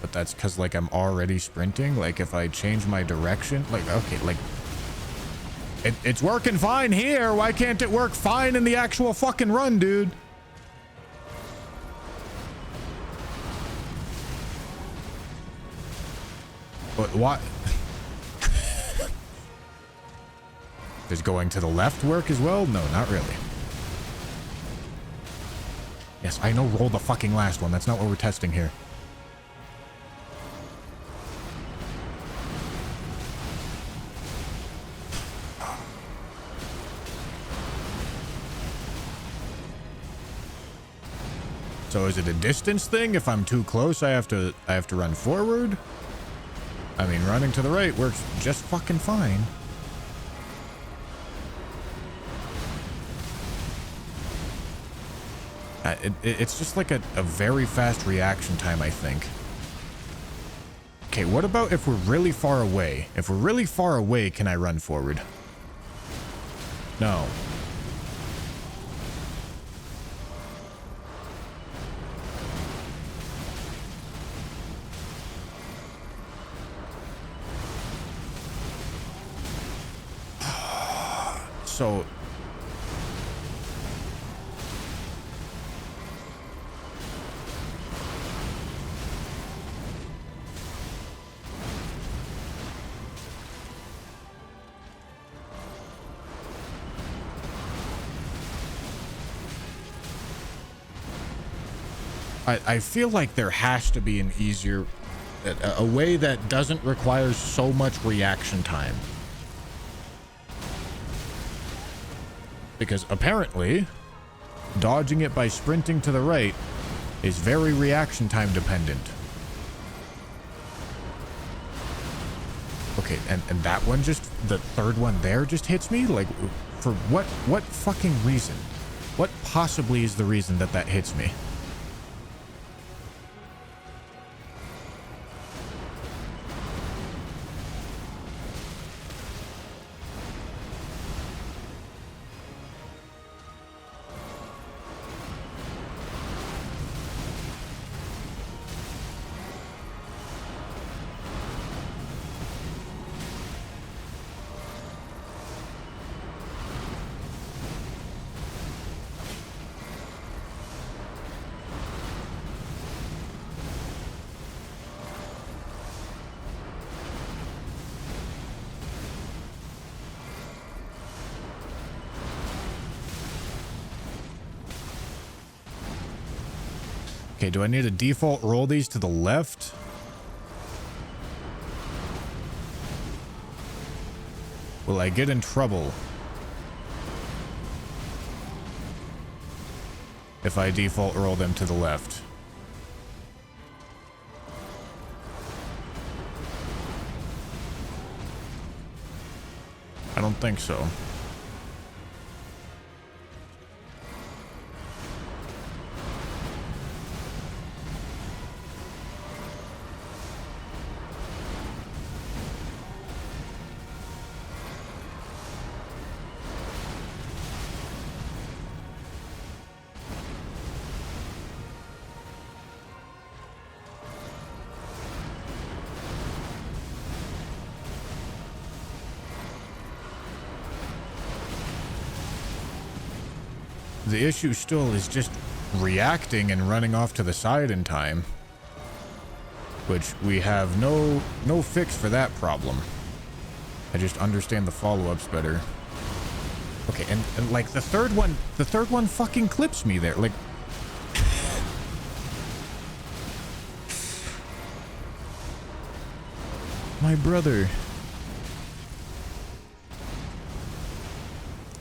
but that's because like I'm already sprinting. Like if I change my direction, like, okay, like it's working fine here. Why can't it work fine in the actual fucking run, dude? But what? Does going to the left work as well? No, not really. Yes, I know, roll the fucking last one. That's not what we're testing here. So is it a distance thing? If I'm too close, I have to run forward? I mean, running to the right works just fucking fine. It's just like a very fast reaction time, I think. Okay, what about if we're really far away? If we're really far away, can I run forward? No. So I feel like there has to be an easier, a way that doesn't require so much reaction time. Because apparently, dodging it by sprinting to the right is very reaction time dependent. Okay, and that one just, the third one there just hits me? Like, for what fucking reason? What possibly is the reason that that hits me? Okay, do I need to default roll these to the left? Will I get in trouble if I default roll them to the left? I don't think so. The issue still is just reacting and running off to the side in time, which we have no fix for that problem. I just understand the follow-ups better. Okay, and like the third one fucking clips me there. Like, my brother.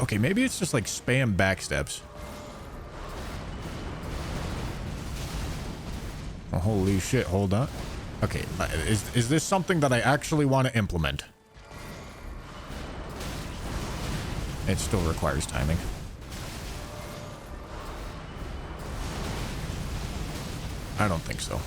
Okay, maybe it's just like spam backsteps. Oh, holy shit, hold on. Okay, is this something that I actually want to implement? It still requires timing. I don't think so.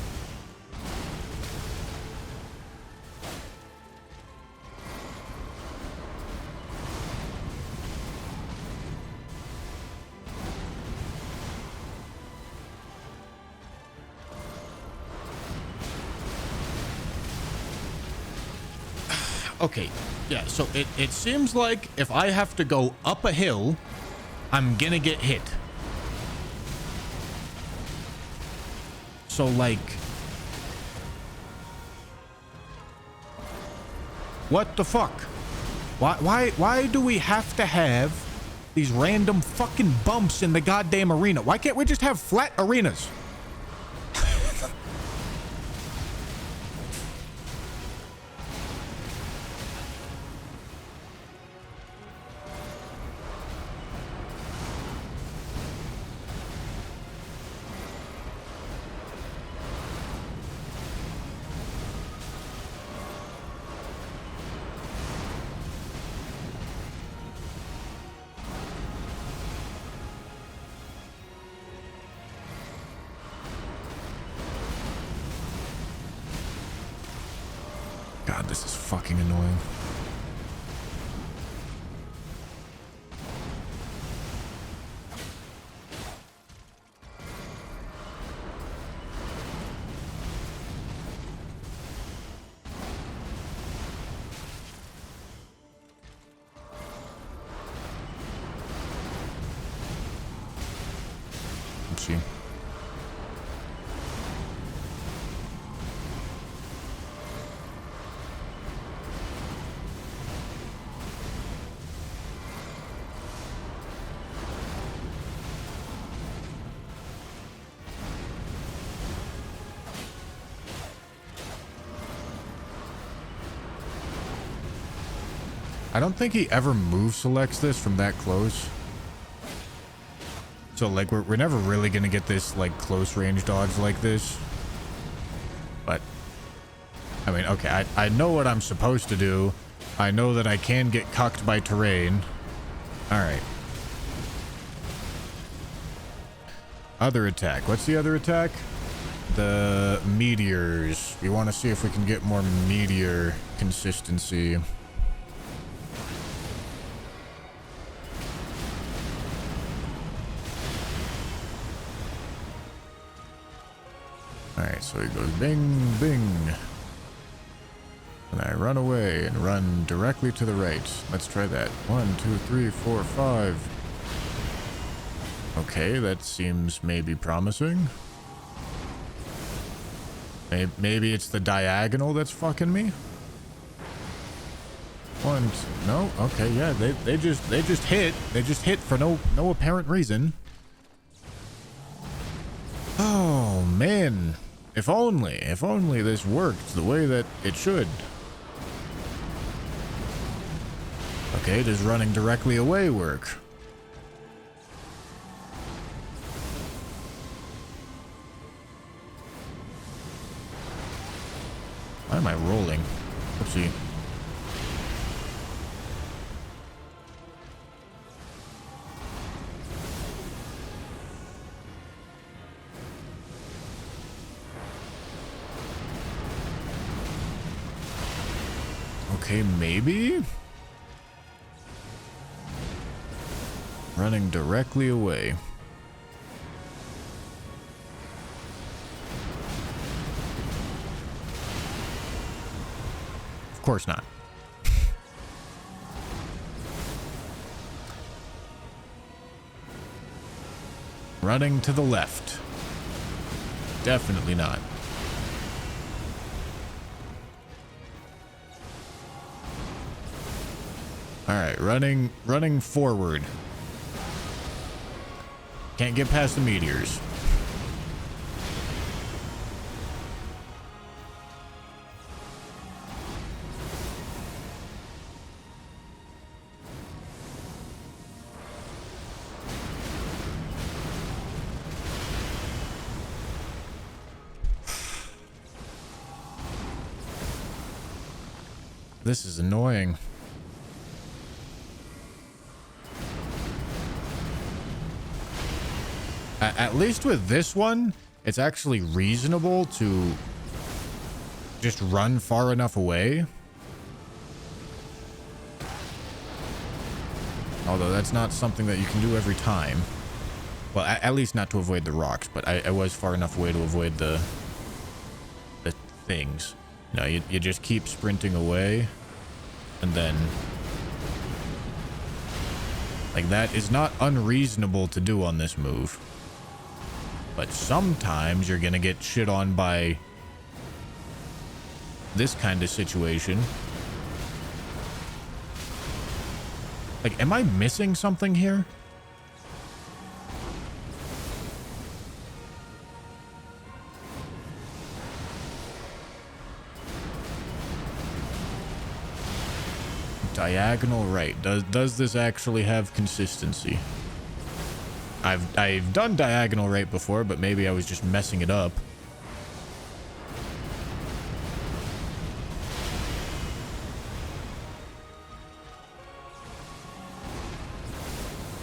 Okay, yeah, so it seems like if I have to go up a hill, I'm gonna get hit. So, like... What the fuck? Why do we have to have these random fucking bumps in the goddamn arena? Why can't we just have flat arenas? God, this is fucking annoying. Let's see. I don't think he ever move selects this from that close. So, like, we're never really gonna get this, like, close range dodge like this. But, I mean, okay, I know what I'm supposed to do. I know that I can get cucked by terrain. Alright. Other attack. What's the other attack? The meteors. We want to see if we can get more meteor consistency. Alright, so he goes bing, bing. And I run away and run directly to the right. Let's try that. 1, 2, 3, 4, 5. Okay, that seems maybe promising. Maybe it's the diagonal that's fucking me? No? Okay, yeah, they just hit. They just hit for no apparent reason. Oh, man. If only this worked the way that it should. Okay, does running directly away work? Why am I rolling? Oopsie. Okay, maybe? Running directly away. Of course not. Running to the left. Definitely not. Alright, running forward. Can't get past the meteors. this is annoying. At least with this one, it's actually reasonable to just run far enough away. Although that's not something that you can do every time. Well, at least not to avoid the rocks, but I was far enough away to avoid the things. No, you just keep sprinting away, and then... Like, that is not unreasonable to do on this move. But sometimes you're gonna get shit on by this kind of situation. Like, am I missing something here? Diagonal right. Does this actually have consistency? I've done diagonal right before, but maybe I was just messing it up.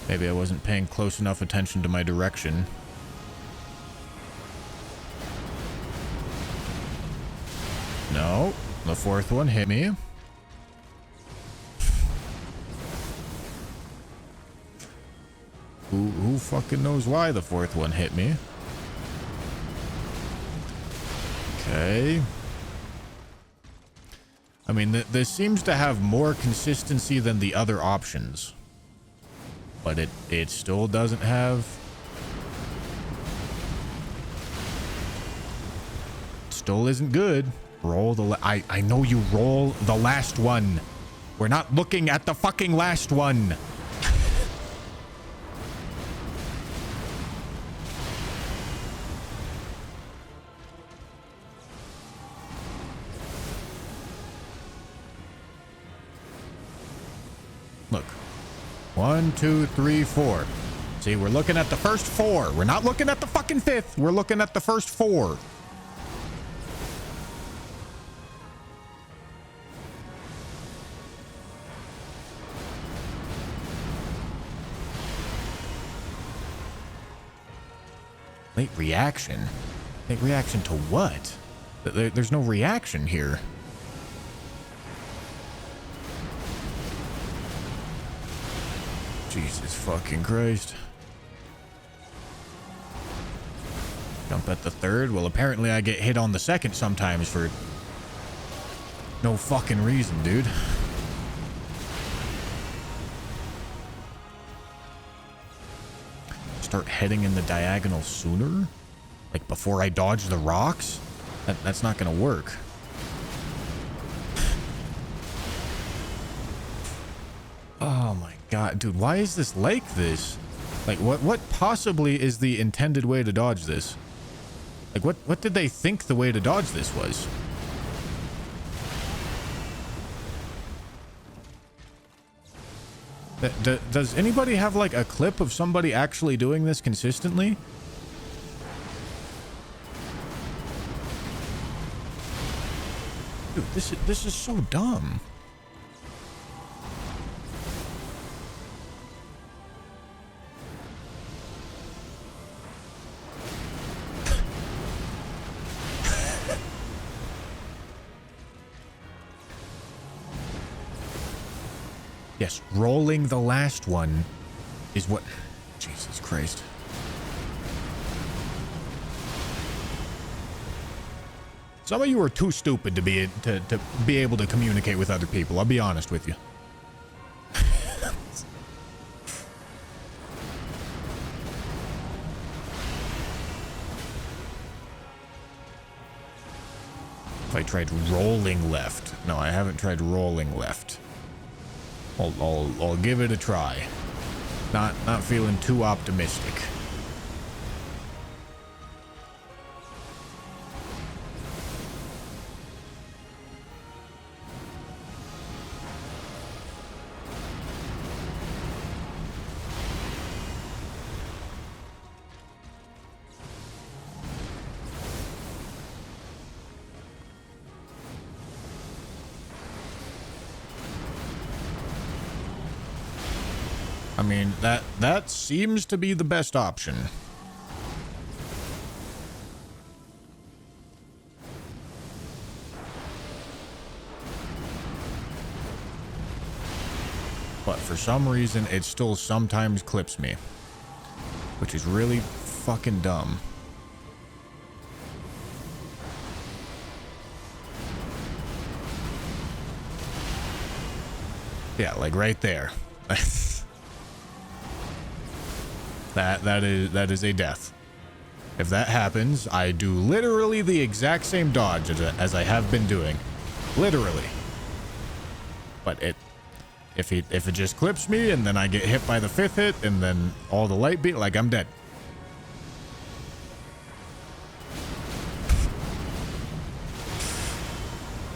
Maybe I wasn't paying close enough attention to my direction. No, the fourth one hit me. Who fucking knows why the fourth one hit me? Okay. I mean, this seems to have more consistency than the other options. But it still doesn't have... Still isn't good. Roll the... I know you roll the last one. We're not looking at the fucking last one. Look. 1, 2, 3, 4. See, we're looking at the first 4. We're not looking at the fucking 5th. We're looking at the first 4. Late reaction? Late reaction to what? There's no reaction here. Jesus fucking Christ. Jump at the third? Well, apparently I get hit on the second sometimes for no fucking reason, dude. Start heading in the diagonal sooner? Like before I dodge the rocks? That's not gonna work. Oh my god, dude, why is this like this? Like, what possibly is the intended way to dodge this? Like, what did they think the way to dodge this was? Does anybody have, like, a clip of somebody actually doing this consistently? Dude, this is so dumb. Yes, rolling the last one is what... Jesus Christ. Some of you are too stupid to be able to communicate with other people. I'll be honest with you. If I tried rolling left. No, I haven't tried rolling left. I'll give it a try. Not feeling too optimistic. I mean, that seems to be the best option. But for some reason, it still sometimes clips me, which is really fucking dumb. Yeah, like right there. That is a death. If that happens, I do literally the exact same dodge as I have been doing. Literally. But if it just clips me and then I get hit by the 5th hit and then all the light beat, like I'm dead.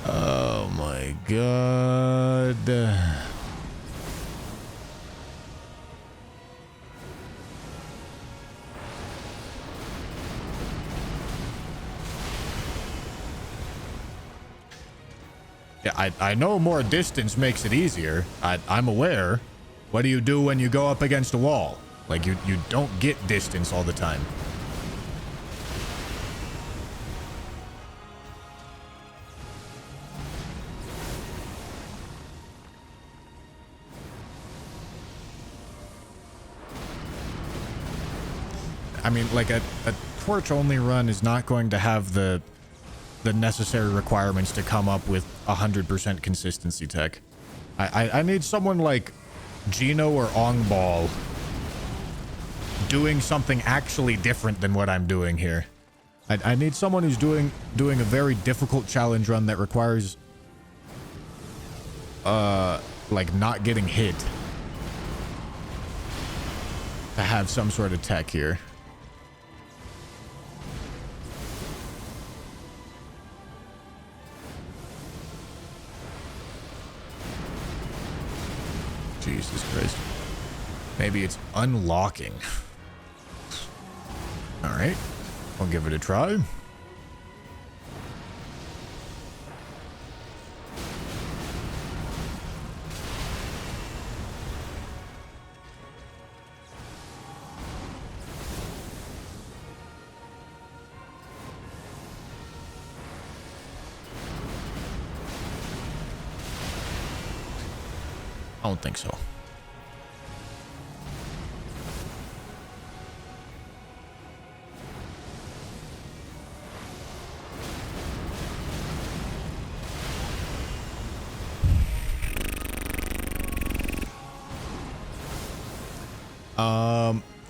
Oh my god. Yeah, I know more distance makes it easier. I'm aware. What do you do when you go up against a wall? Like, you don't get distance all the time. I mean, like, a torch-only run is not going to have the necessary requirements to come up with 100% consistency tech. I need someone like Gino or Ongball doing something actually different than what I'm doing here. I need someone who's doing a very difficult challenge run that requires like not getting hit to have some sort of tech here. Jesus Christ. Maybe it's unlocking. Alright. I'll give it a try. I don't think so.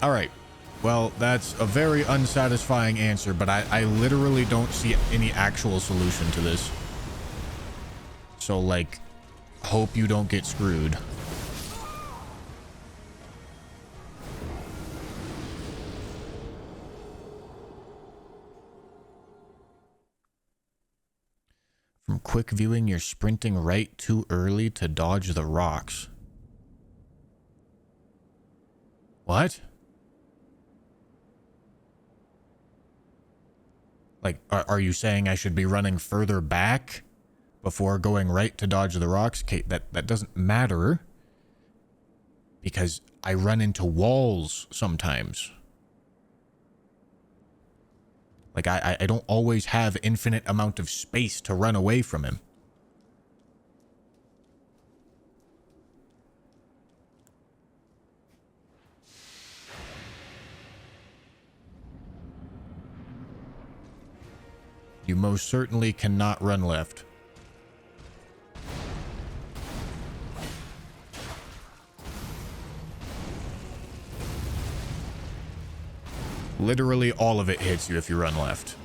All right. Well, that's a very unsatisfying answer, but I literally don't see any actual solution to this. So, like, hope you don't get screwed. From quick viewing, you're sprinting right too early to dodge the rocks. What? Like, are you saying I should be running further back before going right to dodge the rocks? Okay, that doesn't matter. Because I run into walls sometimes. Like, I don't always have infinite amount of space to run away from him. You most certainly cannot run left. Literally all of it hits you if you run left.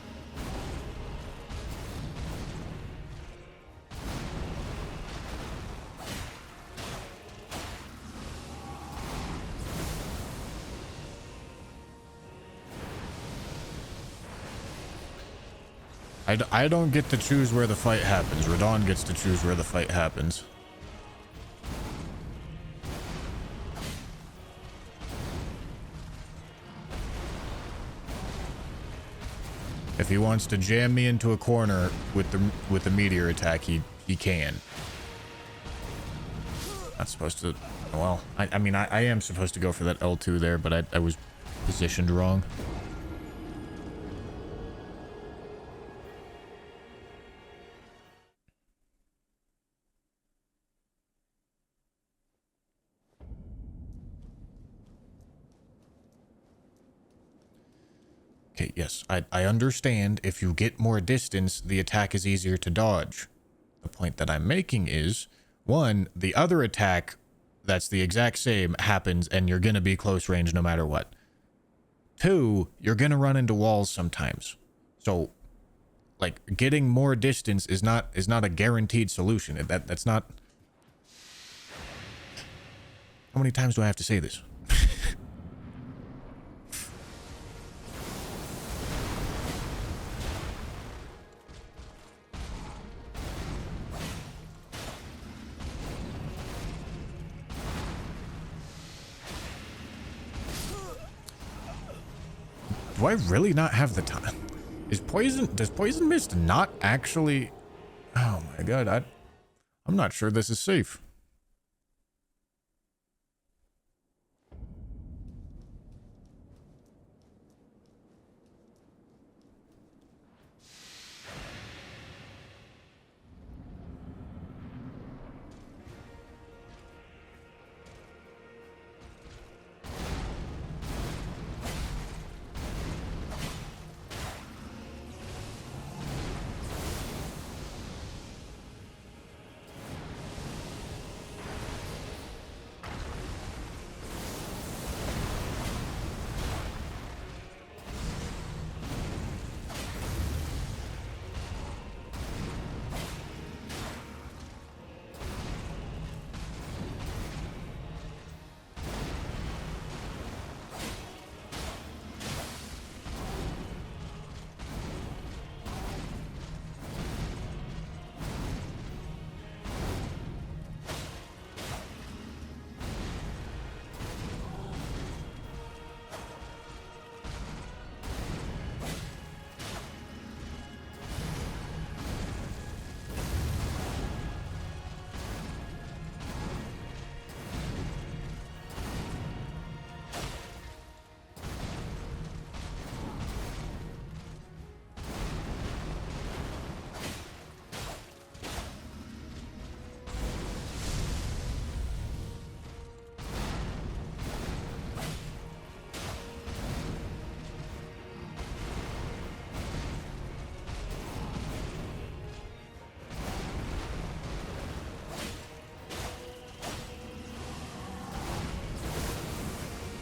I don't get to choose where the fight happens. Radon gets to choose where the fight happens. If he wants to jam me into a corner with the meteor attack, he can. Not supposed to Well, I mean, I am supposed to go for that L2 there, but I was positioned wrong. Okay, yes, I understand if you get more distance, the attack is easier to dodge. The point that I'm making is, one, the other attack that's the exact same happens and you're going to be close range no matter what. Two, you're going to run into walls sometimes. So, like, getting more distance is not a guaranteed solution. That's not... How many times do I have to say this? Do I really not have the time? Does poison mist not actually... Oh my god, I'm not sure this is safe.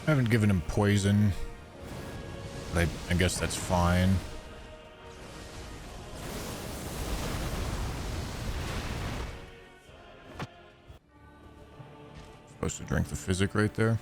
I haven't given him poison, but I guess that's fine. Supposed to drink the physic right there.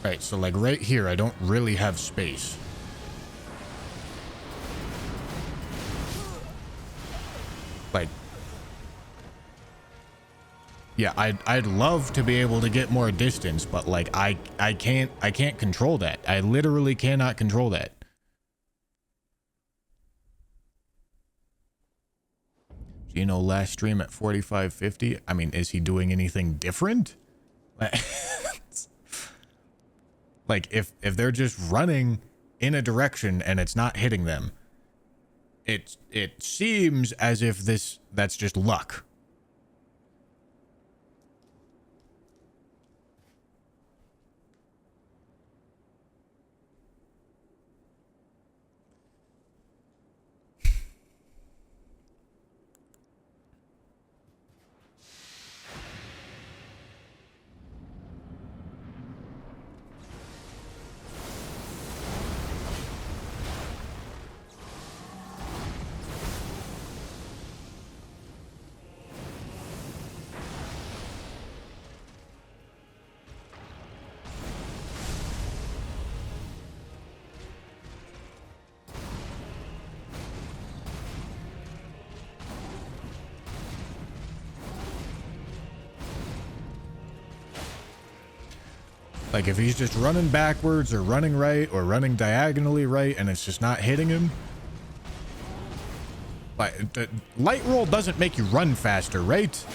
Right, so like right here, I don't really have space. Like, yeah, I'd love to be able to get more distance, but like I can't control that. I literally cannot control that. Gino last stream at 4550. I mean, is he doing anything different? Like if they're just running in a direction and it's not hitting them, it seems as if that's just luck. Like if he's just running backwards or running right or running diagonally right and it's just not hitting him. Like the light roll doesn't make you run faster, right?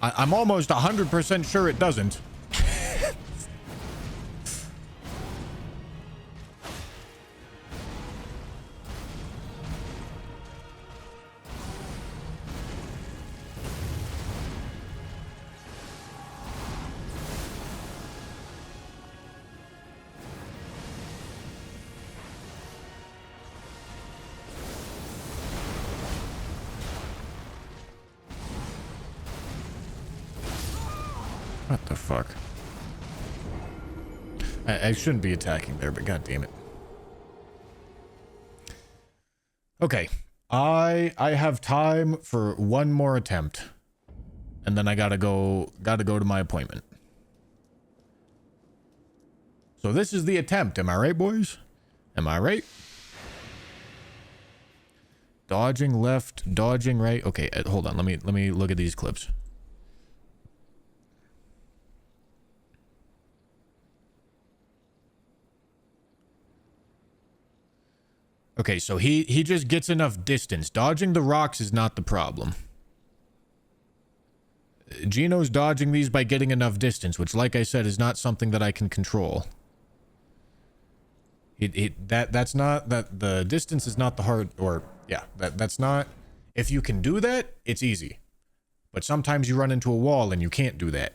I'm almost 100% sure it doesn't. What the fuck? I shouldn't be attacking there, but god damn it. Okay. I have time for one more attempt. And then I gotta go to my appointment. So this is the attempt, am I right, boys? Am I right? Dodging left, dodging right. Okay, hold on. Let me look at these clips. Okay, so he just gets enough distance. Dodging the rocks is not the problem. Gino's dodging these by getting enough distance, which, like I said, is not something that I can control. That's not that the distance is not the hard, or yeah, that's not. If you can do that, it's easy. But sometimes you run into a wall and you can't do that.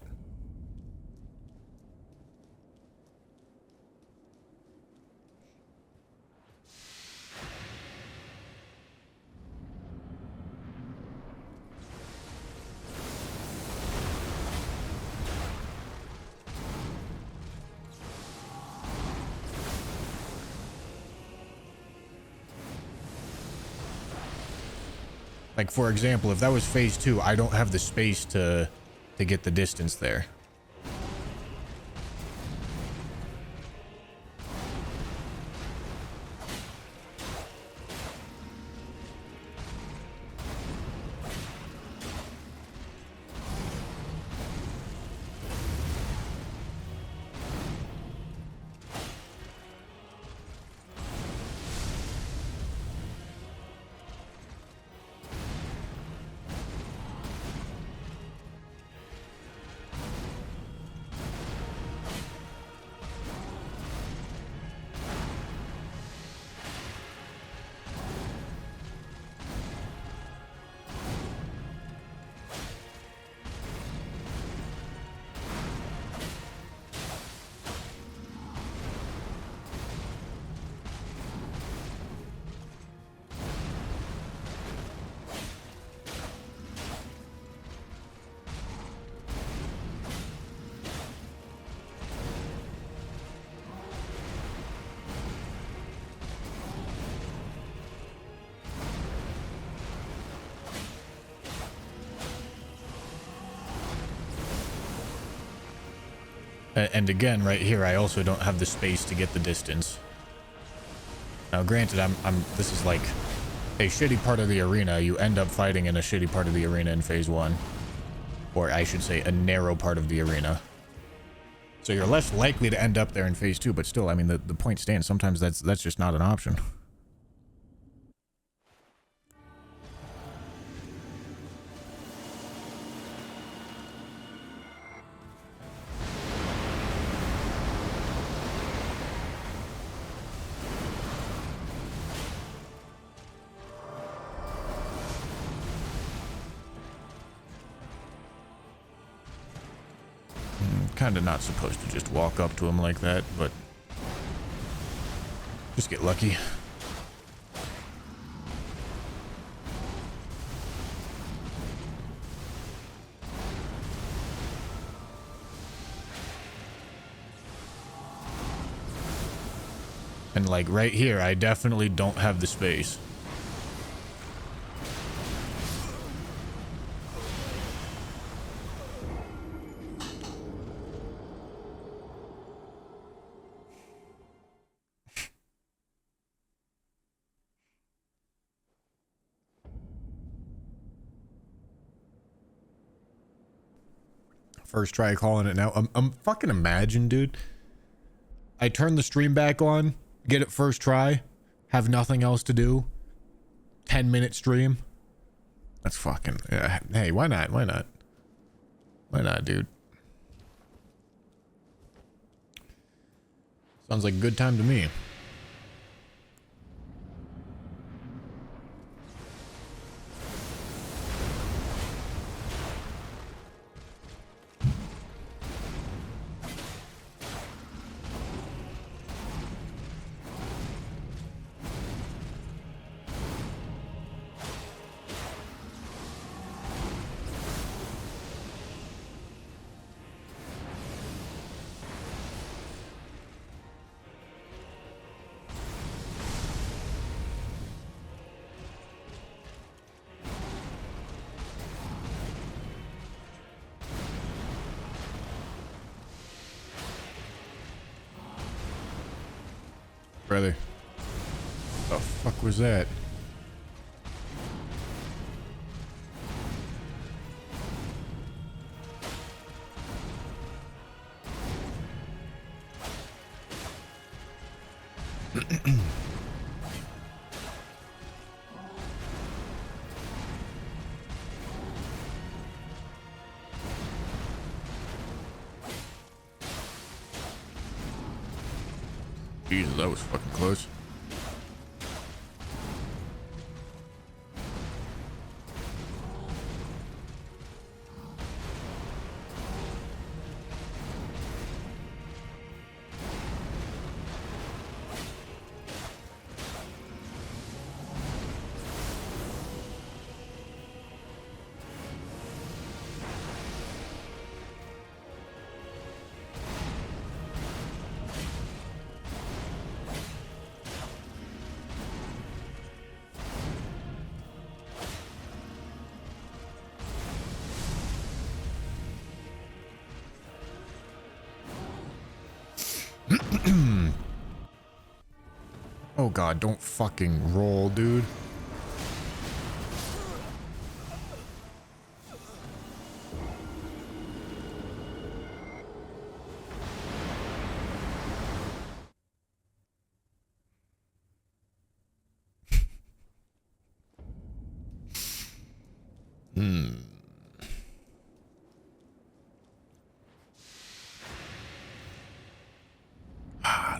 Like, for example, if that was phase 2, I don't have the space to get the distance there. And again, right here, I also don't have the space to get the distance. Now, granted, this is like a shitty part of the arena. You end up fighting in a shitty part of the arena in phase 1. Or I should say, a narrow part of the arena. So you're less likely to end up there in phase 2, but still, I mean, the point stands. Sometimes that's just not an option. kind of not supposed to just walk up to him like that, but just get lucky. And like right here, I definitely don't have the space. First try calling it now. I'm fucking imagine, dude. I turn the stream back on, get it first try, have nothing else to do. 10-minute stream. That's fucking, hey, why not? Why not? Why not, dude? Sounds like a good time to me. Brother. What the fuck was that? Jesus, that was fucking close. Oh god, don't fucking roll, dude.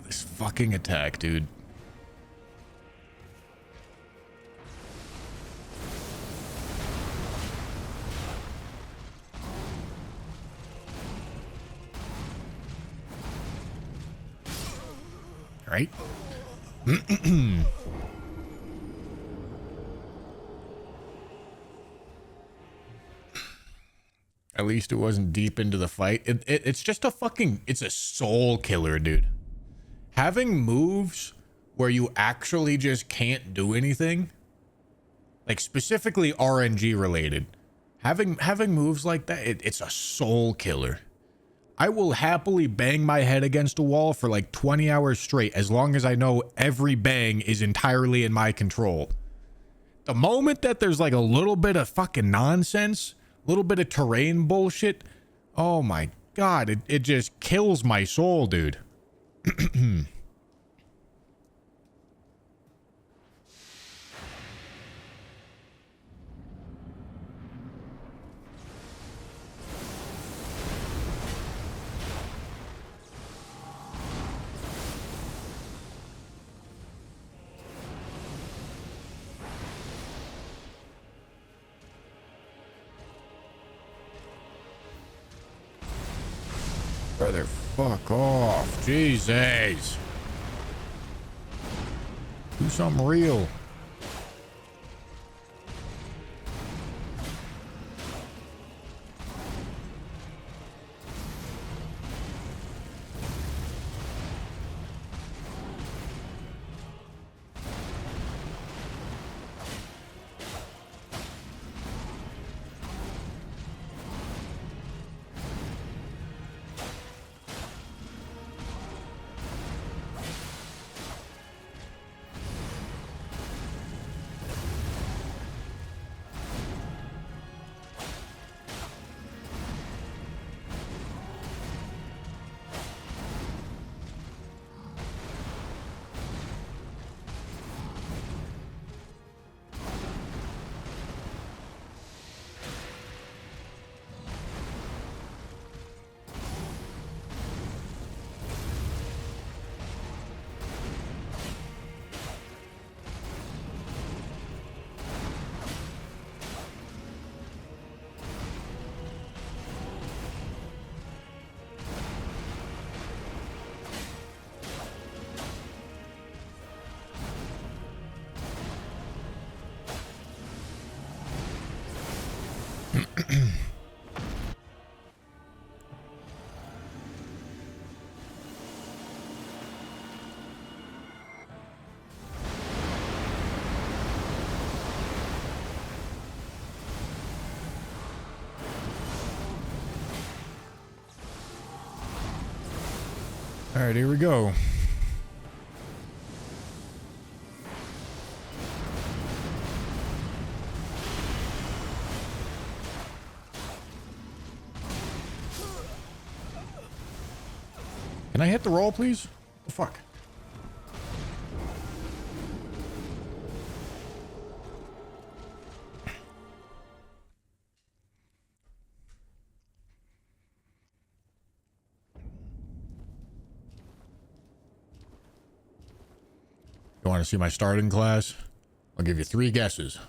This fucking attack, dude. Right? At least it wasn't deep into the fight. It's just a fucking, it's a soul killer, dude. Having moves where you actually just can't do anything, like specifically RNG related, having moves like that, it's a soul killer. I will happily bang my head against a wall for like 20 hours straight as long as I know every bang is entirely in my control. The moment that there's like a little bit of fucking nonsense, a little bit of terrain bullshit, oh my god, it just kills my soul, dude. Brother, fuck off. Jesus. Do something real. All right, here we go. Can I hit the roll, please? Oh, fuck. You want to see my starting class? I'll give you 3 guesses.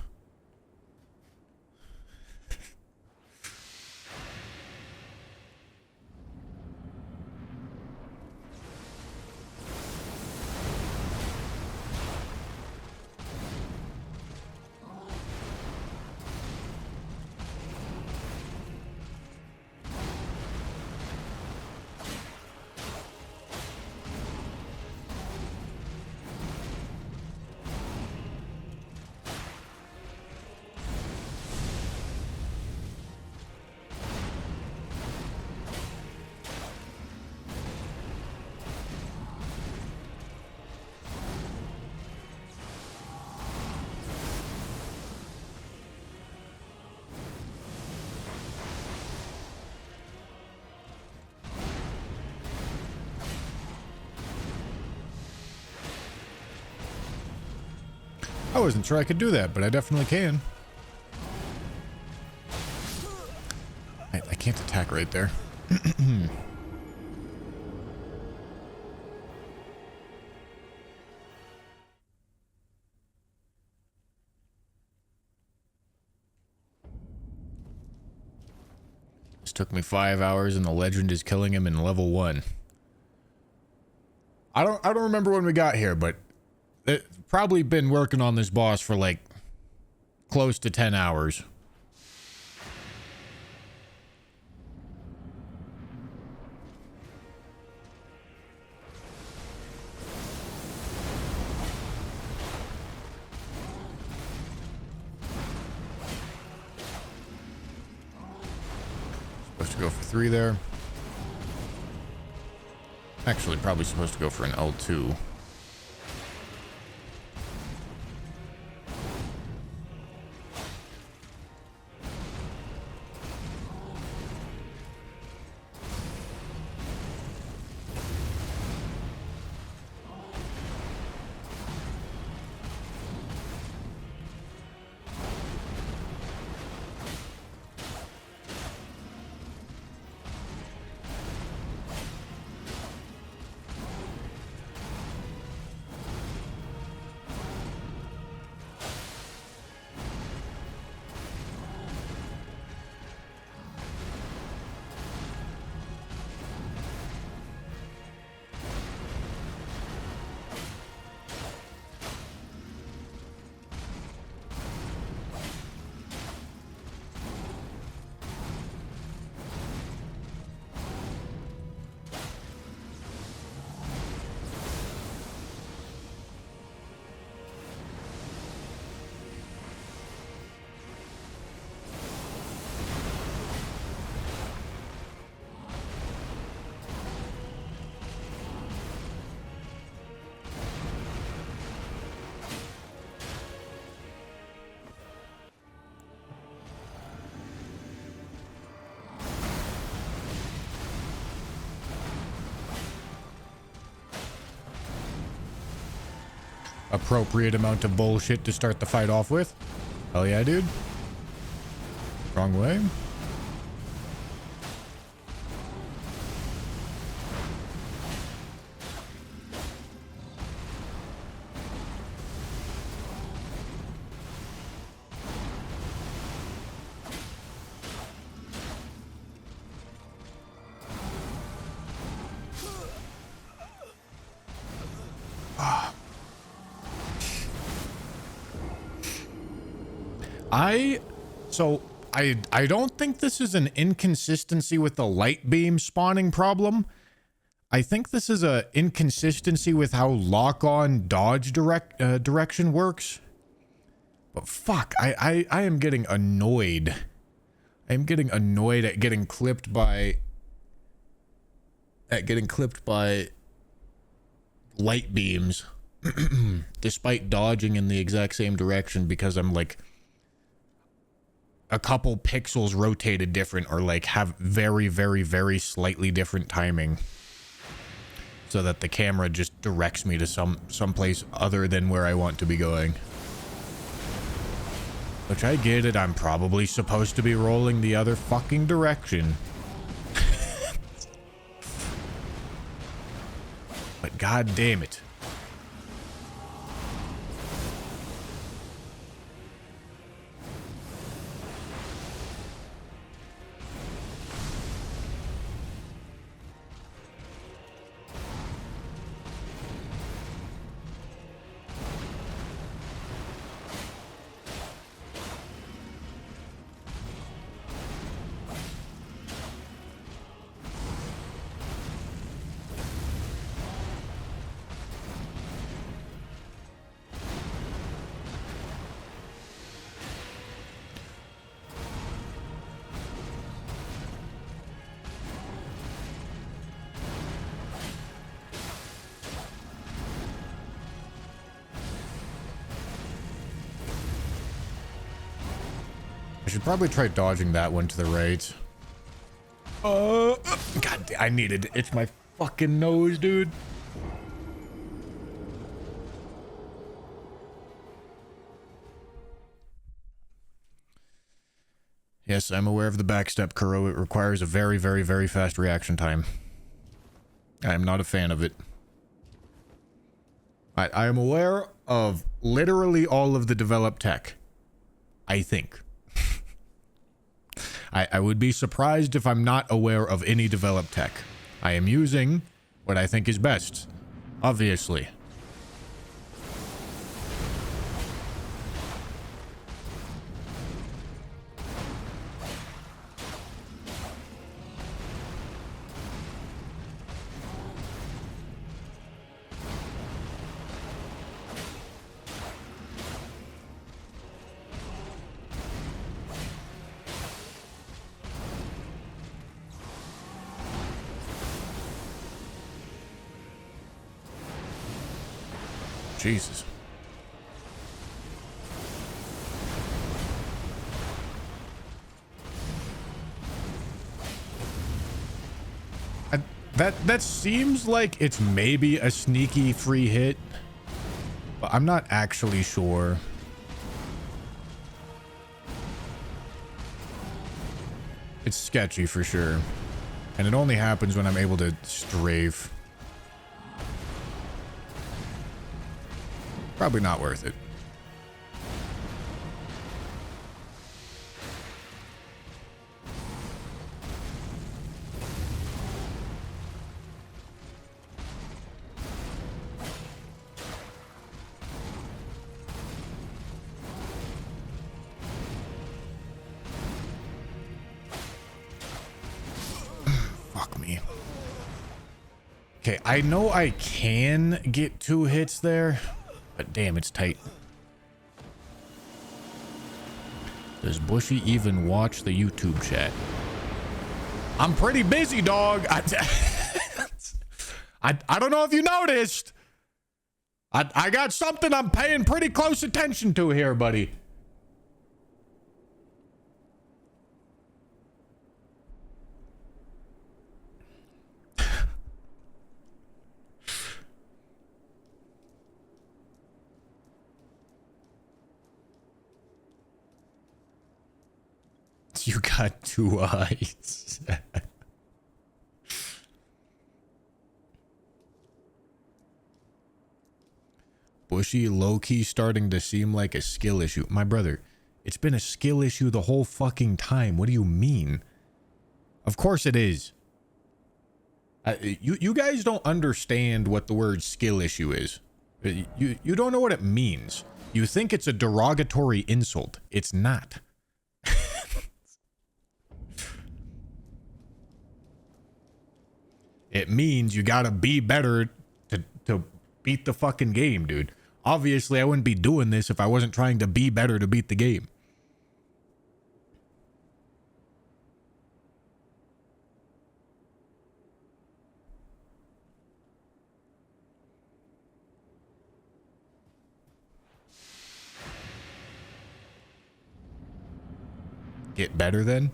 I wasn't sure I could do that, but I definitely can. I can't attack right there. This took me 5 hours and the legend is killing him in level 1. I don't remember when we got here, but it probably been working on this boss for like close to 10 hours. Supposed to go for 3 there. Actually, probably supposed to go for an L2. appropriate amount of bullshit to start the fight off with. Hell yeah, dude. Wrong way. I don't think this is an inconsistency with the light beam spawning problem. I think this is a inconsistency with how lock-on dodge direction works. But fuck, I am getting annoyed. I am getting annoyed at getting clipped by light beams despite dodging in the exact same direction because I'm like a couple pixels rotated different or like have very, very, very slightly different timing so that the camera just directs me to someplace other than where I want to be going. Which I get it, I'm probably supposed to be rolling the other fucking direction. But god damn it. I should probably try dodging that one to the right. God, I needed to itch my fucking nose, dude. Yes, I'm aware of the backstep, Kuro. It requires a very, very, very fast reaction time. I am not a fan of it. I am aware of literally all of the developed tech. I think. I would be surprised if I'm not aware of any developed tech. I am using what I think is best, obviously. Jesus. That seems like it's maybe a sneaky free hit, but I'm not actually sure. It's sketchy for sure. And it only happens when I'm able to strafe. Probably not worth it. Fuck me. Okay, I know I can get 2 hits there. But damn, it's tight. Does Bushy even watch the YouTube chat? I'm pretty busy, dog. I don't know if you noticed. I got something I'm paying pretty close attention to here, buddy. You got two eyes. Bushy, low-key starting to seem like a skill issue. My brother, it's been a skill issue the whole fucking time. What do you mean? Of course it is. You guys don't understand what the word skill issue is. You don't know what it means. You think it's a derogatory insult. It's not. It means you gotta be better to beat the fucking game, dude. Obviously, I wouldn't be doing this if I wasn't trying to be better to beat the game. Get better then?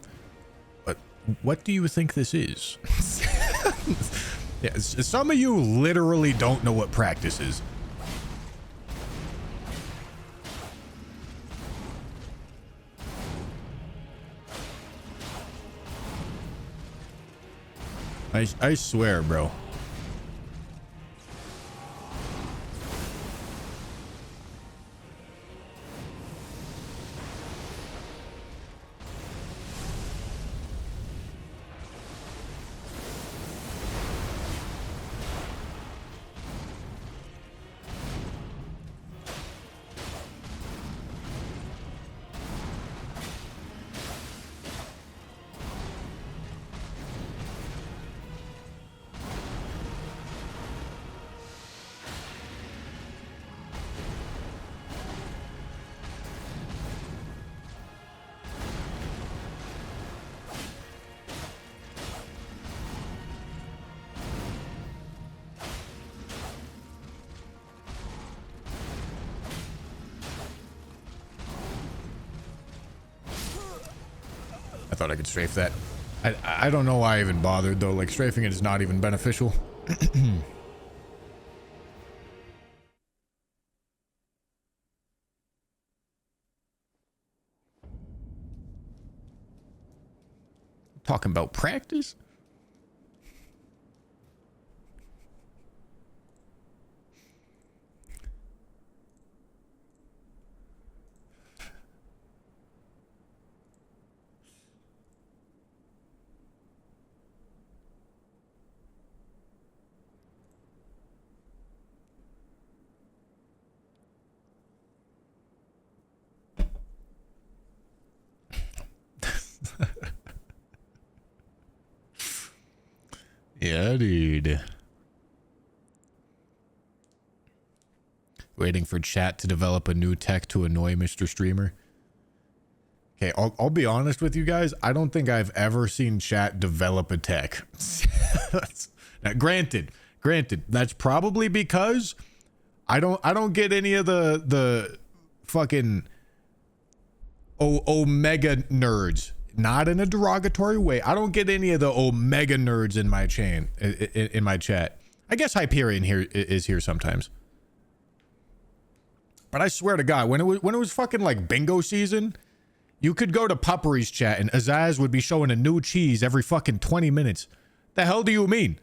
But what do you think this is? Yeah, some of you literally don't know what practice is. I swear, bro. I thought I could strafe that. I don't know why I even bothered though. Like, strafing it is not even beneficial. Talking about practice? Yeah, dude. Waiting for chat to develop a new tech to annoy Mr. Streamer. Okay, I'll be honest with you guys. I don't think I've ever seen chat develop a tech. Now, granted, that's probably because I don't get any of the fucking omega nerds. Not in a derogatory way. I don't get any of the omega nerds in my in my chat. I guess Hyperion is here sometimes. But I swear to God, when it was fucking like bingo season, you could go to Puppery's chat and Azaz would be showing a new cheese every fucking 20 minutes. The hell do you mean?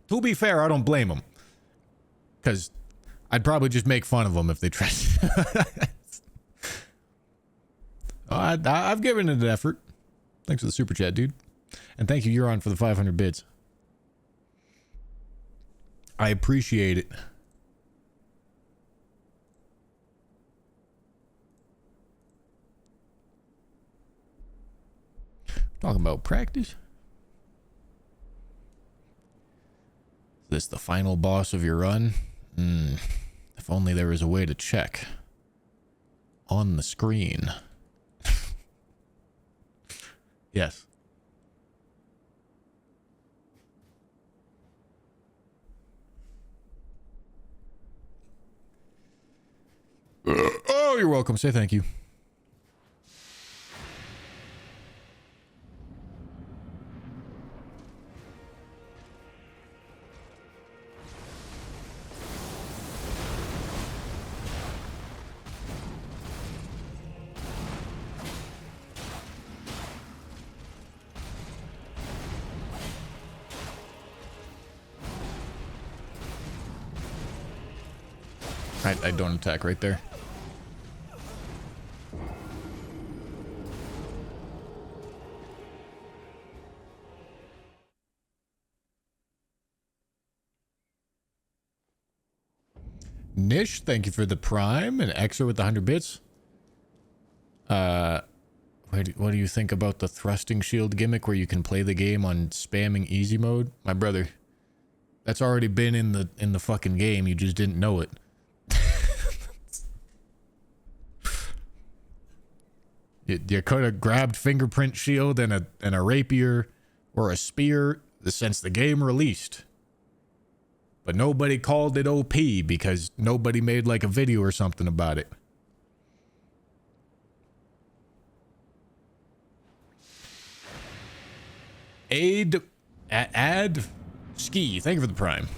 To be fair, I don't blame them. Because I'd probably just make fun of them if they tried. I've given it an effort. Thanks for the super chat, dude. And thank you, Euron, for the 500 bits. I appreciate it. Talking about practice. Is this the final boss of your run? If only there was a way to check on the screen. Yes. Oh, you're welcome. Say thank you. I don't attack right there. Nish, thank you for the prime, and Extra with the 100 bits. What do you think about the thrusting shield gimmick where you can play the game on spamming easy mode? My brother, that's already been in the fucking game. You just didn't know it. You could have grabbed fingerprint shield and a rapier or a spear since the game released. But nobody called it OP because nobody made like a video or something about it. Add Ski, thank you for the prime.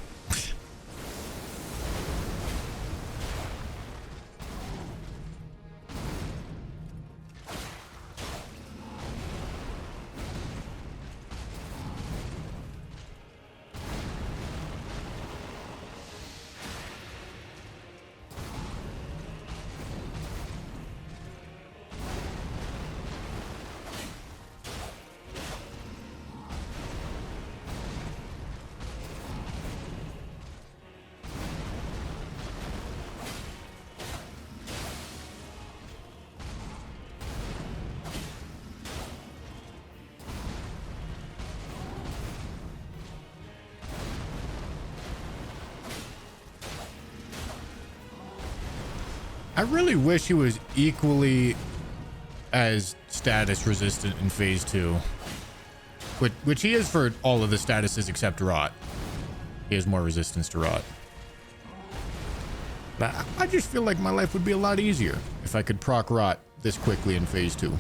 I really wish he was equally as status resistant in phase 2. Which he is for all of the statuses except rot. He has more resistance to rot. But I just feel like my life would be a lot easier if I could proc rot this quickly in phase 2.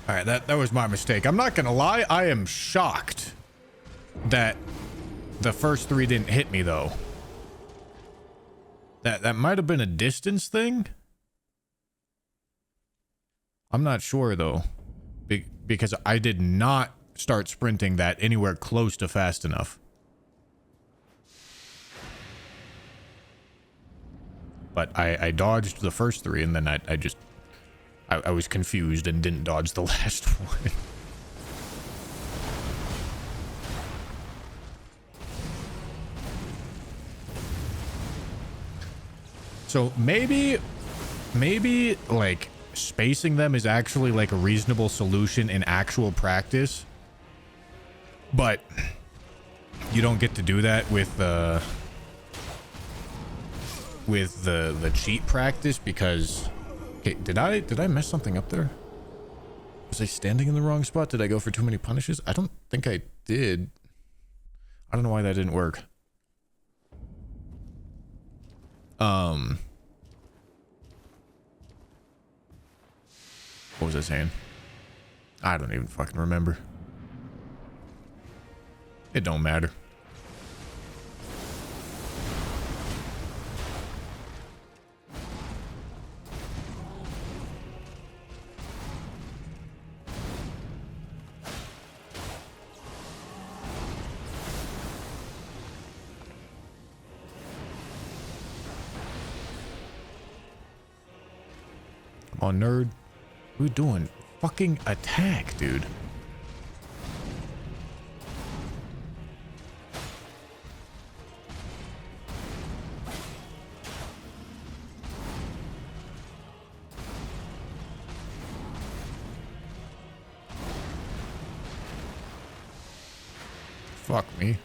Alright, that was my mistake. I'm not gonna lie, I am shocked that the first 3 didn't hit me, though. That might have been a distance thing? I'm not sure, though. Because I did not start sprinting that anywhere close to fast enough. But I dodged the first 3, and then I just... I was confused and didn't dodge the last one. So maybe like spacing them is actually like a reasonable solution in actual practice. But you don't get to do that with the cheat practice because... Okay, did I mess something up there? Was I standing in the wrong spot? Did I go for too many punishes? I don't think I did. I don't know why that didn't work. What was I saying? I don't even fucking remember. It don't matter. Come on, nerd. What are we doing? Fucking attack, dude. Fuck me.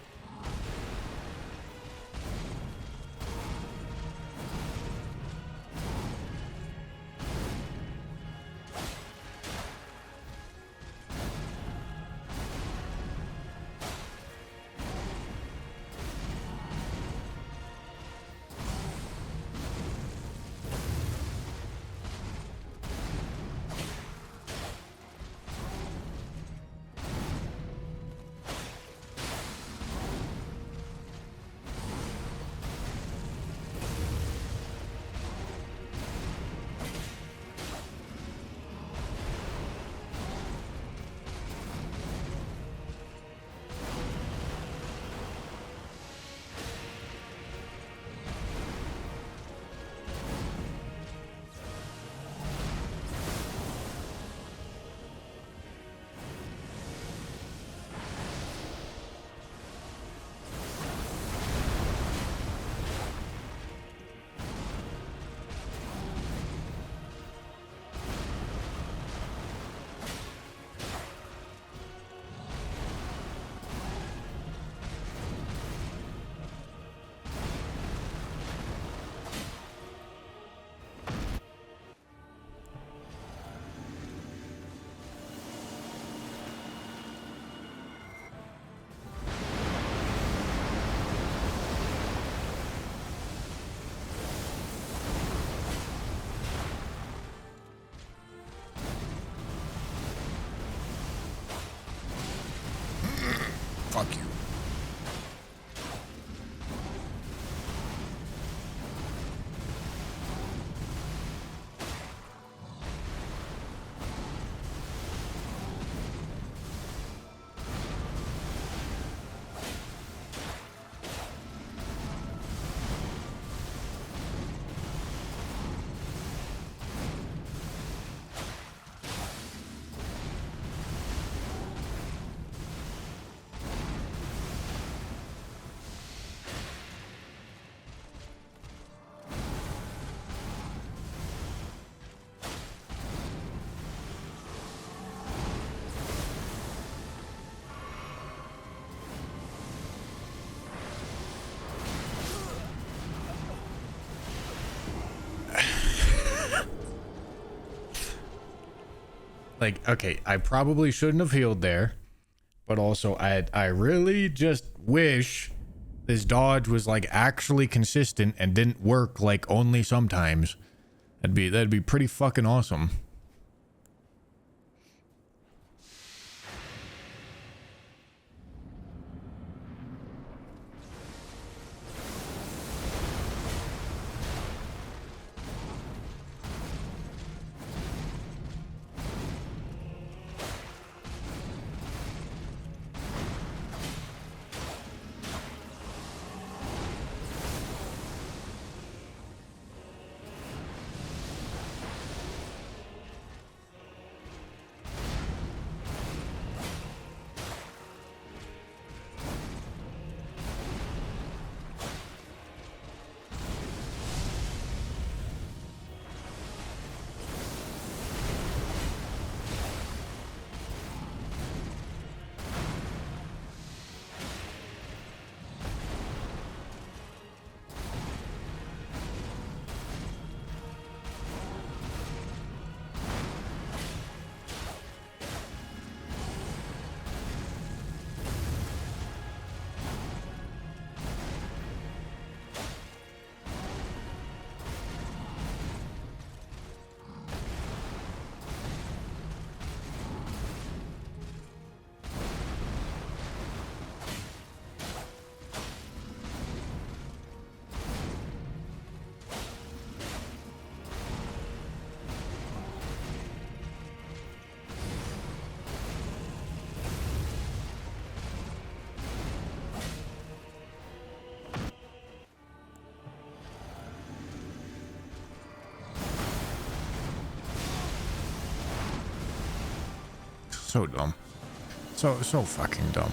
like, okay, I probably shouldn't have healed there, but also I really just wish this dodge was like actually consistent and didn't work like only sometimes. That'd be pretty fucking awesome. So dumb. So fucking dumb.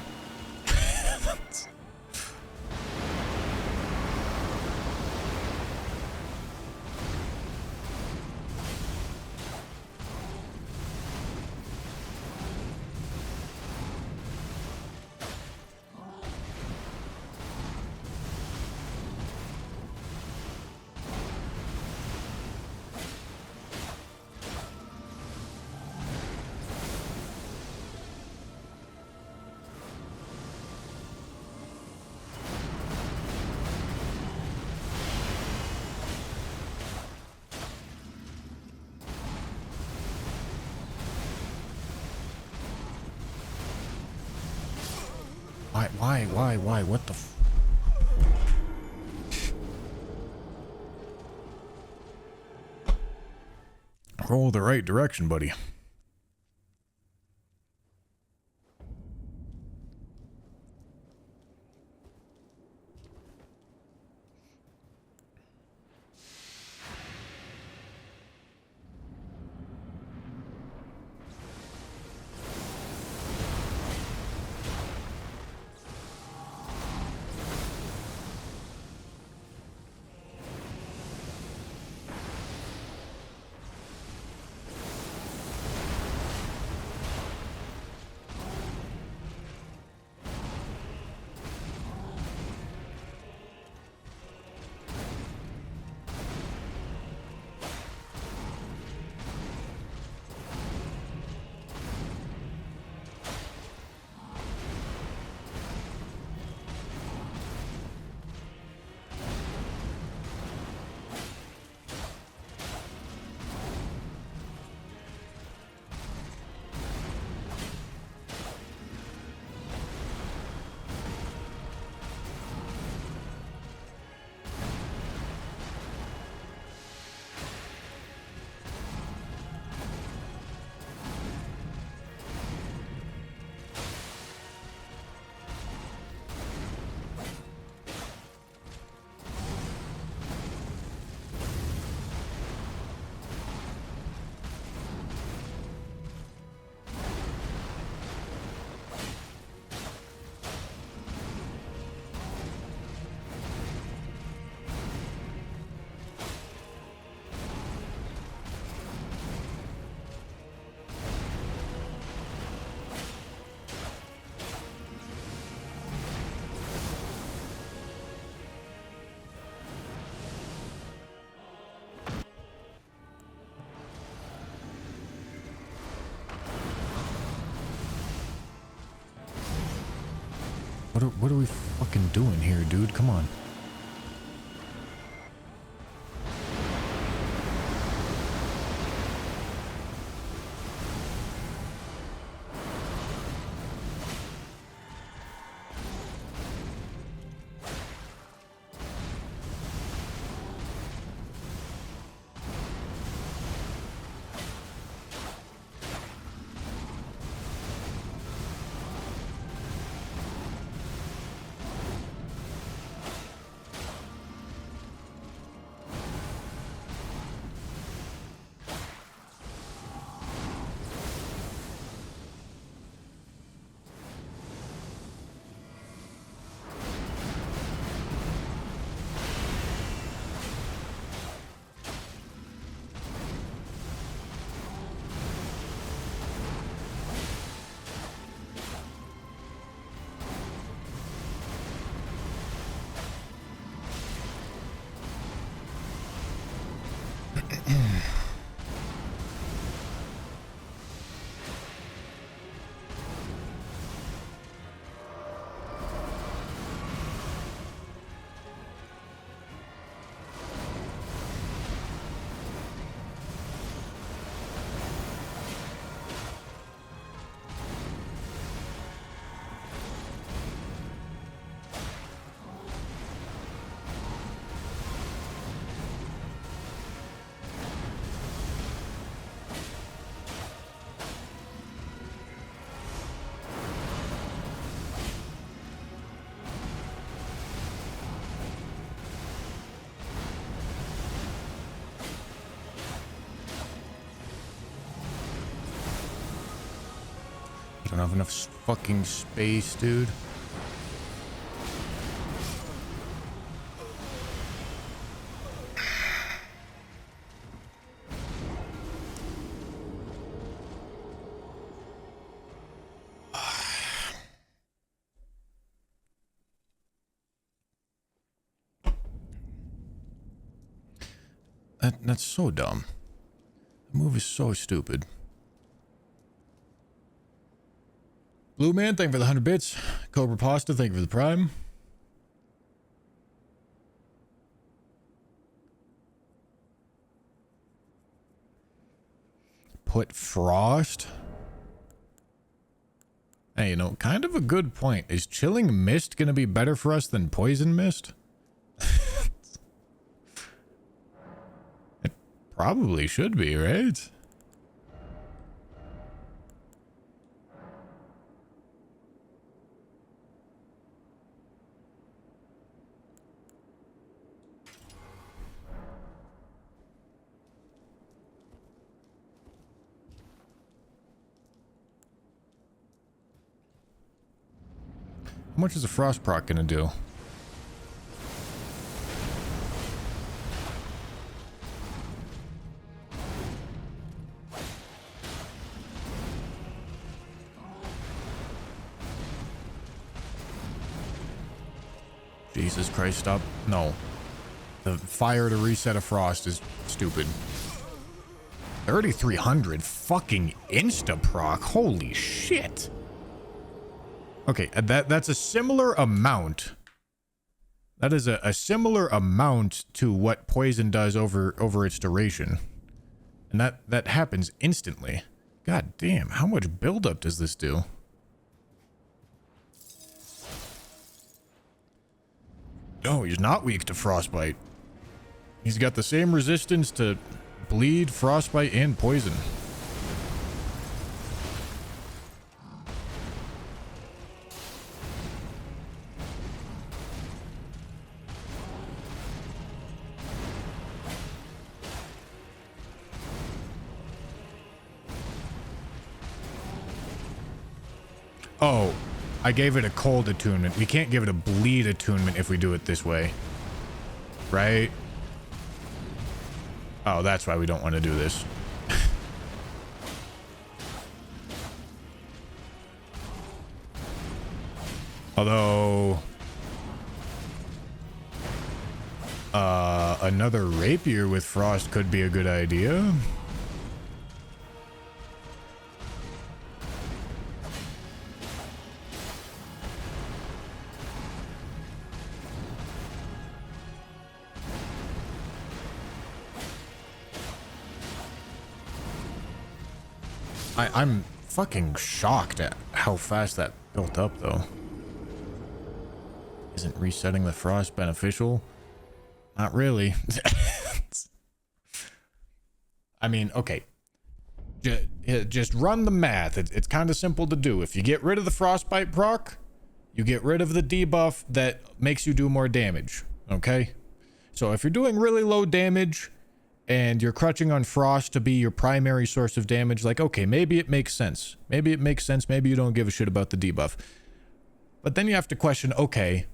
Why? What the f— Roll the right direction, buddy. What are we fucking doing here, dude? Come on. I don't have enough fucking space, dude. That's so dumb. The move is so stupid. Blue Man, thank you for the 100 bits. Cobra Pasta, thank you for the prime. Put Frost. Hey, you know, kind of a good point. Is Chilling Mist going to be better for us than Poison Mist? It probably should be, right? How much is a Frost proc gonna do? Jesus Christ, stop. No. The fire to reset a Frost is stupid. 3,300 fucking insta-proc. Holy shit. Okay, that's a similar amount. That is a similar amount to what poison does over its duration. And that happens instantly. God damn, how much buildup does this do? No, he's not weak to frostbite. He's got the same resistance to bleed, frostbite, and poison. Oh, I gave it a cold attunement. We can't give it a bleed attunement if we do it this way. Right? Oh, that's why we don't want to do this. Although... another rapier with frost could be a good idea. I'm fucking shocked at how fast that built up, though. Isn't resetting the frost beneficial? Not really. I mean, okay. Just run the math. It's kind of simple to do. If you get rid of the frostbite proc, you get rid of the debuff that makes you do more damage. Okay? So if you're doing really low damage and you're crutching on frost to be your primary source of damage, like, okay, maybe it makes sense. Maybe it makes sense. Maybe you don't give a shit about the debuff. But then you have to question, okay,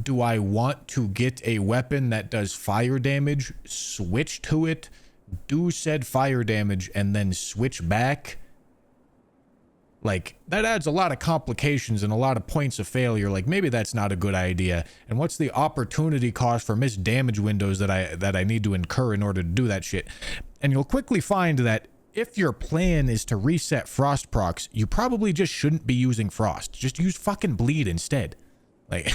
do I want to get a weapon that does fire damage, switch to it, do said fire damage, and then switch back? Like, that adds a lot of complications and a lot of points of failure. Like, maybe that's not a good idea. And what's the opportunity cost for missed damage windows that I need to incur in order to do that shit? And you'll quickly find that if your plan is to reset frost procs, you probably just shouldn't be using frost. Just use fucking bleed instead. Like,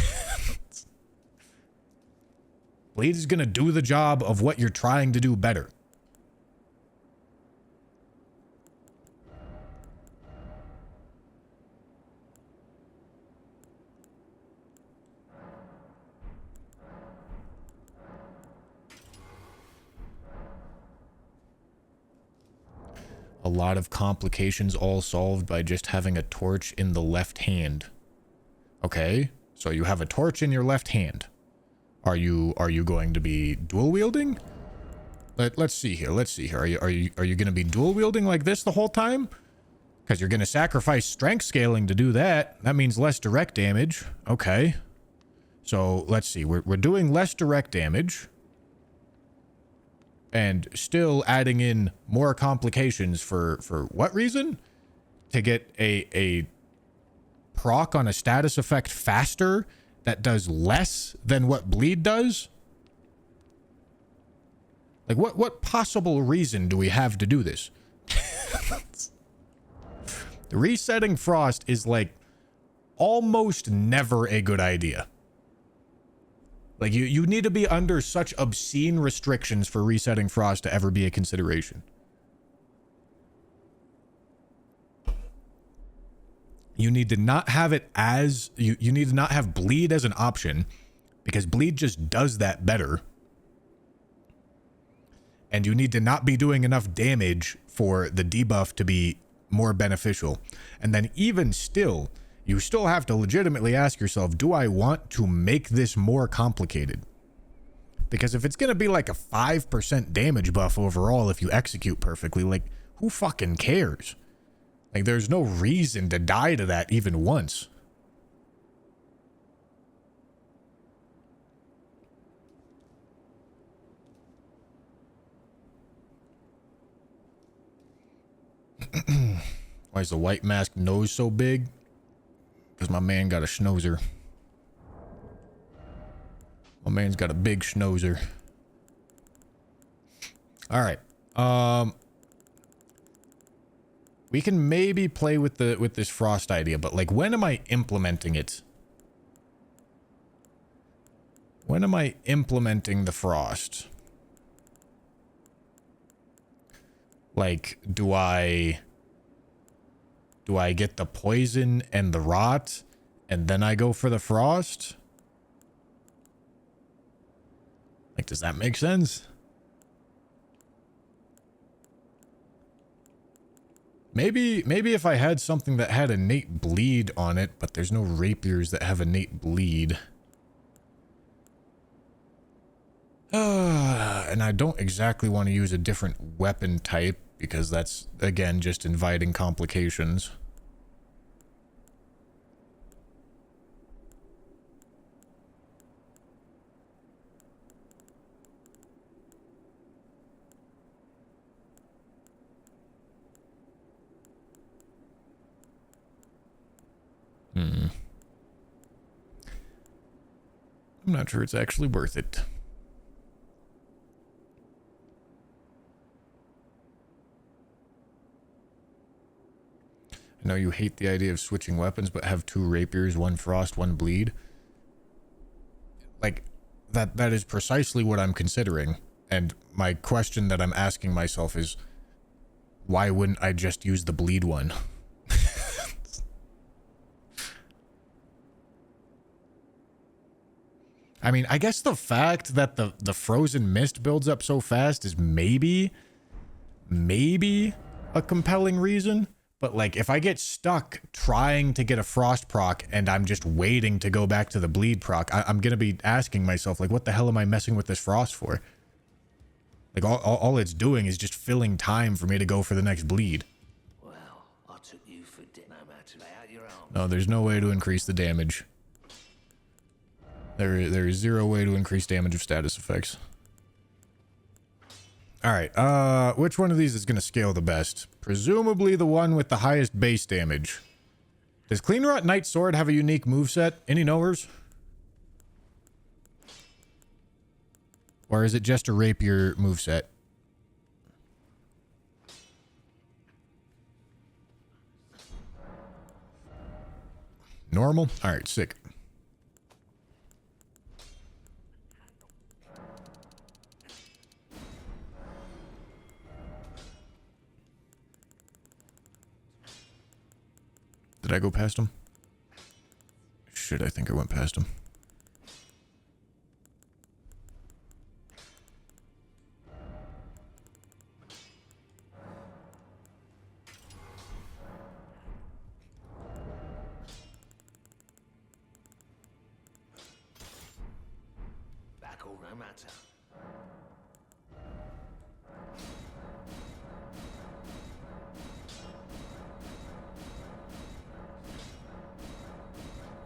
bleed is gonna do the job of what you're trying to do better. A lot of complications all solved by just having a torch in the left hand. Okay, so you have a torch in your left hand. Are you going to be dual wielding? Let's see here. Let's see here. Are you going to be dual wielding like this the whole time? Because you're going to sacrifice strength scaling to do that. That means less direct damage. Okay. So let's see. We're doing less direct damage. And still adding in more complications for what reason? To get a proc on a status effect faster that does less than what bleed does? Like, what possible reason do we have to do this? Resetting frost is like almost never a good idea. Like, you need to be under such obscene restrictions for resetting frost to ever be a consideration. You need to not have it as... You need to not have bleed as an option, because bleed just does that better. And you need to not be doing enough damage for the debuff to be more beneficial. And then even still... you still have to legitimately ask yourself, do I want to make this more complicated? Because if it's going to be like a 5% damage buff overall if you execute perfectly, like, who fucking cares? Like, there's no reason to die to that even once. Why is the white mask nose so big? Because my man got a schnauzer. My man's got a big schnauzer. Alright. We can maybe play with this frost idea, but like, when am I implementing it? When am I implementing the frost? Like, do I get the poison and the rot, and then I go for the frost? Like, does that make sense? Maybe if I had something that had innate bleed on it, but there's no rapiers that have innate bleed. And I don't exactly want to use a different weapon type, because that's, again, just inviting complications. I'm not sure it's actually worth it. I know you hate the idea of switching weapons, but have 2 rapiers, 1 frost, 1 bleed. Like, that is precisely what I'm considering. And my question that I'm asking myself is, why wouldn't I just use the bleed one? I mean, I guess the fact that the frozen mist builds up so fast is maybe a compelling reason. But like, if I get stuck trying to get a frost proc and I'm just waiting to go back to the bleed proc, I'm gonna be asking myself, like, what the hell am I messing with this frost for? Like, all it's doing is just filling time for me to go for the next bleed.
Well, I took you for dinner, matter. Lay out your arms.
No, there's no way to increase the damage. There is zero way to increase damage of status effects. Alright, which one of these is going to scale the best? Presumably the one with the highest base damage. Does Clean Rot Knight Sword have a unique moveset? Any knowers? Or is it just a rapier moveset? Normal? Alright, sick. Did I go past him? Shit, I think I went past him.
Back all no matter.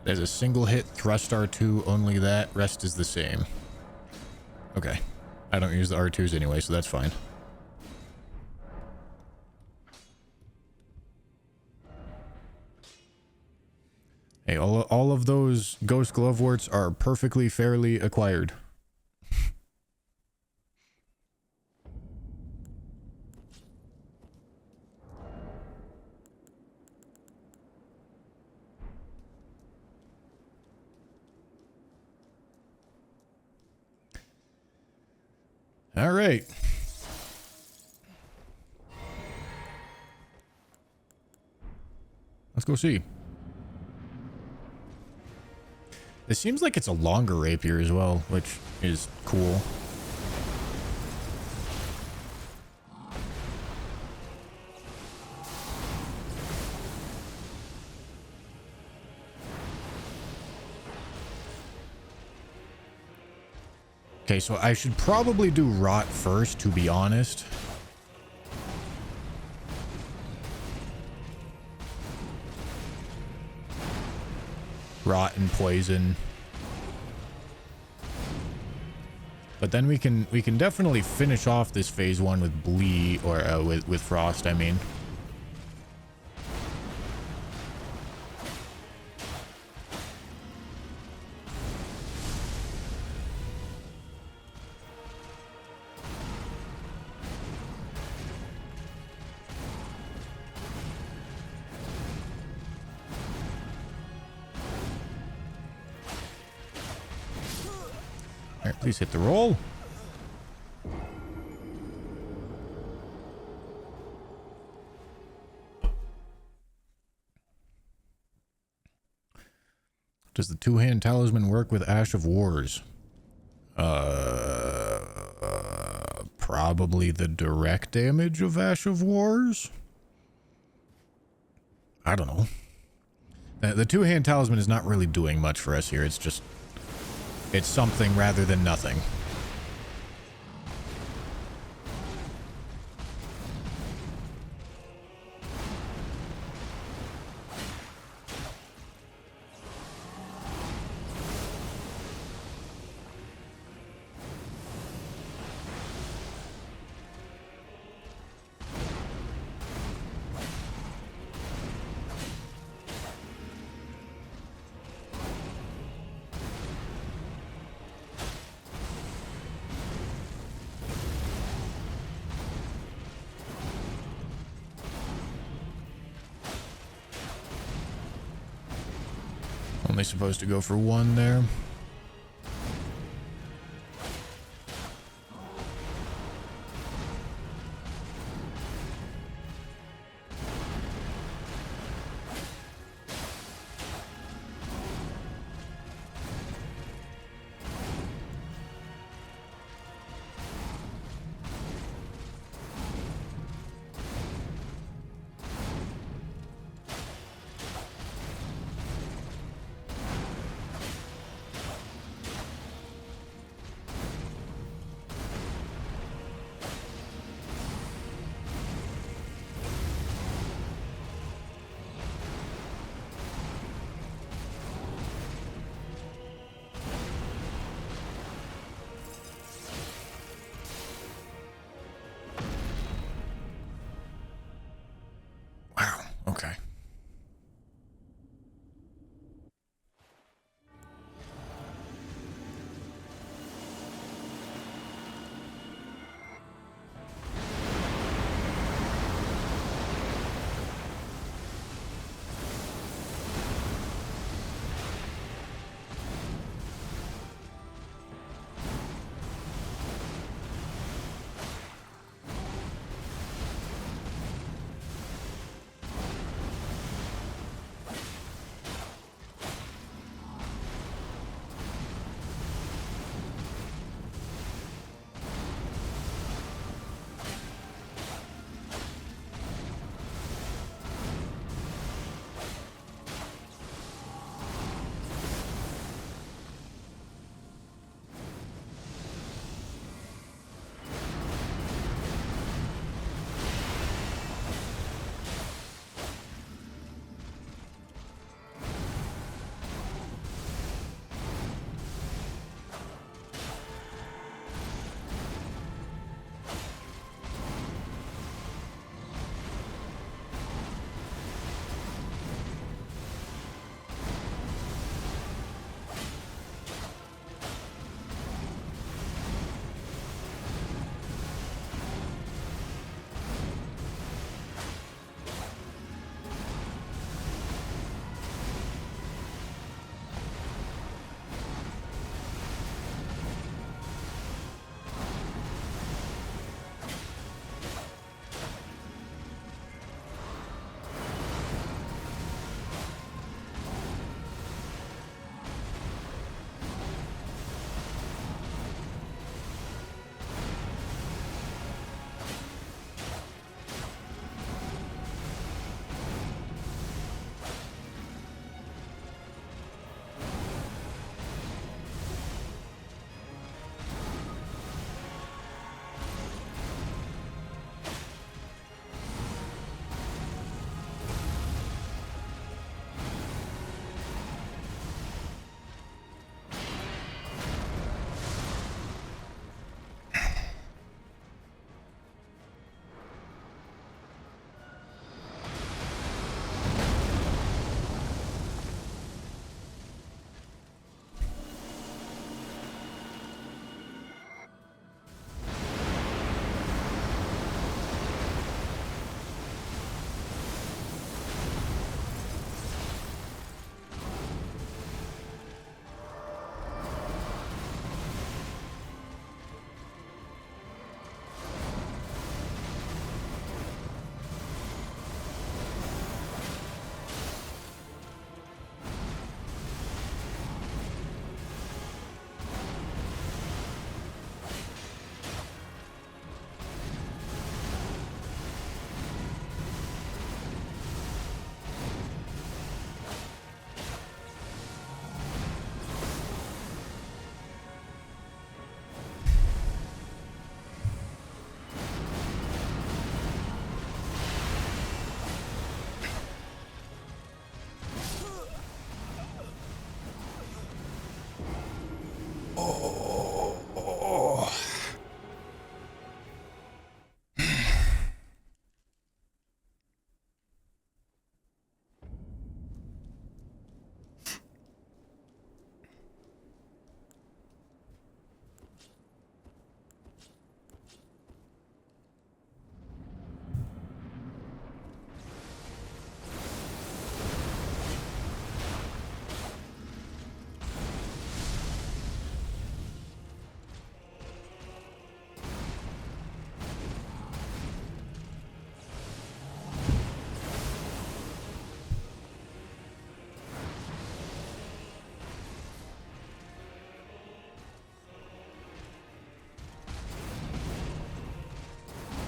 There's a single hit, thrust R2, only that, rest is the same. Okay. I don't use the R2s anyway, so that's fine. Hey, all of those ghost gloveworts are perfectly fairly acquired. All right. Let's go see. It seems like it's a longer rapier as well, which is cool. Okay, so I should probably do rot first, to be honest. Rot and poison. But then we can definitely finish off this phase 1 with bleed, or with frost, I mean. Please hit the roll. Does the two-hand talisman work with Ash of Wars? Probably the direct damage of Ash of Wars? I don't know. The two-hand talisman is not really doing much for us here. It's just... it's something rather than nothing. Only supposed to go for one there.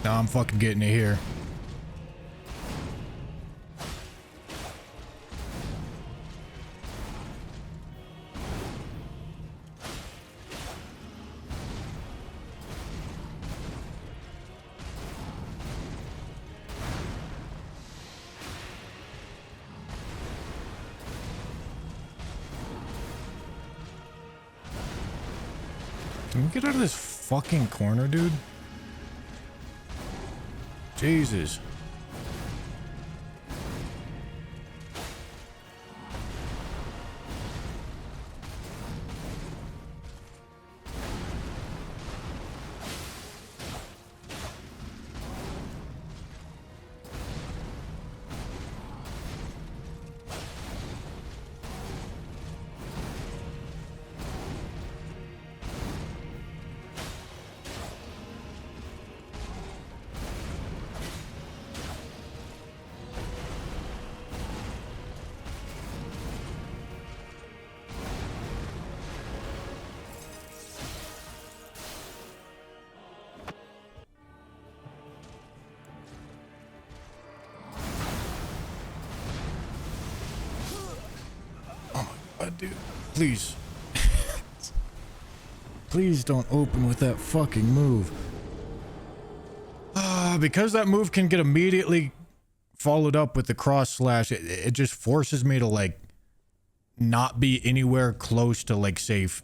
Now I'm fucking getting it here. Can we get out of this fucking corner, dude? Jesus. Dude, please. Please don't open with that fucking move. Because that move can get immediately followed up with the cross slash, it just forces me to, like, not be anywhere close to, like, safe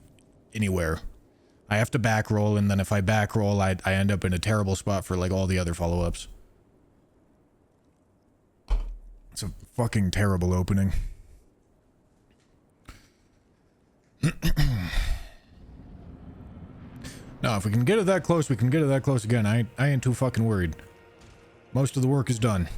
anywhere. I have to back roll, and then if I back roll, I end up in a terrible spot for, like, all the other follow-ups. It's a fucking terrible opening. No, if we can get it that close, we can get it that close again. I ain't too fucking worried. Most of the work is done.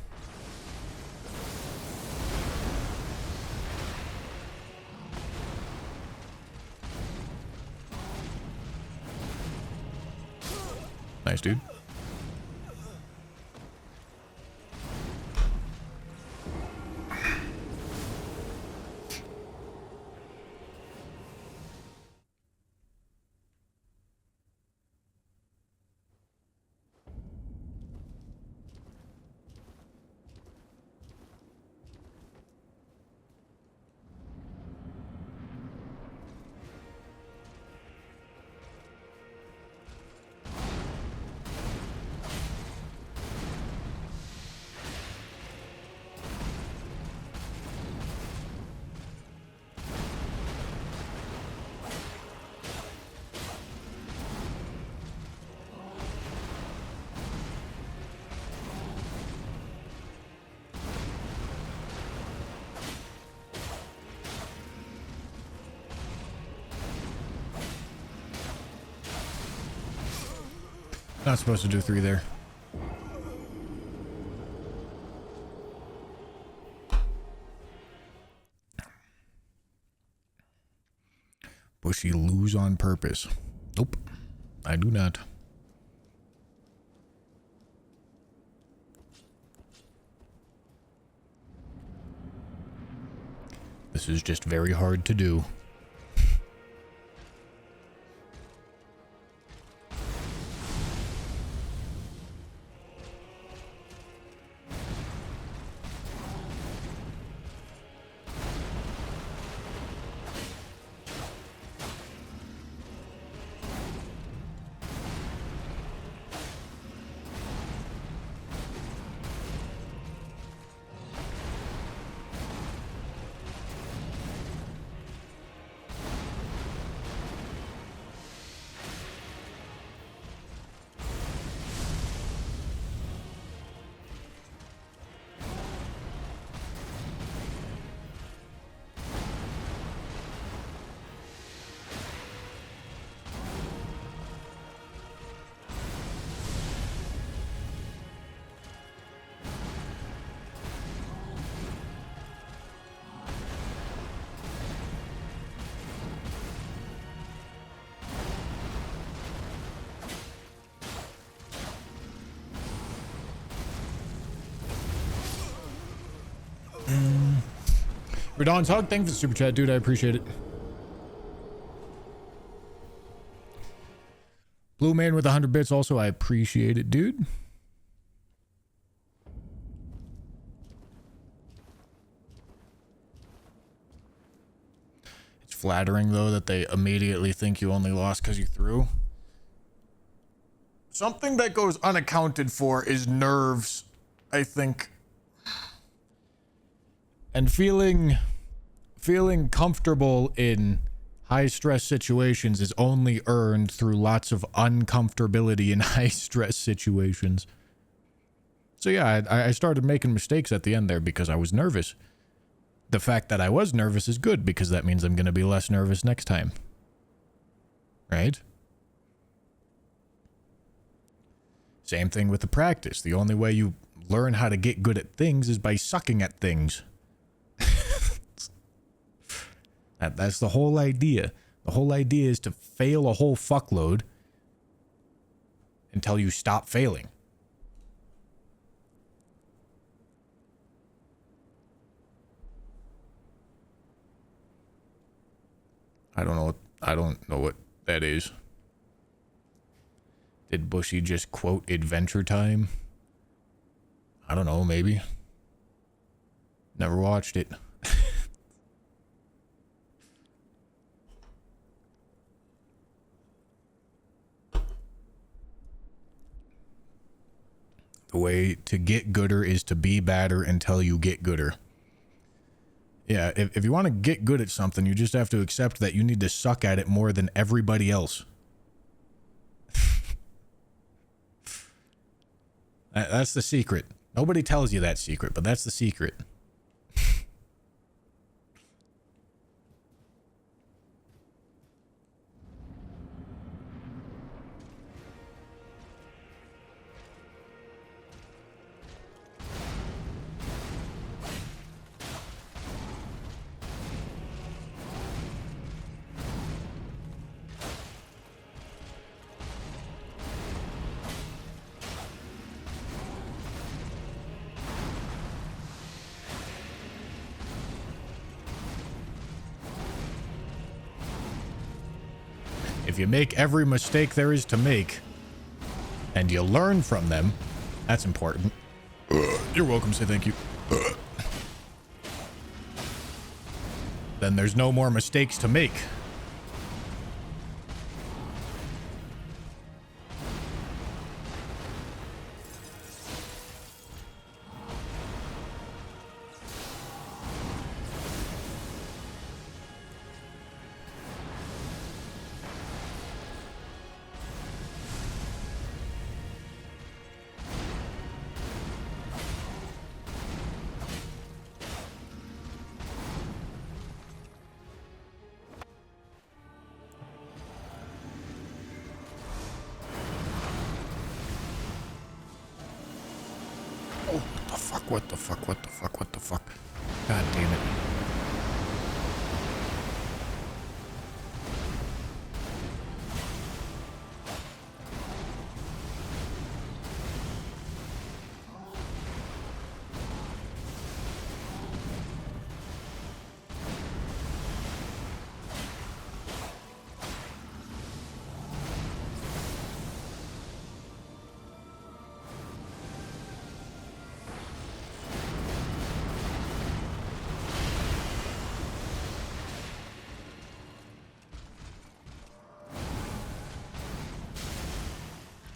Nice, dude. Not supposed to do 3 there. Bushy lose on purpose. Nope. I do not. This is just very hard to do. Radon's hug, thank you for the super chat, dude. I appreciate it. Blue Man with 100 bits also, I appreciate it, dude. flattering, though, that they immediately think you only lost because you threw. Something that goes unaccounted for is nerves, I think. And feeling comfortable in high-stress situations is only earned through lots of uncomfortability in high-stress situations. So yeah, I started making mistakes at the end there because I was nervous. The fact that I was nervous is good because that means I'm going to be less nervous next time. Right? Same thing with the practice. The only way you learn how to get good at things is by sucking at things. That's the whole idea. The whole idea is to fail a whole fuckload until you stop failing. I don't know what that is. Did Bushy just quote Adventure Time? I don't know, maybe. Never watched it. The way to get gooder is to be badder until you get gooder. Yeah, if you want to get good at something, you just have to accept that you need to suck at it more than everybody else. That's the secret. Nobody tells you that secret, but that's the secret. If you make every mistake there is to make, and you learn from them, that's important. You're welcome, say thank you. Then there's no more mistakes to make. What the fuck? God damn it.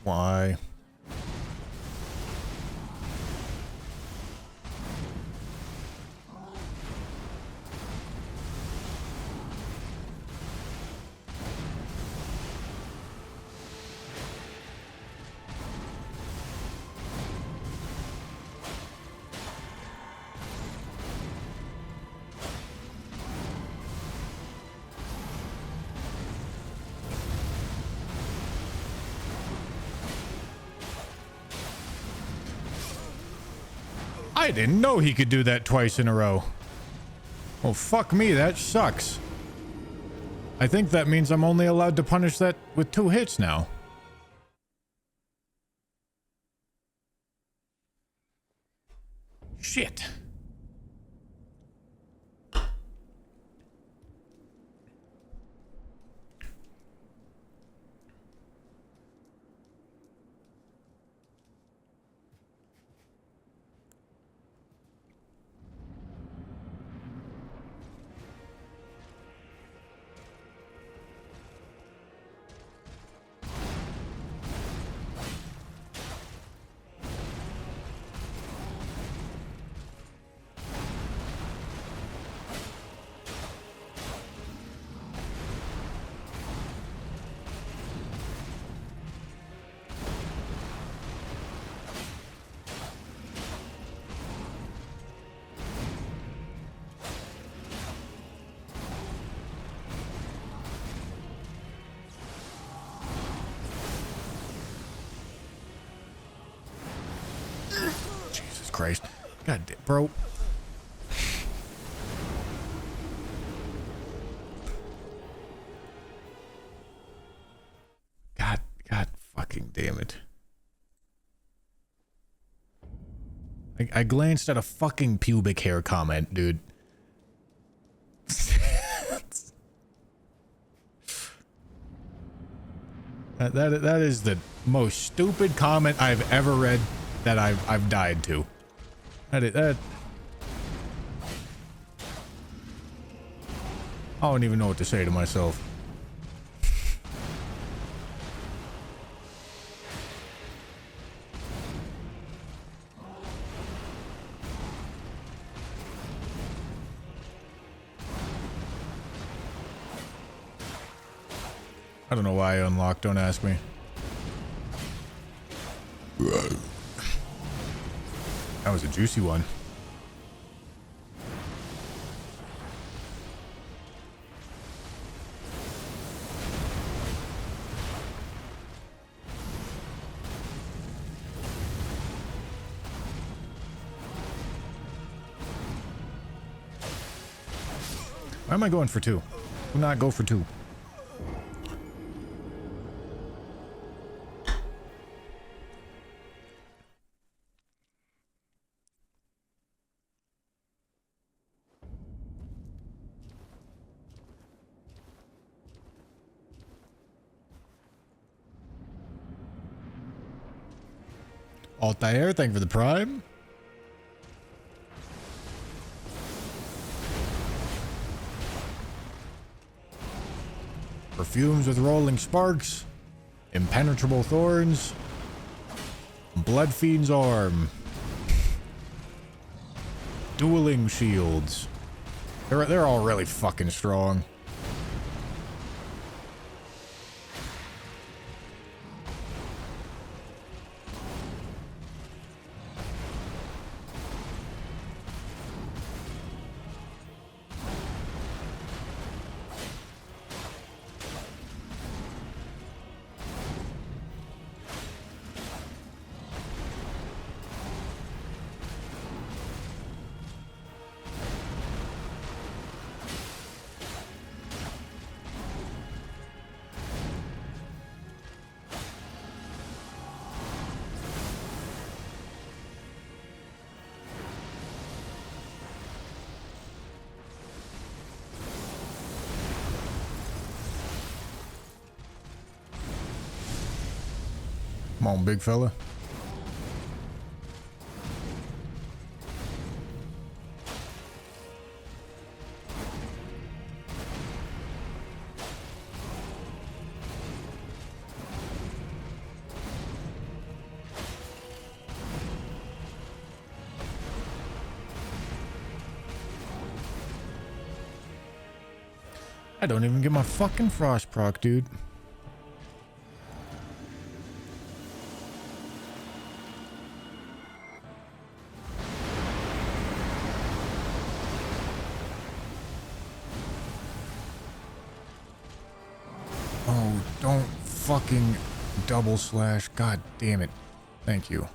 Why? I didn't know he could do that twice in a row. Well, fuck me, that sucks. I think that means I'm only allowed to punish that with 2 hits now. Shit. Christ. God damn, bro. God fucking damn it. I glanced at a fucking pubic hair comment, dude. That is the most stupid comment I've ever read that I've died to. That I don't even know what to say to myself. I don't know why I unlocked, don't ask me. That was a juicy one. Why am I going for two? Do not go for two. Altair, thank you for the prime. Perfumes with rolling sparks. Impenetrable thorns. Bloodfiend's arm. Dueling shields. They're all really fucking strong. Come on, big fella. I don't even get my fucking frost proc, dude. Don't fucking double slash. God damn it. Thank you.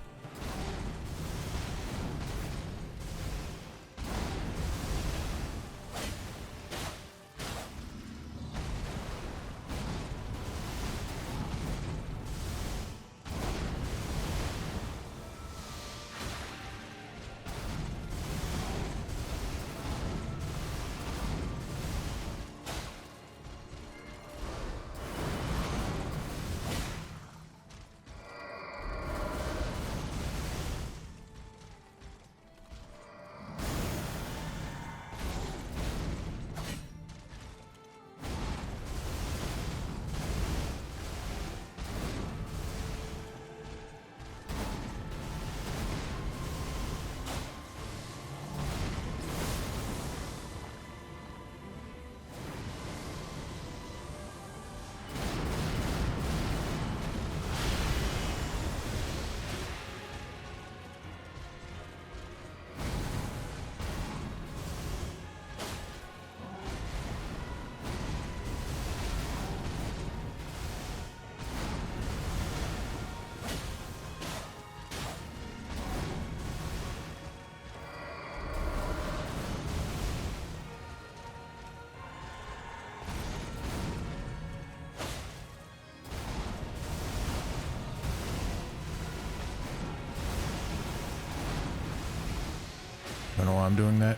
Don't know why I'm doing that.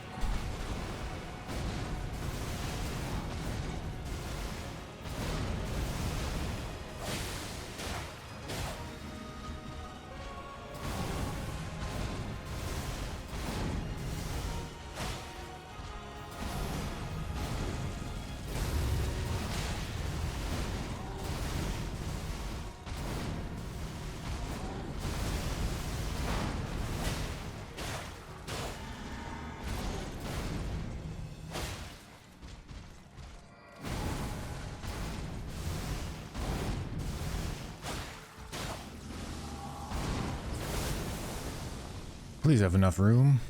Please have enough room.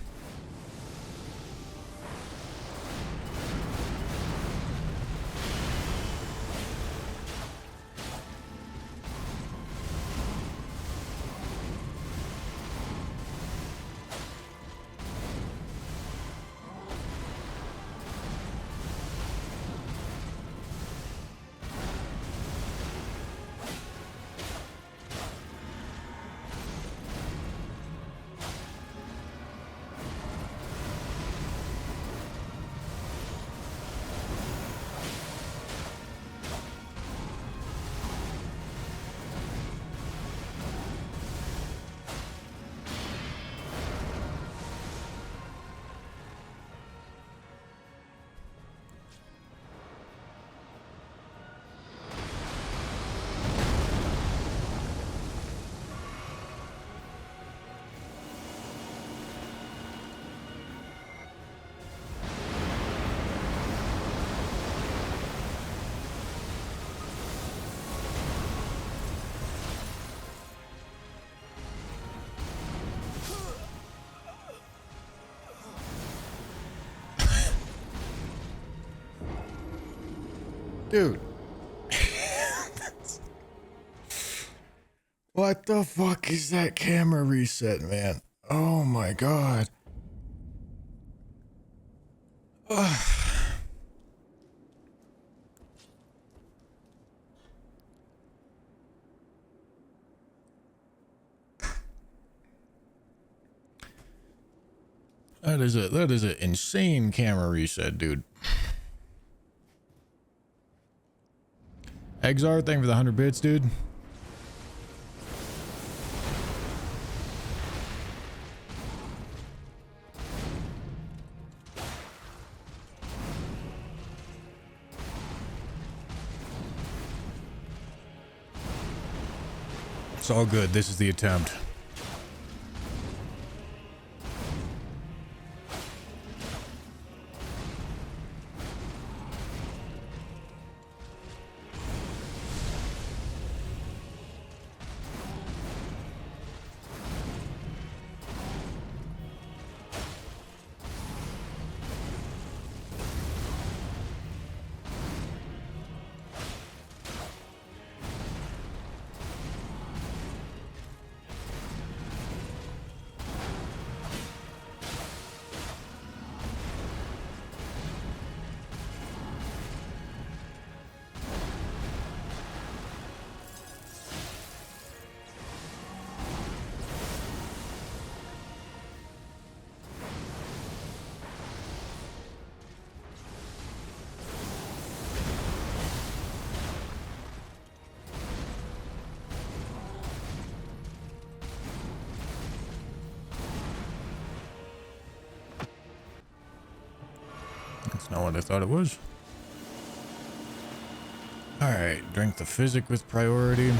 Dude. What the fuck is that camera reset, man? Oh my god. Ugh. That is an insane camera reset, dude. Exar, thank you for the 100 bits, dude. It's all good. This is the attempt. That's not what I thought it was. Alright, drink the physic with priority.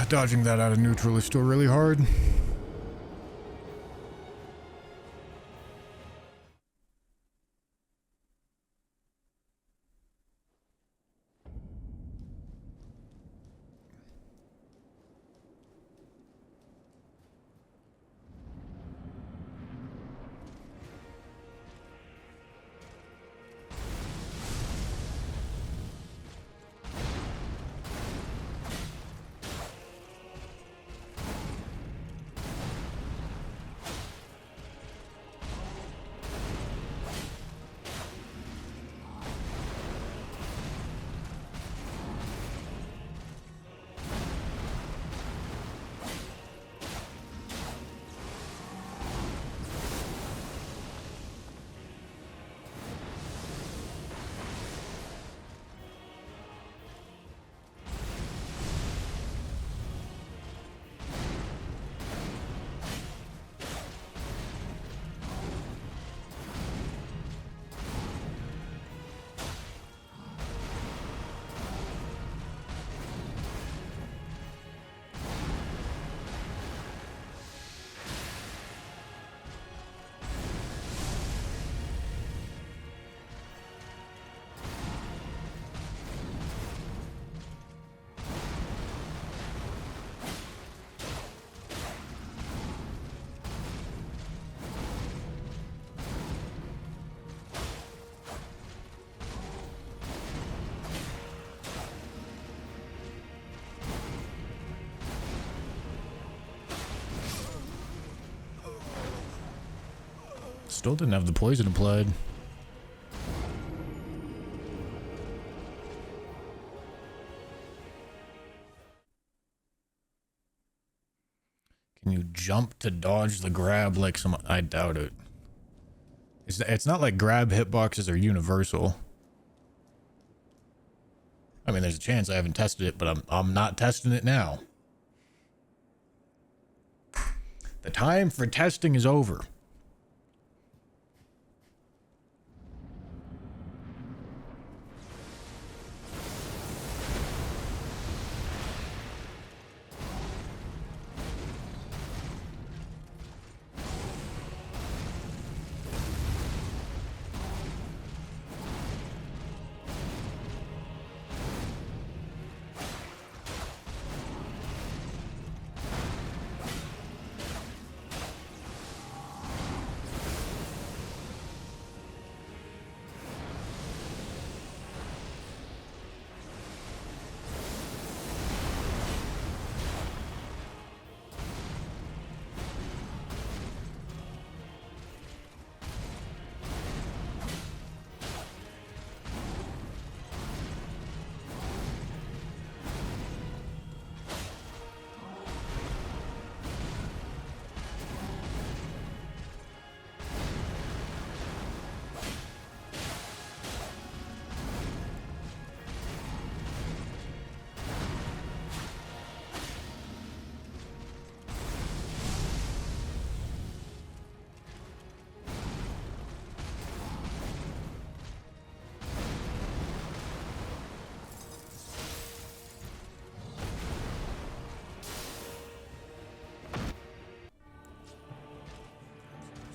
Dodging that out of neutral is still really hard. Still didn't have the poison applied. Can you jump to dodge the grab like some? I doubt it. It's not like grab hitboxes are universal. I mean, there's a chance I haven't tested it, but I'm not testing it now. The time for testing is over.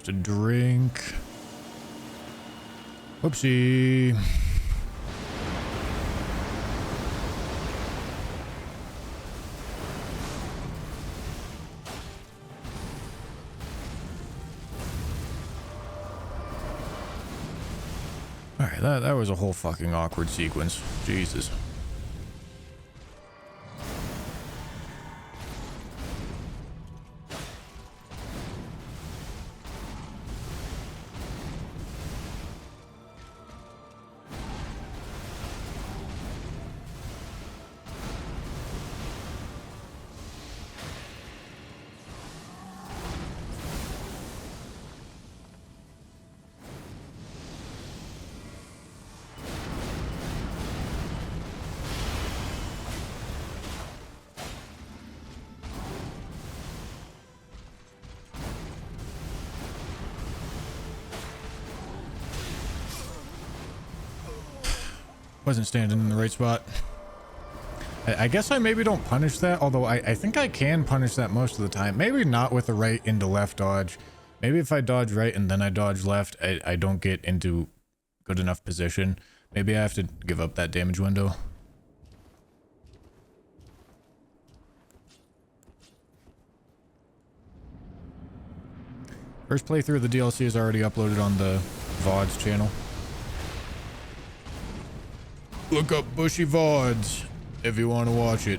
To drink. Whoopsie. Alright, that was a whole fucking awkward sequence. Jesus. Wasn't standing in the right spot. I guess I maybe don't punish that, although I think I can punish that most of the time. Maybe not with the right into left dodge. Maybe if I dodge right and then I dodge left, I don't get into good enough position. Maybe I have to give up that damage window. First playthrough of the DLC is already uploaded on the VODs channel. Look up Bushy VODs if you want to watch it.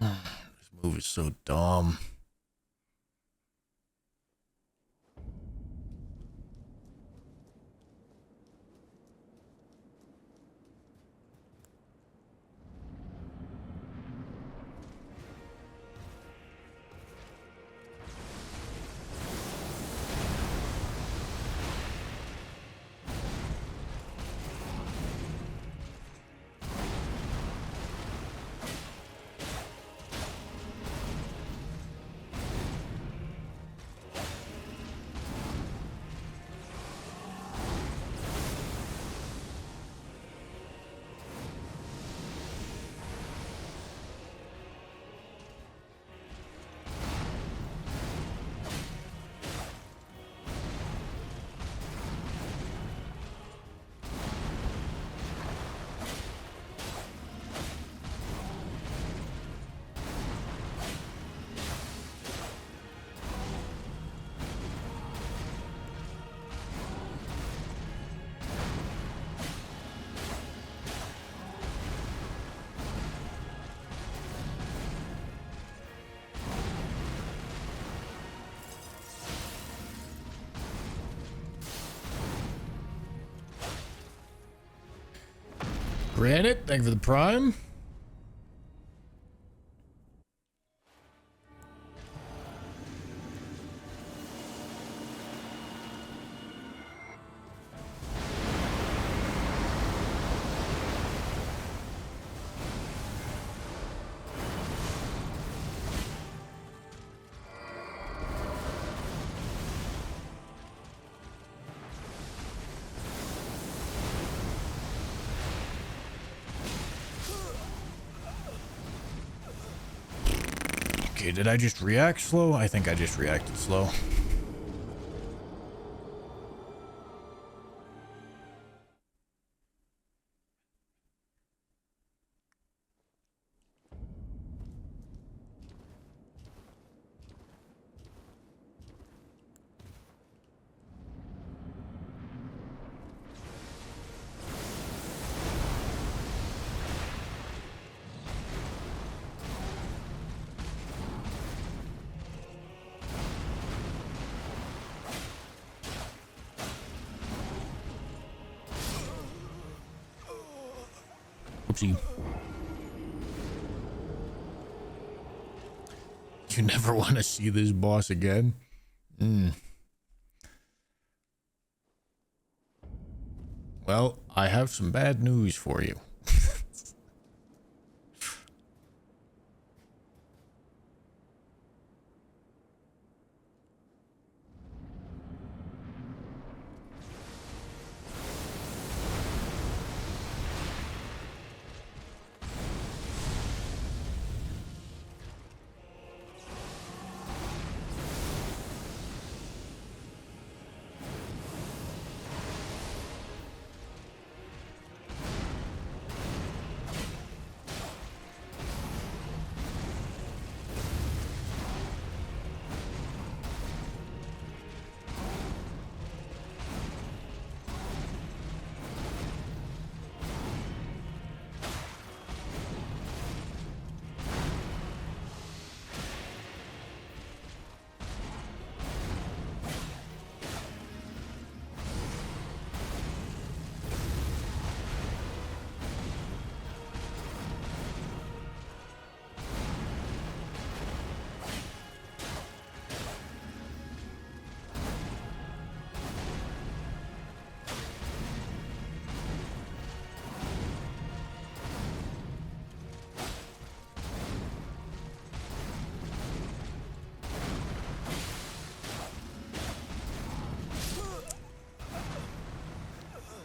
This move is so dumb. Granite, thank you for the prime. Okay, did I just react slow? I think I just reacted slow. Oopsie. You never want to see this boss again. Well, I have some bad news for you.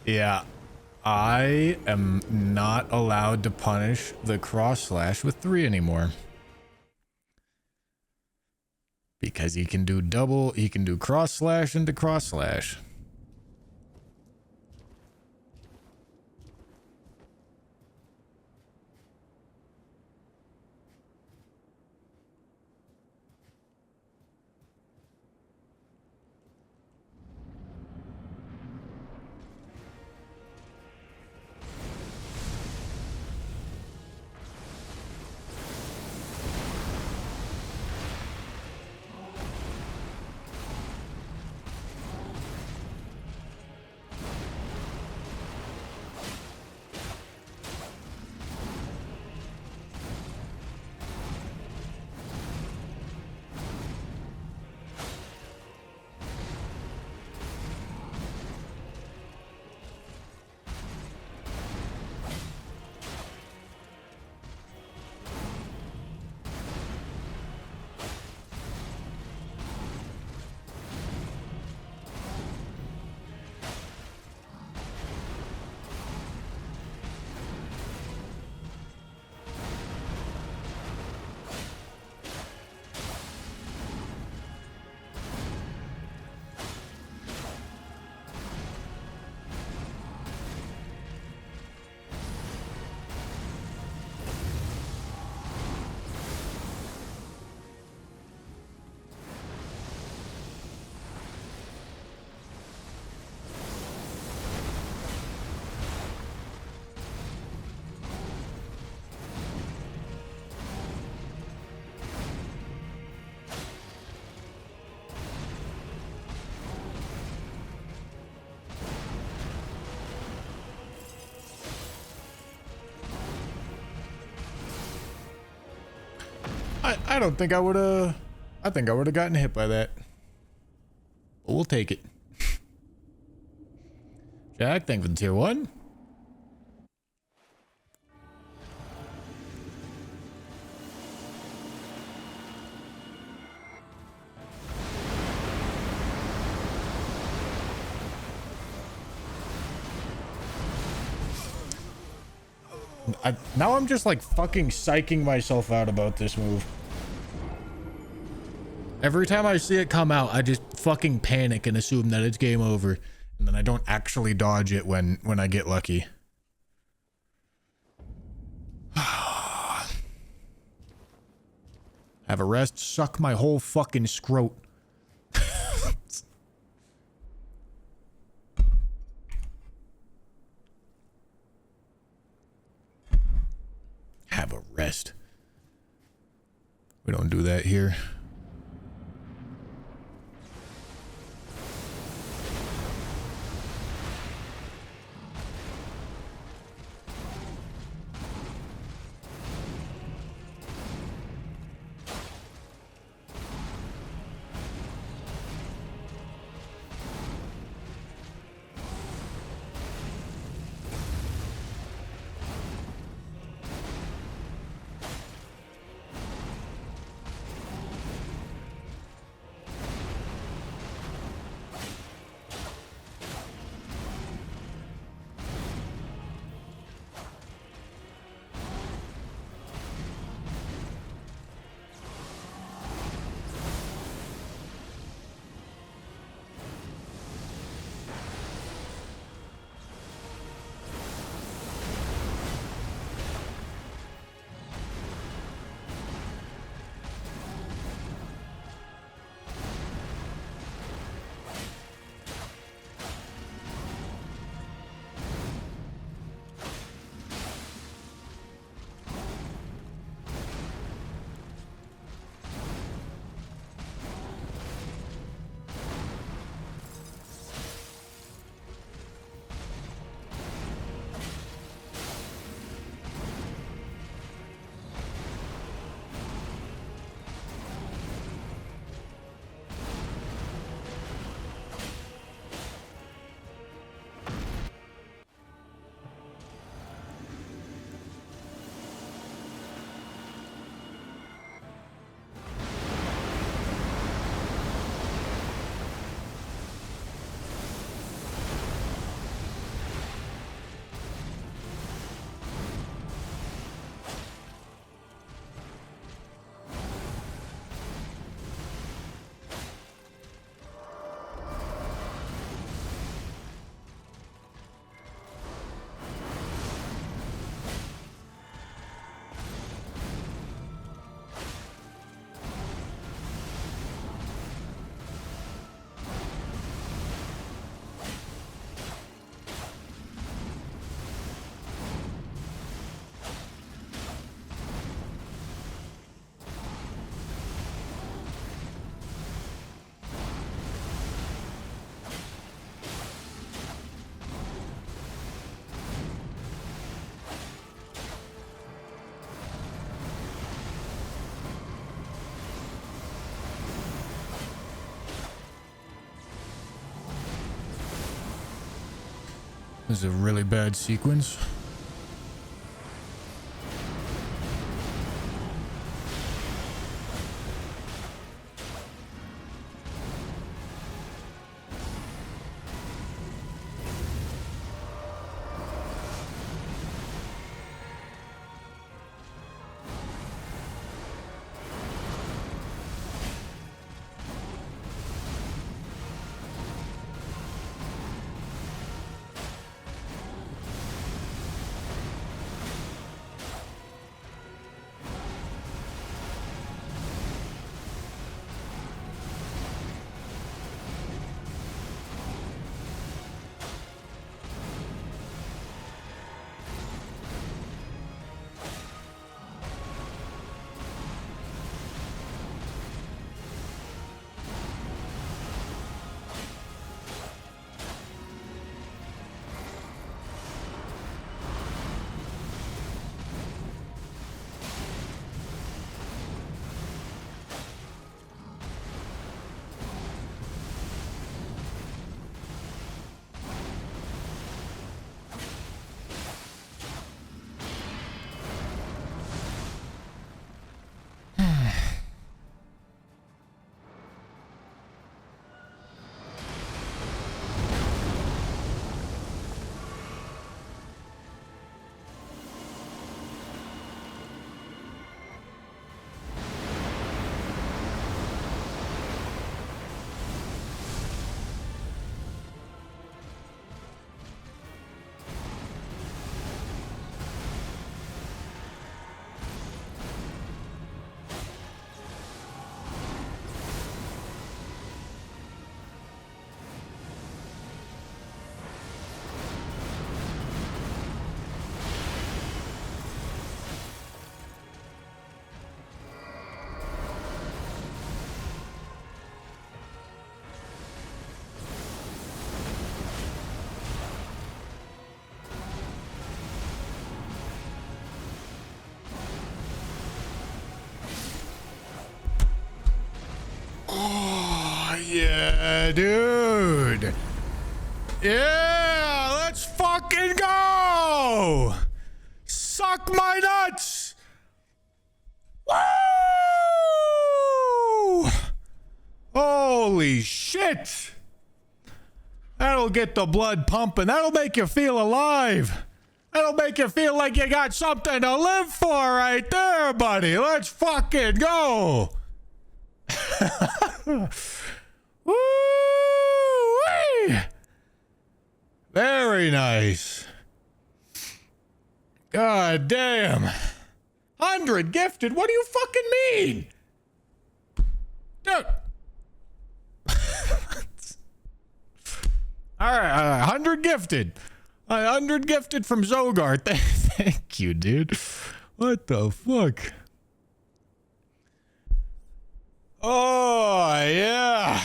Yeah, I am not allowed to punish the cross slash with 3 anymore. Because he can do cross slash into cross slash. I don't think I would have. I think I would have gotten hit by that. But we'll take it. Jack, thank you for the tier 1. Now I'm just like fucking psyching myself out about this move. Every time I see it come out, I just fucking panic and assume that it's game over. And then I don't actually dodge it when I get lucky. Have a rest, suck my whole fucking scrot. Have a rest. We don't do that here. This is a really bad sequence. Yeah, dude. Yeah, let's fucking go. Suck my nuts. Woo! Holy shit. That'll get the blood pumping. That'll make you feel alive. That'll make you feel like you got something to live for right there, buddy. Let's fucking go. Woo-wee! Very nice. God damn. 100 gifted? What do you fucking mean? Dude. Alright, 100 gifted. 100 gifted from Zogar. Thank you, dude. What the fuck? Oh, yeah.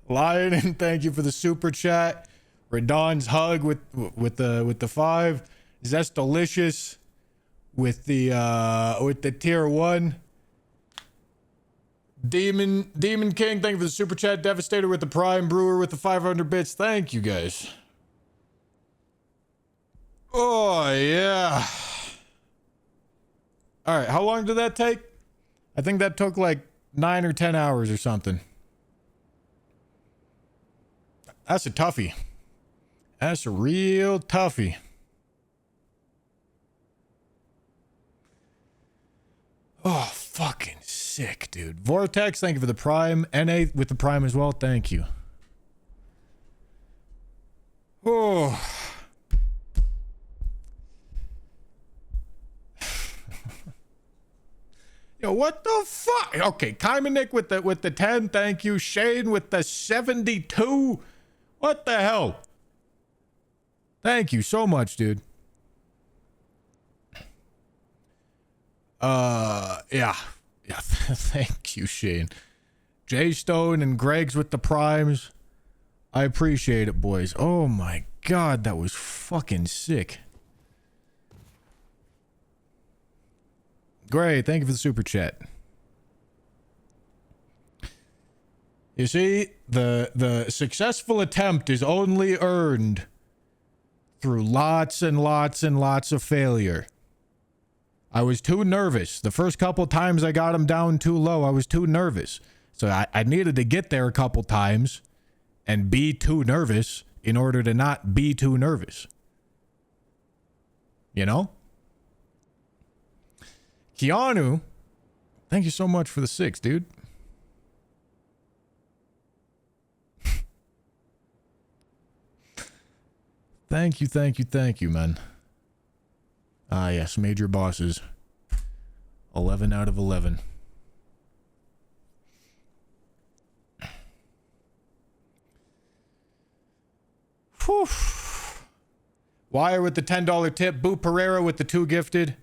Lion, thank you for the super chat. Radon's hug with the 5. Zest Delicious with the tier 1. Demon King, thank you for the super chat. Devastator with the Prime. Brewer with the 500 bits. Thank you guys. Oh, yeah. All right, how long did that take? I think that took like 9 or 10 hours or something. That's a toughie. That's a real toughie. Oh, fucking sick, dude. Vortex, thank you for the Prime. NA with the Prime as well. Thank you. Oh. Yo, what the fuck? Okay, Kaimanik with the 10, thank you. Shane with the 72. What the hell? Thank you so much, dude. Yeah. Thank you, Shane. Jay Stone and Greg's with the primes. I appreciate it, boys. Oh my god, that was fucking sick. Great, thank you for the super chat. You see, the successful attempt is only earned through lots and lots and lots of failure. I was too nervous. The first couple times I got him down too low, I was too nervous. So I needed to get there a couple times and be too nervous in order to not be too nervous. You know? Keanu, thank you so much for the 6, dude. Thank you, man. Ah, yes, major bosses. 11 out of 11. Whew. Wire with the $10 tip. Boo Pereira with the 2 gifted.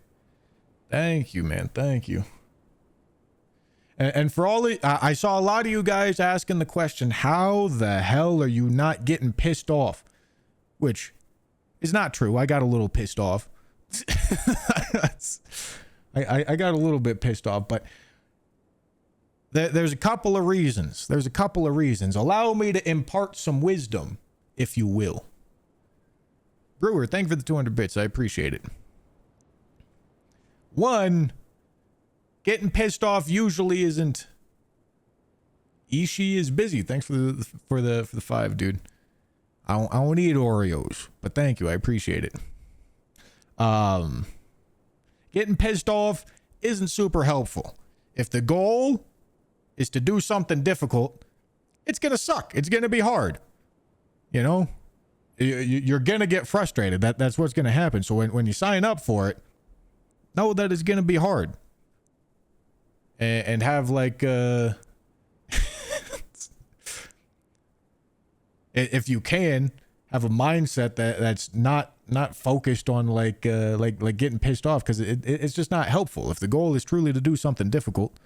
Thank you, man. Thank you. And for all the, I saw a lot of you guys asking the question, how the hell are you not getting pissed off? Which is not true. I got a little pissed off. I got a little bit pissed off, but there's a couple of reasons. Allow me to impart some wisdom, if you will. Brewer, thank you for the 200 bits. I appreciate it. 1, getting pissed off usually isn't. Ishii is busy. Thanks for the 5, dude. I don't eat Oreos, but thank you. I appreciate it. Getting pissed off isn't super helpful. If the goal is to do something difficult, it's going to suck. It's going to be hard. You know, you're going to get frustrated. That's what's going to happen. So when you sign up for it, know that it's going to be hard. And have like, if you can have a mindset that's not focused on like getting pissed off, because it's just not helpful. If the goal is truly to do something difficult.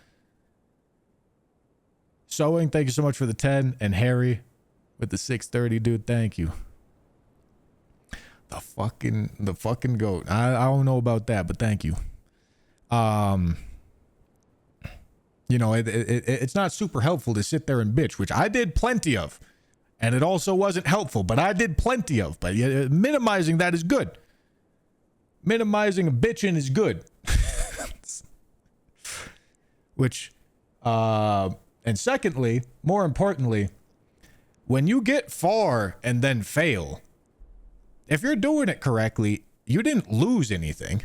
Sewing, thank you so much for the 10, and Harry with the 630, dude, thank you. The fucking goat. I don't know about that, but thank you. You know, it's not super helpful to sit there and bitch, which I did plenty of. And it also wasn't helpful, but I did plenty of. But minimizing that is good. Minimizing a bitching is good. Which, and secondly, more importantly, when you get far and then fail, if you're doing it correctly, you didn't lose anything.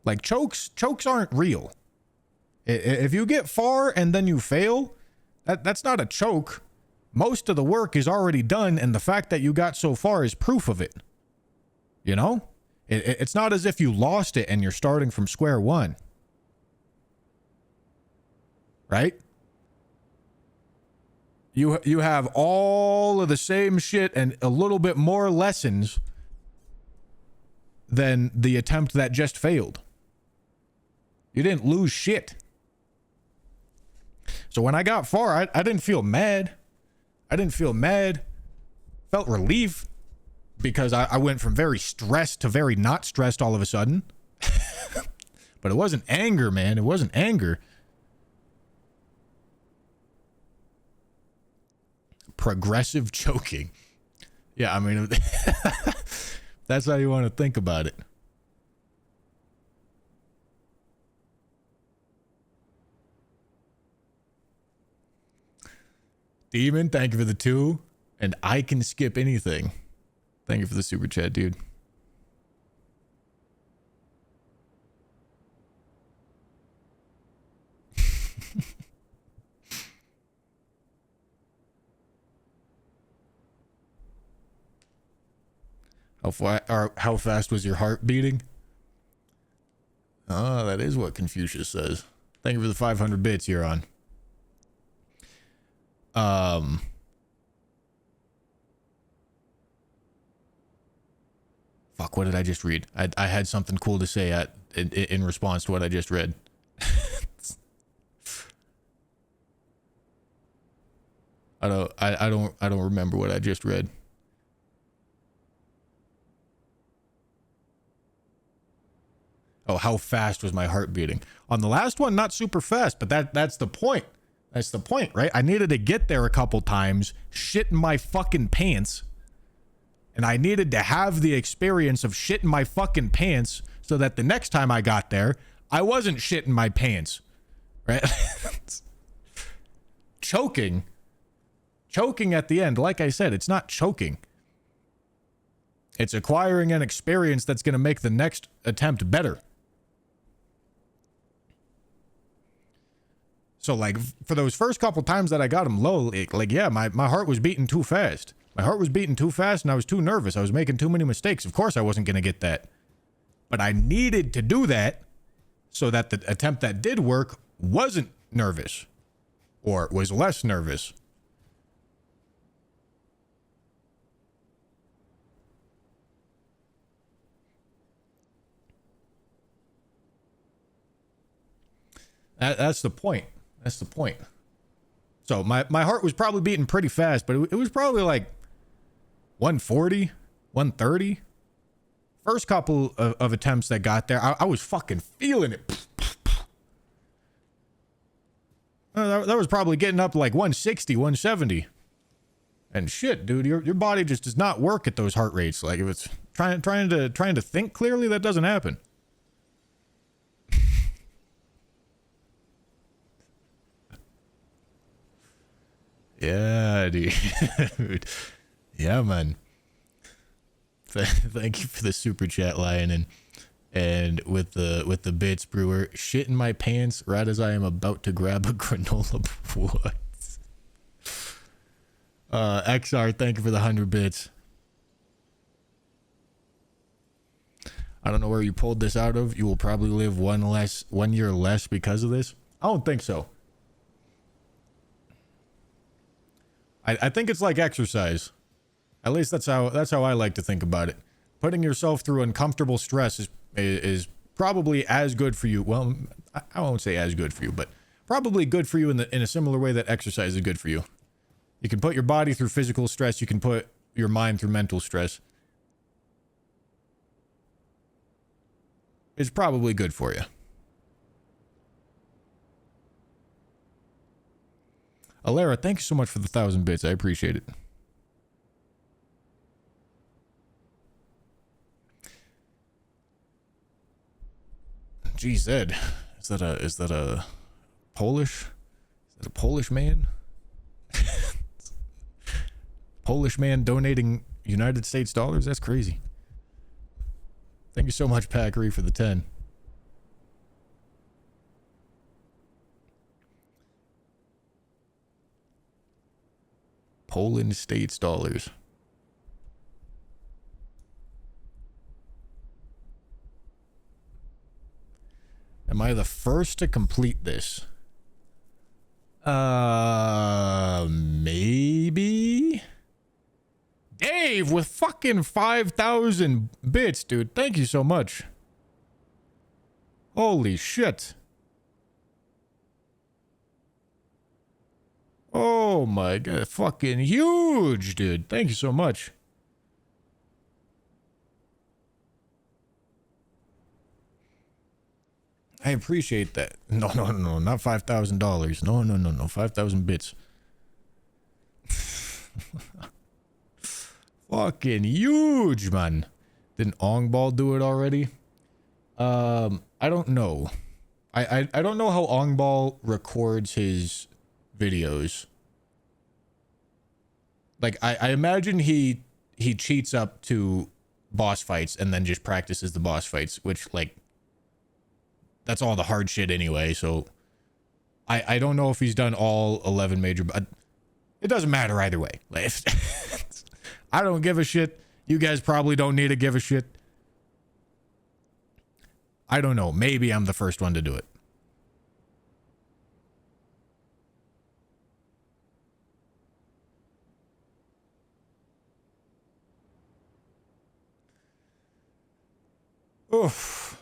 Like chokes aren't real. If you get far and then you fail, that's not a choke. Most of the work is already done, and the fact that you got so far is proof of it. You know? It's not as if you lost it and you're starting from square one. Right? You have all of the same shit and a little bit more lessons than the attempt that just failed. You didn't lose shit. So when I got far, I didn't feel mad. Felt relief because I went from very stressed to very not stressed all of a sudden. But it wasn't anger, man. It wasn't anger. Progressive choking. Yeah, I mean, that's how you want to think about it. Demon, thank you for the 2. And I can skip anything. Thank you for the super chat, dude. How fast was your heart beating? Oh, that is what Confucius says. Thank you for the 500 bits you're on. Fuck, what did I just read? I had something cool to say in response to what I just read. I don't remember what I just read. Oh, how fast was my heart beating? On the last one, not super fast, but that's the point. That's the point, right? I needed to get there a couple times, shit in my fucking pants, And I needed to have the experience of shitting my fucking pants so that the next time I got there, I wasn't shitting my pants. Right? Choking at the end, like I said, it's not choking. It's acquiring an experience that's going to make the next attempt better. So, like, for those first couple times that I got him low, yeah, my heart was beating too fast. My heart was beating too fast and I was too nervous. I was making too many mistakes. Of course I wasn't going to get that. But I needed to do that so that the attempt that did work wasn't nervous. Or was less nervous. That's the point. That's the point. So my heart was probably beating pretty fast, but it was probably like 140, 130. First couple of attempts that got there, I was fucking feeling it. That was probably getting up to like 160, 170. And shit, dude, your body just does not work at those heart rates. Like if it's trying to think clearly, that doesn't happen. Yeah, dude. Yeah, man. Thank you for the super chat, Lion, and with the bits, Brewer. Shit in my pants right as I am about to grab a granola. What? XR, thank you for the 100 bits. I don't know where you pulled this out of. You will probably live 1 year less because of this. I don't think so. I think it's like exercise. At least that's how I like to think about it. Putting yourself through uncomfortable stress is probably as good for you. Well, I won't say as good for you, but probably good for you in a similar way that exercise is good for you. You can put your body through physical stress. You can put your mind through mental stress. It's probably good for you. Alara, thank you so much for the 1,000 bits. I appreciate it. Geez, Ed, is that a Polish? Is that a Polish man? Polish man donating United States dollars? That's crazy. Thank you so much, Packery, for the 10. Poland States dollars. Am I the first to complete this? Maybe? Dave with fucking 5,000 bits, dude. Thank you so much. Holy shit. Oh my god, fucking huge, dude. Thank you so much. I appreciate that. No, not $5,000. No, 5,000 bits. Fucking huge, man. Didn't Ongball do it already? I don't know. I don't know how Ongball records his videos. Like I imagine he cheats up to boss fights and then just practices the boss fights, which like that's all the hard shit anyway, so I don't know if he's done all 11 major, but it doesn't matter either way. Like, I don't give a shit. You guys probably don't need to give a shit. I don't know. Maybe I'm the first one to do it. Oof.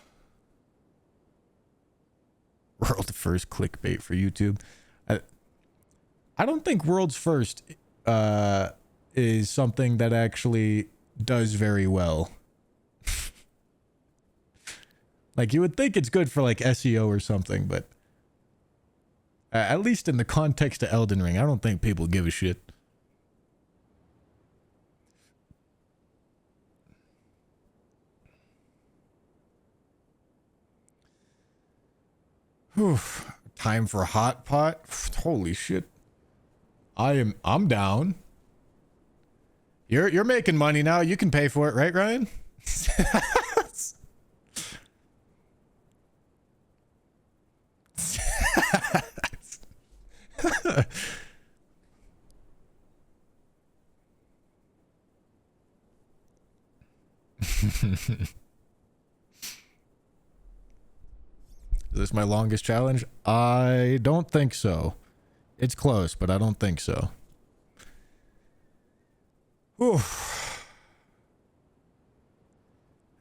World first clickbait for YouTube. I don't think world's first is something that actually does very well. Like you would think it's good for like SEO or something, but at least in the context of Elden Ring, I don't think people give a shit. Whew. Time for hot pot. Holy shit. I'm down. You're making money now. You can pay for it, right, Ryan? Is this my longest challenge? I don't think so. It's close, but I don't think so. Whew.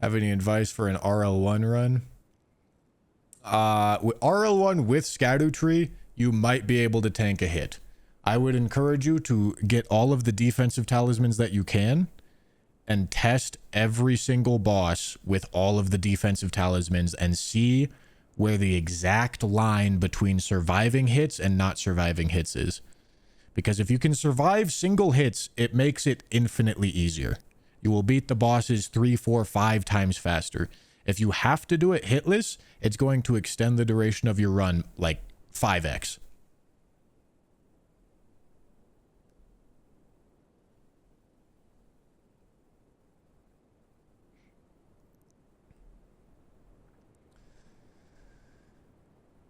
Have any advice for an RL1 run? With RL1 with Scadutree, you might be able to tank a hit. I would encourage you to get all of the defensive talismans that you can and test every single boss with all of the defensive talismans and see where the exact line between surviving hits and not surviving hits is. Because if you can survive single hits, it makes it infinitely easier. You will beat the bosses 3, 4, 5 times faster. If you have to do it hitless, it's going to extend the duration of your run like 5x.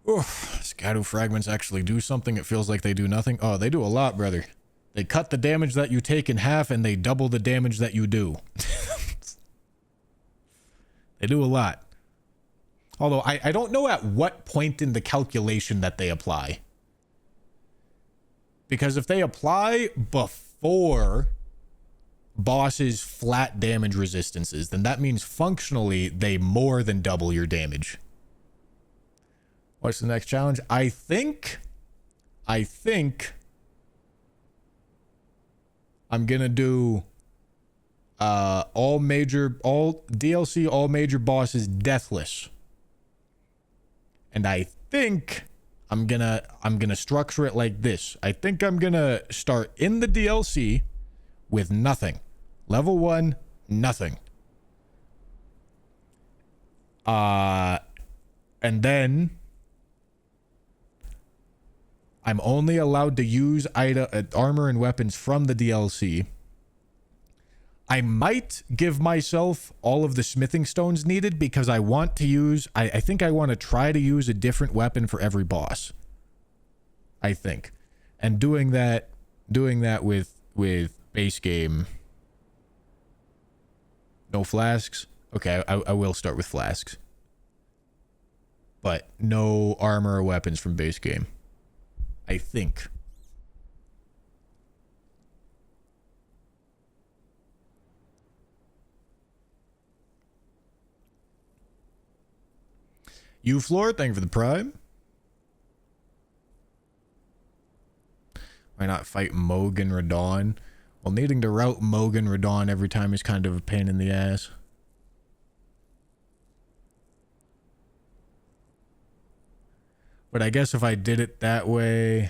Oof, Scadutree fragments actually do something. It feels like they do nothing. Oh, they do a lot, brother. They cut the damage that you take in half and they double the damage that you do. They do a lot. Although I don't know at what point in the calculation that they apply. Because if they apply before bosses' flat damage resistances, then that means functionally they more than double your damage. What's the next challenge? I think I'm gonna do all DLC, all major bosses deathless. And I think I'm gonna structure it like this. I think I'm gonna start in the DLC with nothing. Level 1, nothing. And then I'm only allowed to use armor and weapons from the DLC. I might give myself all of the smithing stones needed because I want to use... I think I want to try to use a different weapon for every boss. I think. And doing that with base game... No flasks? Okay, I will start with flasks. But no armor or weapons from base game. I think. You Floor, thank you for the prime. Why not fight Mogan Radon? Well, needing to route Mogan Radon every time is kind of a pain in the ass. But I guess if I did it that way...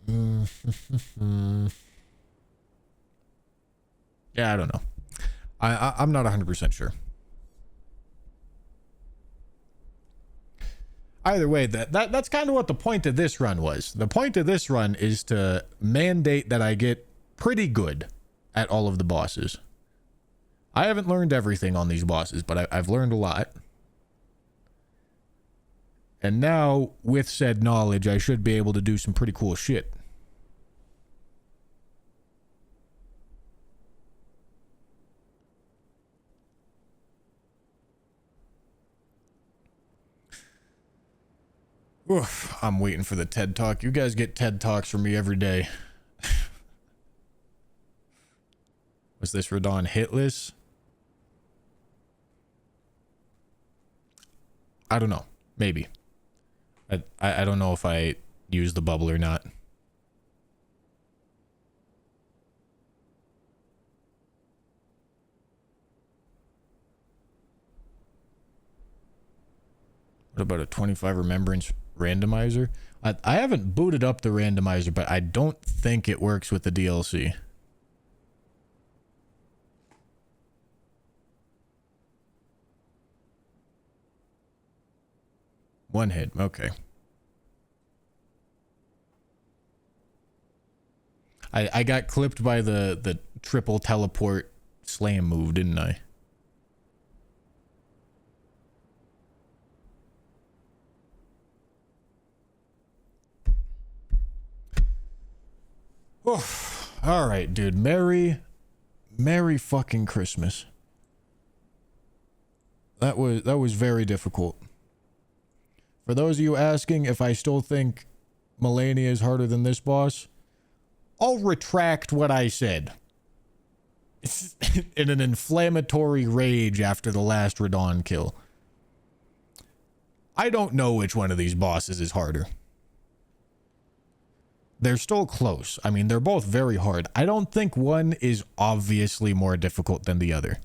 Yeah, I don't know. I'm not 100% sure. Either way, that's kind of what the point of this run was. The point of this run is to mandate that I get pretty good at all of the bosses. I haven't learned everything on these bosses, but I've learned a lot. And now, with said knowledge, I should be able to do some pretty cool shit. Oof, I'm waiting for the TED Talk. You guys get TED Talks from me every day. Was this Radon hitless? I don't know. Maybe. I don't know if I used the bubble or not. What about a 25 remembrance randomizer? I haven't booted up the randomizer, but I don't think it works with the DLC. One hit. Okay. I got clipped by the triple teleport slam move, didn't I? Oh, all right, dude. Merry fucking Christmas. That was very difficult. For those of you asking if I still think Melania is harder than this boss, I'll retract what I said. In an inflammatory rage after the last Radon kill. I don't know which one of these bosses is harder. They're still close. I mean, they're both very hard. I don't think one is obviously more difficult than the other.